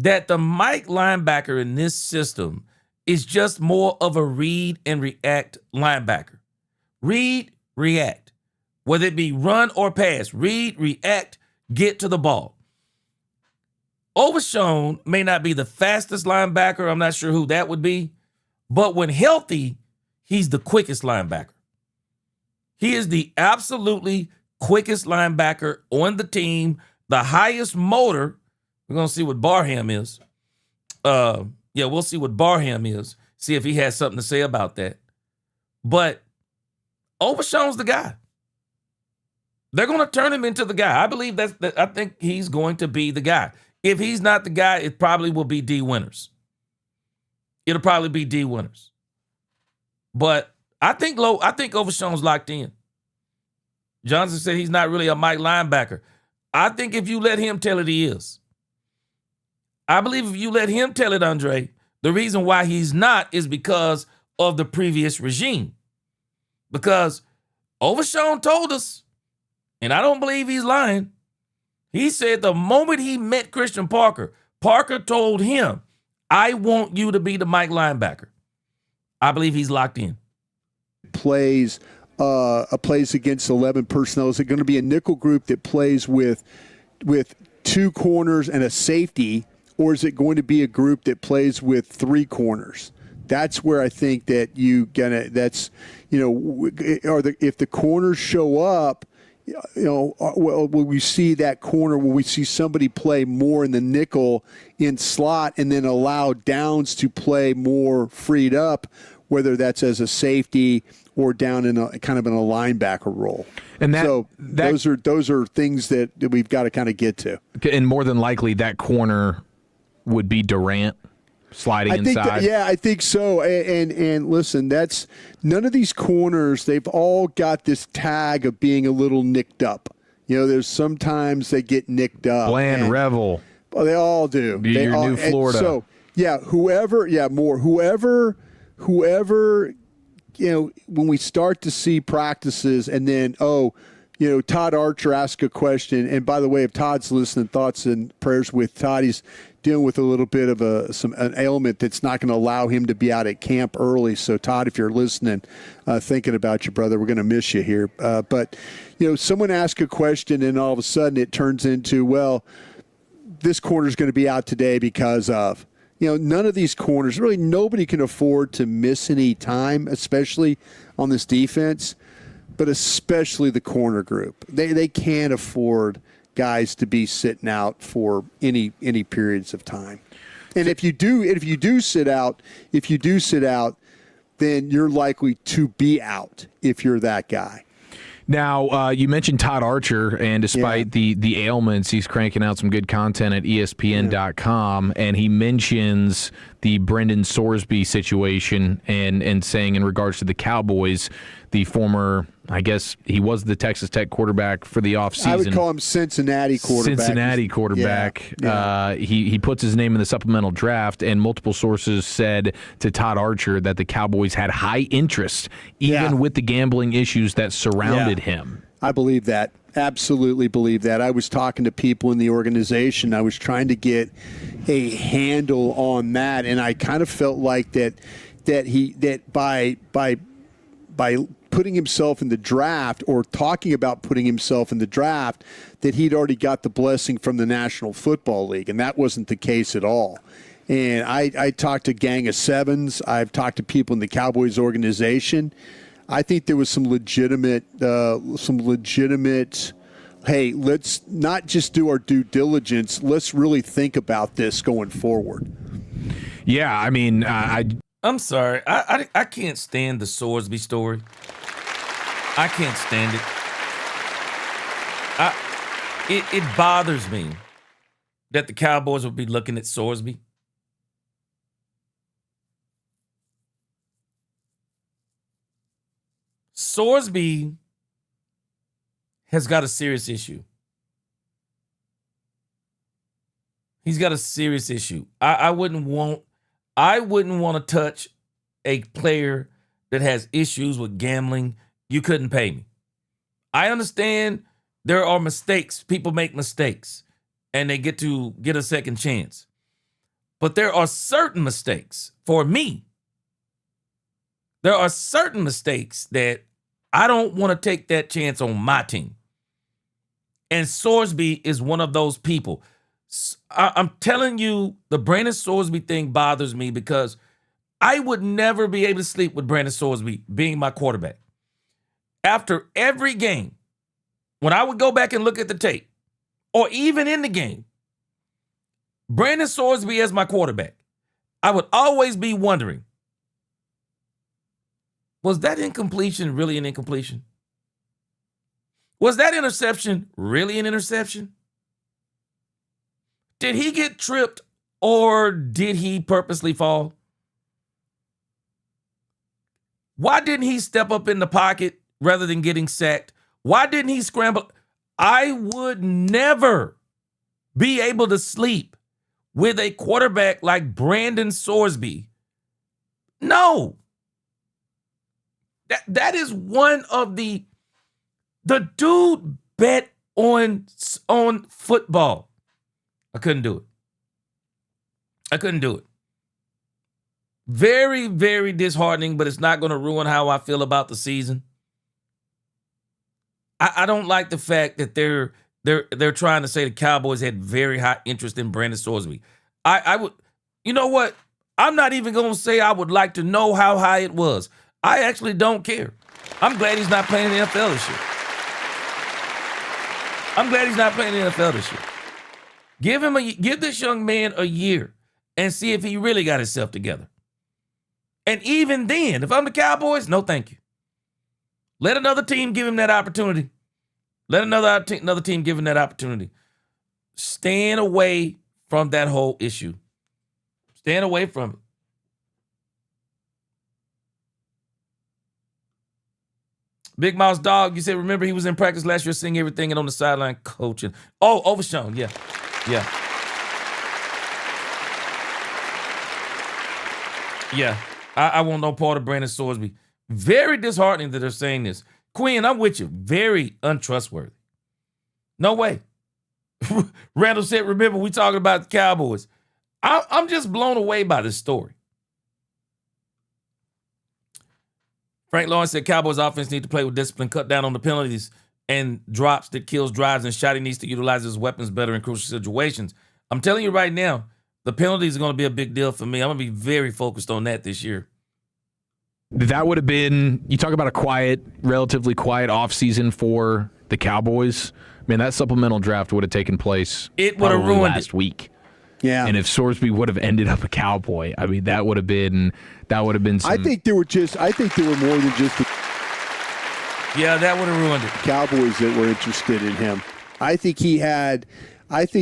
that the Mike linebacker in this system is just more of a read and react linebacker. Read, react. Whether it be run or pass, read, react, get to the ball. Overshown may not be the fastest linebacker. I'm not sure who that would be. But when healthy, he's the quickest linebacker. He is the absolutely quickest linebacker on the team, the highest motor. We're going to see what Barham is. We'll see what Barham is. See if he has something to say about that. But Overshown's the guy. They're going to turn him into the guy. I believe I think he's going to be the guy. If he's not the guy, it probably will be D. Winters. It'll probably be D. Winters. But I think Overshown's locked in. Johnson said he's not really a Mike linebacker. I think if you let him tell it, he is. I believe if you let him tell it, Andre, the reason why he's not is because of the previous regime. Because Overshown told us, and I don't believe he's lying, he said the moment he met Christian Parker, Parker told him, I want you to be the Mike linebacker. I believe he's locked in. Plays against 11 personnel. Is it going to be a nickel group that plays with two corners and a safety, or is it going to be a group that plays with three corners? That's where I think that if the corners show up, will we see that corner? Will we see somebody play more in the nickel in slot and then allow Downs to play more freed up, whether that's as a safety or down in a kind of in a linebacker role? And those are things that we've got to kind of get to. And more than likely, that corner would be Durant sliding inside. I think so. And listen, that's none of these corners. They've all got this tag of being a little nicked up. There's sometimes they get nicked up. Bland, Revel. Well, they all do. Your new Florida. So whoever. When we start to see practices and then Todd Archer asked a question. And by the way, if Todd's listening, thoughts and prayers with Todd. He's dealing with a little bit of an ailment that's not going to allow him to be out at camp early. So, Todd, if you're listening, thinking about you, brother, we're going to miss you here. But someone asked a question, and all of a sudden it turns into, well, this corner's going to be out today because of. None of these corners, really nobody can afford to miss any time, especially on this defense, but especially the corner group. They can't afford guys to be sitting out for any periods of time. And if you do sit out, then you're likely to be out if you're that guy. Now, you mentioned Todd Archer, and despite the ailments, he's cranking out some good content at ESPN.com, and he mentions the Brendan Sorsby situation and saying in regards to the Cowboys, the former, I guess he was the Texas Tech quarterback for the offseason. I would call him Cincinnati quarterback. Yeah. He puts his name in the supplemental draft, and multiple sources said to Todd Archer that the Cowboys had high interest, even with the gambling issues that surrounded him. I believe that. Absolutely believe that. I was talking to people in the organization. I was trying to get a handle on that, and I kind of felt like that by putting himself in the draft or talking about putting himself in the draft, that he'd already got the blessing from the National Football League, and that wasn't the case at all. And I talked to Gang of Sevens. I've talked to people in the Cowboys organization. I think there was some legitimate, hey, let's not just do our due diligence. Let's really think about this going forward. Yeah, I mean, I'm sorry. I can't stand the Sorsby story. I can't stand it. It bothers me that the Cowboys would be looking at Sorsby. Sorsby has got a serious issue. He's got a serious issue. I wouldn't want to touch a player that has issues with gambling. You couldn't pay me. I understand there are mistakes. People make mistakes, and they get a second chance. But there are certain mistakes, for me, there are certain mistakes that I don't want to take that chance on my team. And Sorsby is one of those people. I'm telling you, the Brandon Sorsby thing bothers me because I would never be able to sleep with Brandon Sorsby being my quarterback. After every game, when I would go back and look at the tape, or even in the game, Brandon Sorsby as my quarterback, I would always be wondering, was that incompletion really an incompletion? Was that interception really an interception? Did he get tripped or did he purposely fall? Why didn't he step up in the pocket rather than getting sacked? Why didn't he scramble? I would never be able to sleep with a quarterback like Brandon Sorsby. No. That is one of the dude bet on football. I couldn't do it. Very, very disheartening, but it's not going to ruin how I feel about the season. I don't like the fact that they're trying to say the Cowboys had very high interest in Brandon Sorsby. I would, you know what? I'm not even going to say I would like to know how high it was. I actually don't care. I'm glad he's not playing in the NFL this year. Give this young man a year and see if he really got himself together. And even then, if I'm the Cowboys, no thank you. Let another team give him that opportunity. Let another team give him that opportunity. Stand away from that whole issue. Stand away from it. Big Mouse Dog, you said, remember he was in practice last year seeing everything and on the sideline coaching. Oh, Overshown, yeah. Yeah, I want no part of Brandon Sorsby. Very disheartening that they're saying this. Quinn, I'm with you. Very untrustworthy. No way. Randall said, remember, we talking about the Cowboys. I'm just blown away by this story. Frank Lawrence said Cowboys offense need to play with discipline, cut down on the penalties and drops that kills drives, and Shotty needs to utilize his weapons better in crucial situations. I'm telling you right now, the penalties are going to be a big deal for me. I'm going to be very focused on that this year. That would have been, you talk about a relatively quiet offseason for the Cowboys. Man, that supplemental draft would have taken place. It would have ruined last week. Yeah. And if Sorsby would have ended up a Cowboy, I mean, that would have been some. I think there were more than just the Yeah, that would have ruined it. Cowboys that were interested in him. I think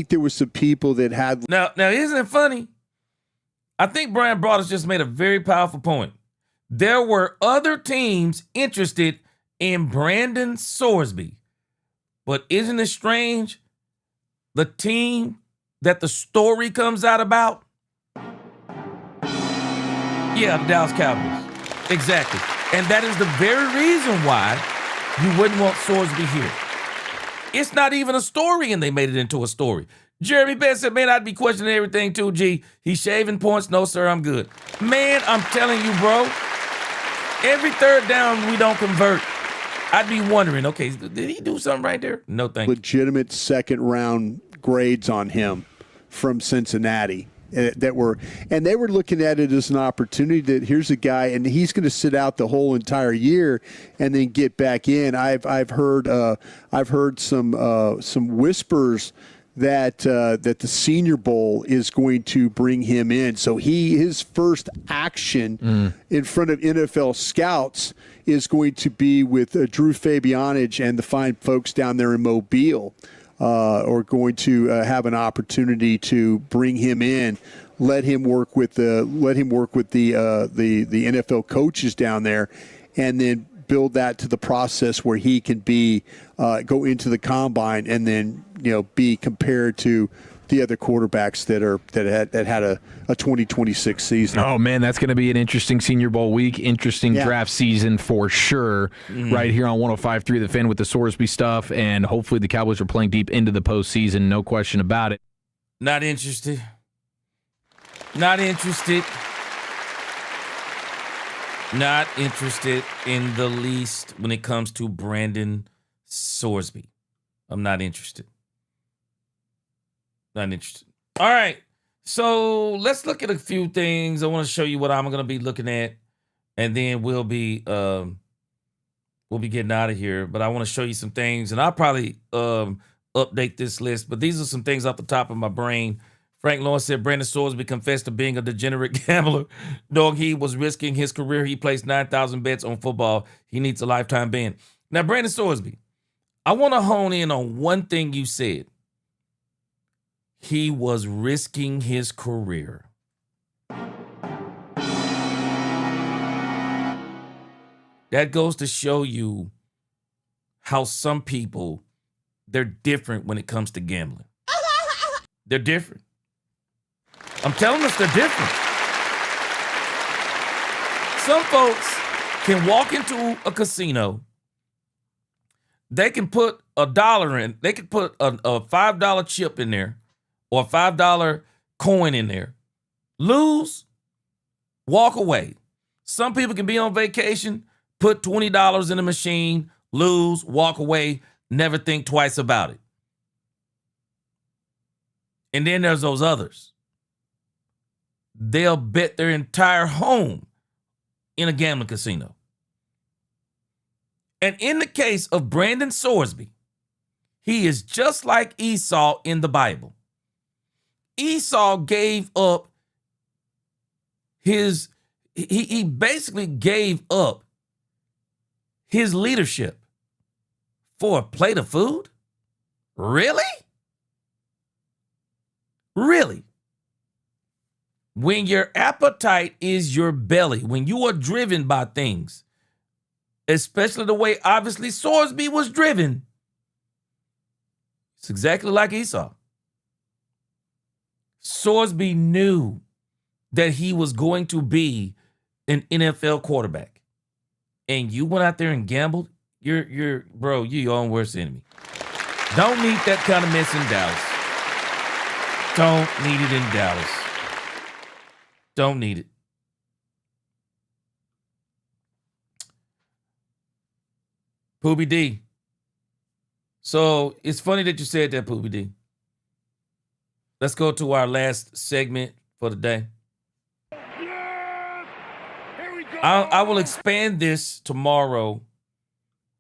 there was some people that had. Now, isn't it funny? I think Brian Broaddus just made a very powerful point. There were other teams interested in Brandon Sorsby. But isn't it strange? The team that the story comes out about? Yeah, the Dallas Cowboys. Exactly. And that is the very reason why you wouldn't want Sorsby here. It's not even a story, and they made it into a story. Jeremy Best said, man, I'd be questioning everything too, G. He's shaving points. No, sir, I'm good. Man, I'm telling you, bro, every third down we don't convert, I'd be wondering, okay, did he do something right there? No, thank you. Legitimate second-round grades on him from Cincinnati they were looking at it as an opportunity that here's a guy and he's going to sit out the whole entire year and then get back in. I've heard some whispers that the Senior Bowl is going to bring him in. So his first action in front of NFL scouts is going to be with Drew Fabianich and the fine folks down there in Mobile. Or going to have an opportunity to bring him in, let him work with the NFL coaches down there, and then build that to the process where he can go into the combine and then be compared to the other quarterbacks that had a 2026 season. Oh man, that's going to be an interesting Senior Bowl week, interesting draft season for sure. Right here on 105.3 The Fan with the Sorsby stuff, and hopefully the Cowboys are playing deep into the postseason, no question about it. Not interested. Not interested. Not interested in the least when it comes to Brandon Sorsby. I'm not interested. Not interested. All right. So let's look at a few things. I want to show you what I'm going to be looking at, and then we'll be getting out of here. But I want to show you some things, and I'll probably update this list. But these are some things off the top of my brain. Frank Lawrence said Brandon Sorsby confessed to being a degenerate gambler. Knowing he was risking his career, he placed 9,000 bets on football. He needs a lifetime ban. Now, Brandon Sorsby, I want to hone in on one thing you said. He was risking his career. That goes to show you how some people, they're different when it comes to gambling. They're different. I'm telling us they're different. Some folks can walk into a casino. They can put $1 in. They can put a $5 chip in there or a $5 coin in there. Lose, walk away. Some people can be on vacation, put $20 in a machine, lose, walk away, never think twice about it. And then there's those others. They'll bet their entire home in a gambling casino. And in the case of Brandon Sorsby, he is just like Esau in the Bible. Esau gave up he basically gave up his leadership for a plate of food? Really? Really? When your appetite is your belly, when you are driven by things, especially the way obviously Sorsby was driven, it's exactly like Esau. Sorsby knew that he was going to be an NFL quarterback. And you went out there and gambled, you're your own worst enemy. Don't need that kind of mess in Dallas. Don't need it in Dallas. Don't need it. Poobie D. So it's funny that you said that, Poobie D. Let's go to our last segment for the day. I will expand this tomorrow,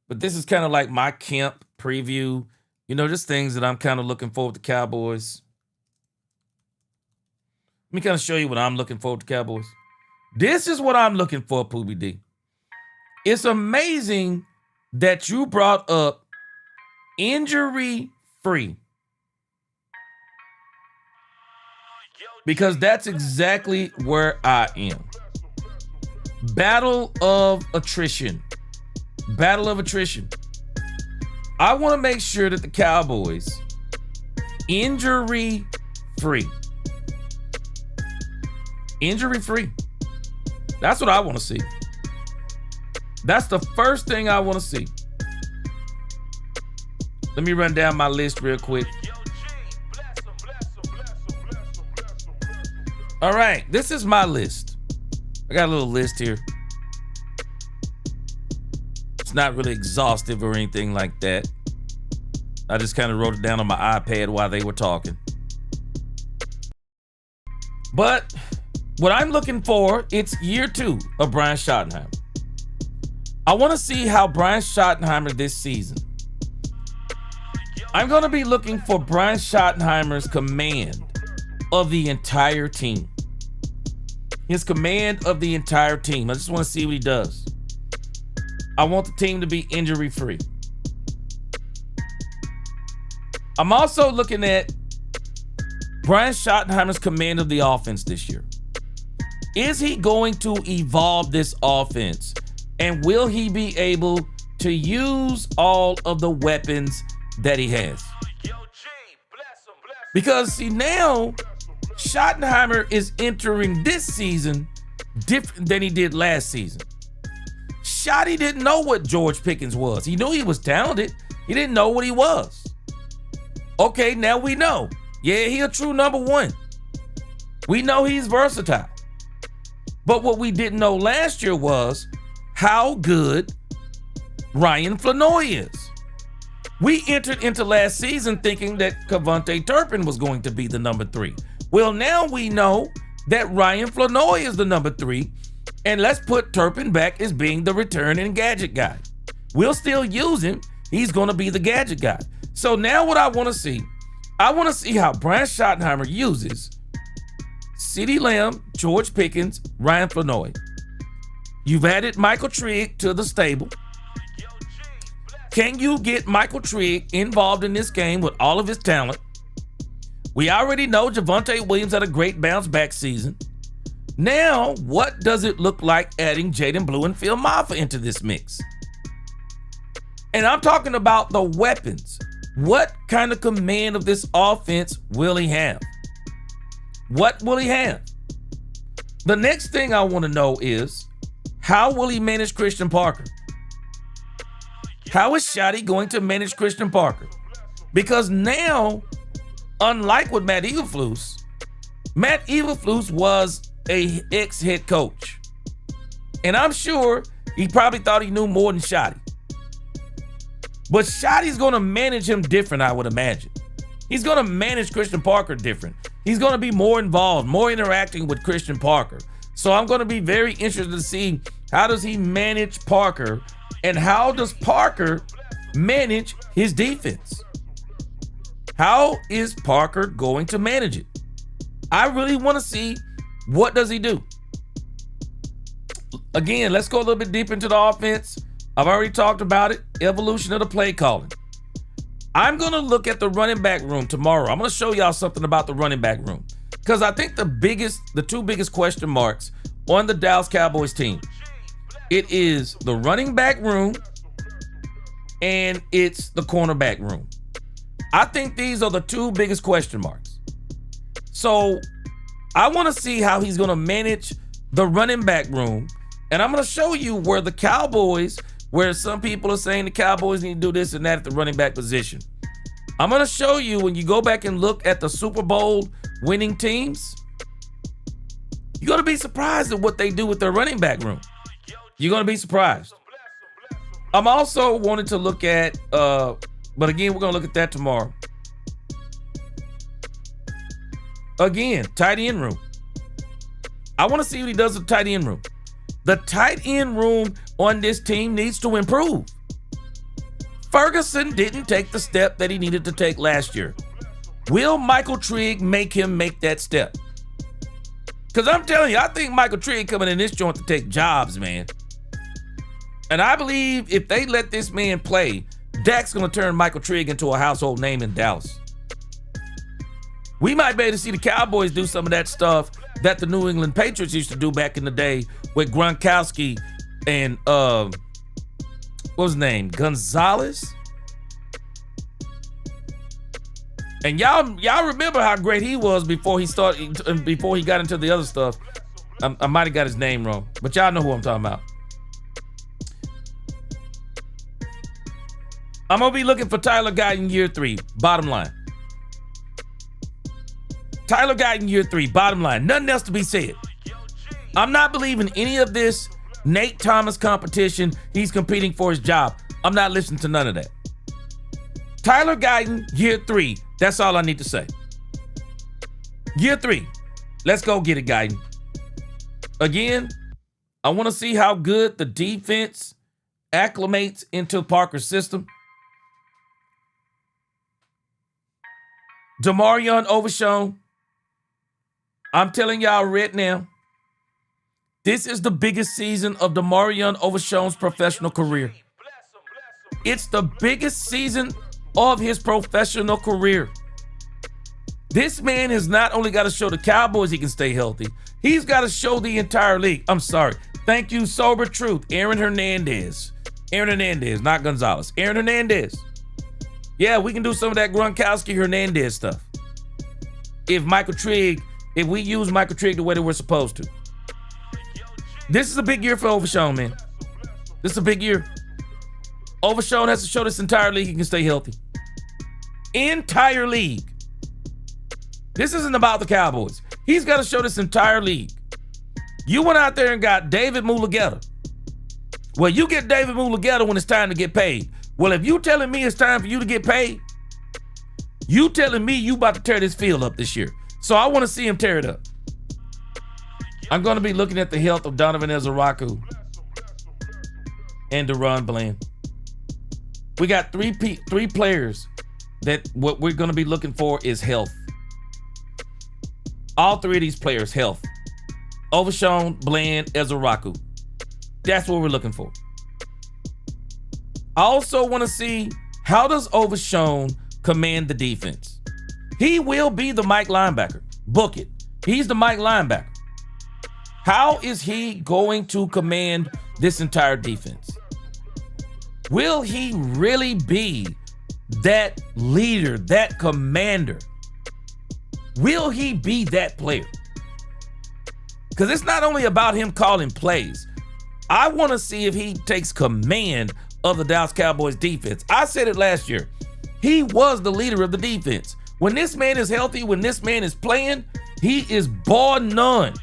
but this is kind of like my camp preview. Just things that I'm kind of looking forward to Cowboys. me kind of show you what I'm looking for with the Cowboys. This is what I'm looking for, Poobie D. It's amazing that you brought up injury-free. Because that's exactly where I am. Battle of attrition. Battle of attrition. I want to make sure that the Cowboys injury-free. Injury-free. That's what I want to see. That's the first thing I want to see. Let me run down my list real quick. All right, this is my list. I got a little list here. It's not really exhaustive or anything like that. I just kind of wrote it down on my iPad while they were talking. But what I'm looking for, it's year 2 of Brian Schottenheimer. I want to see how Brian Schottenheimer this season. I'm going to be looking for Brian Schottenheimer's command of the entire team. His command of the entire team. I just want to see what he does. I want the team to be injury-free. I'm also looking at Brian Schottenheimer's command of the offense this year. Is he going to evolve this offense? And will he be able to use all of the weapons that he has? Because, see, now Schottenheimer is entering this season different than he did last season. Schotty didn't know what George Pickens was. He knew he was talented. He didn't know what he was. Okay, now we know. Yeah, he a true number 1. We know he's versatile. But what we didn't know last year was how good Ryan Flanoy is. We entered into last season thinking that Cavonte Turpin was going to be the number 3. Well, now we know that Ryan Flanoy is the number 3, and let's put Turpin back as being the return and gadget guy. We'll still use him. He's going to be the gadget guy. So now what I want to see how Brian Schottenheimer uses CeeDee Lamb, George Pickens, Ryan Flanoy. You've added Michael Trigg to the stable. Can you get Michael Trigg involved in this game with all of his talent? We already know Javonte Williams had a great bounce back season. Now, what does it look like adding Jaden Blue and Phil Maffa into this mix? And I'm talking about the weapons. What kind of command of this offense will he have? What will he have? The next thing I want to know is, how will he manage Christian Parker? How is Shotty going to manage Christian Parker? Because now, unlike with Matt Eberflus was a ex-head coach. And I'm sure he probably thought he knew more than Shotty. But Shotty's going to manage him different, I would imagine. He's going to manage Christian Parker different. He's going to be more involved, more interacting with Christian Parker. So I'm going to be very interested to see, how does he manage Parker, and how does Parker manage his defense? How is Parker going to manage it? I really want to see, what does he do? Again, let's go a little bit deeper into the offense. I've already talked about it, evolution of the play calling. I'm going to look at the running back room tomorrow. I'm going to show y'all something about the running back room, because I think the two biggest question marks on the Dallas Cowboys team, it is the running back room and it's the cornerback room. I think these are the two biggest question marks. So I want to see how he's going to manage the running back room, and I'm going to show you where the Cowboys, where some people are saying the Cowboys need to do this and that at the running back position. I'm going to show you, when you go back and look at the Super Bowl winning teams, you're going to be surprised at what they do with their running back room. You're going to be surprised. I'm also wanting to look at, but again, we're going to look at that tomorrow. Again, tight end room. I want to see what he does with the tight end room. The tight end room on this team needs to improve. Ferguson didn't take the step that he needed to take last year. Will Michael Trigg make him make that step? Because I'm telling you, I think Michael Trigg coming in this joint to take jobs, man. And I believe if they let this man play, Dak's going to turn Michael Trigg into a household name in Dallas. We might be able to see the Cowboys do some of that stuff that the New England Patriots used to do back in the day with Gronkowski and, what was his name? Gonzalez? And y'all remember how great he was before he got into the other stuff. I might have got his name wrong, but y'all know who I'm talking about. I'm gonna be looking for Tyler Guyton year 3, bottom line. Tyler Guyton year 3, bottom line. Nothing else to be said. I'm not believing any of this Nate Thomas competition. He's competing for his job. I'm not listening to none of that. Tyler Guyton year 3. That's all I need to say. Year 3. Let's go get it, Guyton. Again, I want to see how good the defense acclimates into Parker's system. Demarion Overshown. I'm telling y'all right now, this is the biggest season of Demarion Overshown's professional career. It's the biggest season of his professional career. This man has not only got to show the Cowboys he can stay healthy, he's got to show the entire league. I'm sorry. Thank you, Sober Truth. Aaron Hernandez, not Gonzalez. Aaron Hernandez. Yeah, we can do some of that Gronkowski Hernandez stuff. If we use Michael Trigg the way that we're supposed to. This is a big year for Overshown, man. This is a big year. Overshown has to show this entire league he can stay healthy. Entire league. This isn't about the Cowboys. He's got to show this entire league. You went out there and got David Mulugeta. Well, you get David Mulugeta when it's time to get paid. Well, if you telling me it's time for you to get paid, you telling me you about to tear this field up this year. So I want to see him tear it up. I'm going to be looking at the health of Donovan Ezaraku and Daron Bland. We got three players that what we're going to be looking for is health. All three of these players, health. Overshown, Bland, Ezaraku. That's what we're looking for. I also want to see how does Overshown command the defense. He will be the Mike linebacker. Book it. He's the Mike linebacker. How is he going to command this entire defense? Will he really be that leader, that commander? Will he be that player? Because it's not only about him calling plays. I want to see if he takes command of the Dallas Cowboys defense. I said it last year. He was the leader of the defense. When this man is healthy, when this man is playing, he is bar none,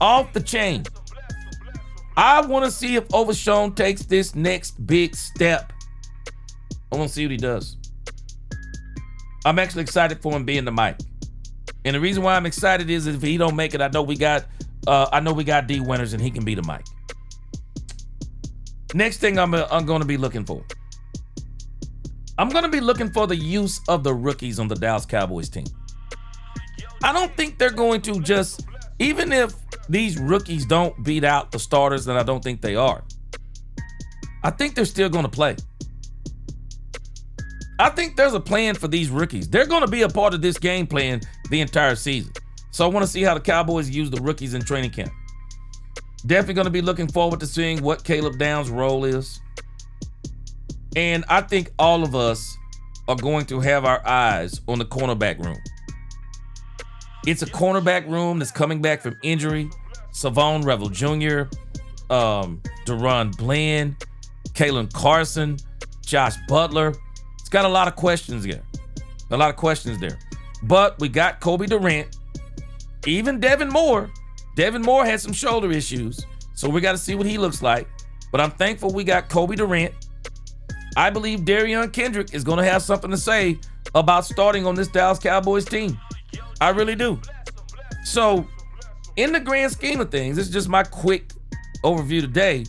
off the chain. I want to see if Overshown takes this next big step. I want to see what he does. I'm actually excited for him being the Mike. And the reason why I'm excited is if he don't make it, I know we got D Winters and he can be the Mike. Next thing I'm going to be looking for. I'm going to be looking for the use of the rookies on the Dallas Cowboys team. I don't think they're going to just, even if these rookies don't beat out the starters, and I don't think they are, I think they're still going to play. I think there's a plan for these rookies. They're going to be a part of this game plan the entire season. So I want to see how the Cowboys use the rookies in training camp. Definitely going to be looking forward to seeing what Caleb Downs' role is. And I think all of us are going to have our eyes on the cornerback room. It's a cornerback room that's coming back from injury. Savon Revel Jr., Daron Bland, Kalen Carson, Josh Butler. It's got a lot of questions there. But we got Kobe Durant. Even Devin Moore. Devin Moore had some shoulder issues, so we got to see what he looks like. But I'm thankful we got Kobe Durant. I believe Darion Kendrick is going to have something to say about starting on this Dallas Cowboys team. I really do. So, in the grand scheme of things, this is just my quick overview today.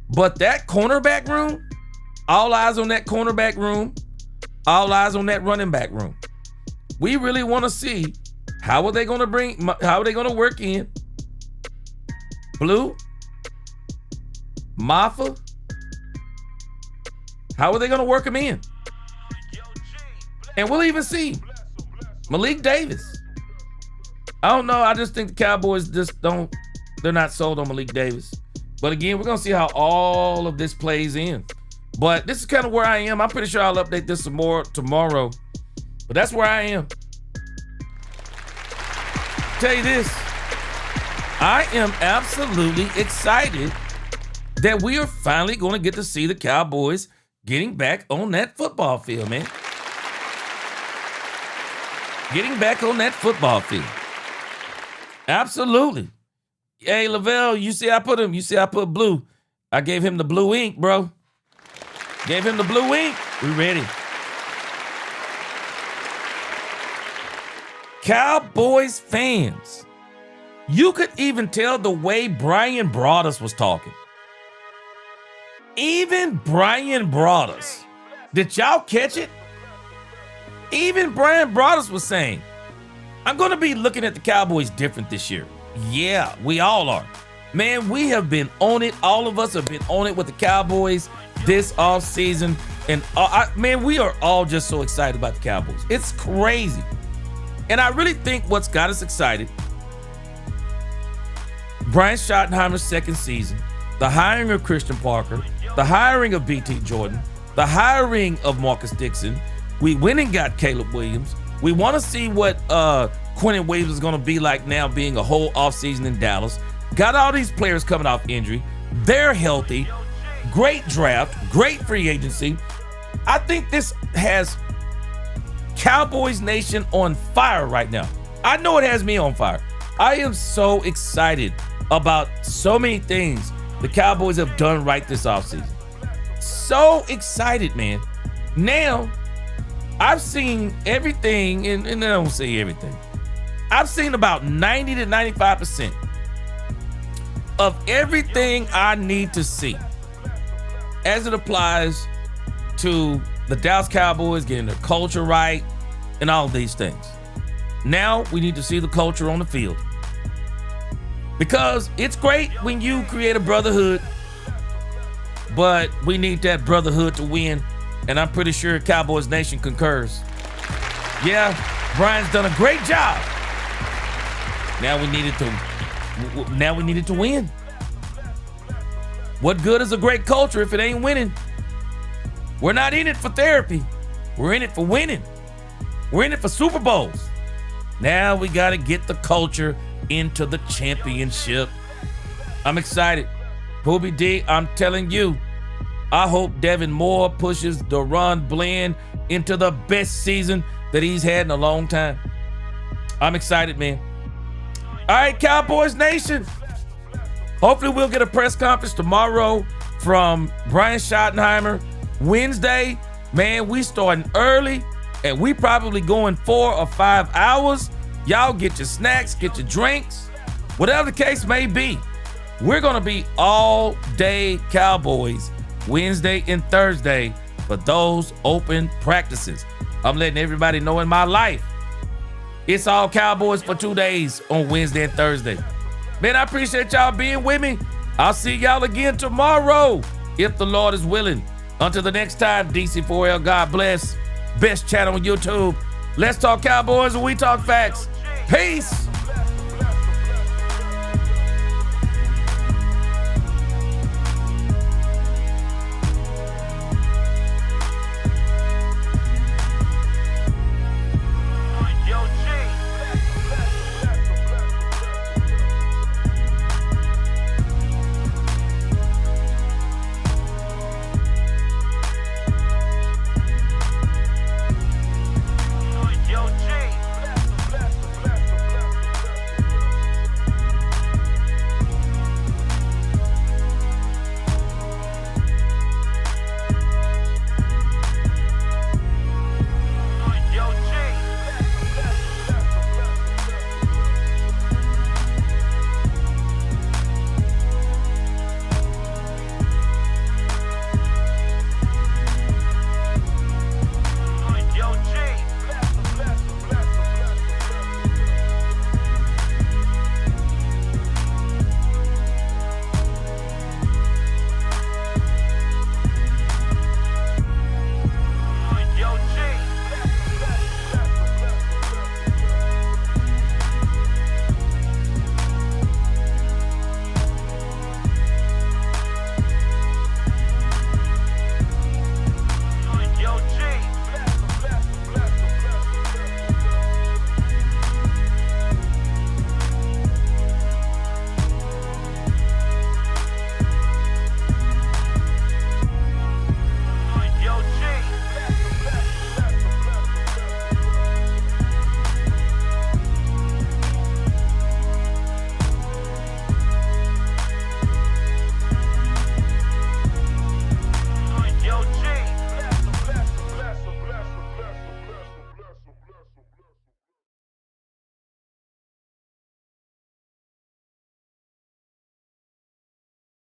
But that cornerback room, all eyes on that cornerback room, all eyes on that running back room. We really want to see How are they going to work in Blue, Maffa? How are they going to work him in? And we'll even see Malik Davis. I don't know. I just think the Cowboys they're not sold on Malik Davis. But again, we're going to see how all of this plays in. But this is kind of where I am. I'm pretty sure I'll update this some more tomorrow. But that's where I am. Tell you this, I am absolutely excited that we are finally going to get to see the Cowboys getting back on that football field, man. Getting back on that football field. Absolutely. Hey, Lavelle, you see I put blue. I gave him the blue ink, bro. Gave him the blue ink. We ready. Cowboys fans, you could even tell the way Brian Broaddus was talking. Even Brian Broaddus. Did y'all catch it? Even Brian Broaddus was saying, I'm going to be looking at the Cowboys different this year. Yeah, we all are. Man, we have been on it. All of us have been on it with the Cowboys this offseason. And man, we are all just so excited about the Cowboys. It's crazy. And I really think what's got us excited, Brian Schottenheimer's second season, the hiring of Christian Parker, the hiring of B.T. Jordan, the hiring of Marcus Dixon. We went and got Caleb Williams. We want to see what Quentin Williams is going to be like now being a whole offseason in Dallas. Got all these players coming off injury. They're healthy. Great draft. Great free agency. I think this has Cowboys Nation on fire right now. I know it has me on fire. I am so excited about so many things the Cowboys have done right this offseason. So excited, man. Now, I've seen everything, and I don't say everything. I've seen about 90 to 95% of everything I need to see as it applies to the Dallas Cowboys getting their culture right and all these things. Now we need to see the culture on the field. Because it's great when you create a brotherhood, but we need that brotherhood to win. And I'm pretty sure Cowboys Nation concurs. Yeah, Brian's done a great job. Now we needed to win. What good is a great culture if it ain't winning? We're not in it for therapy. We're in it for winning. We're in it for Super Bowls. Now we got to get the culture into the championship. I'm excited. Booby D, I'm telling you, I hope Devin Moore pushes Daron Bland into the best season that he's had in a long time. I'm excited, man. All right, Cowboys Nation. Hopefully we'll get a press conference tomorrow from Brian Schottenheimer. Wednesday, man, we starting early, and we probably going 4 or 5 hours. Y'all get your snacks, get your drinks, whatever the case may be. We're going to be all day Cowboys Wednesday and Thursday for those open practices. I'm letting everybody know in my life, it's all Cowboys for 2 days on Wednesday and Thursday. Man, I appreciate y'all being with me. I'll see y'all again tomorrow, if the Lord is willing. Until the next time, DC4L, God bless. Best channel on YouTube. Let's talk Cowboys and we talk facts. Peace.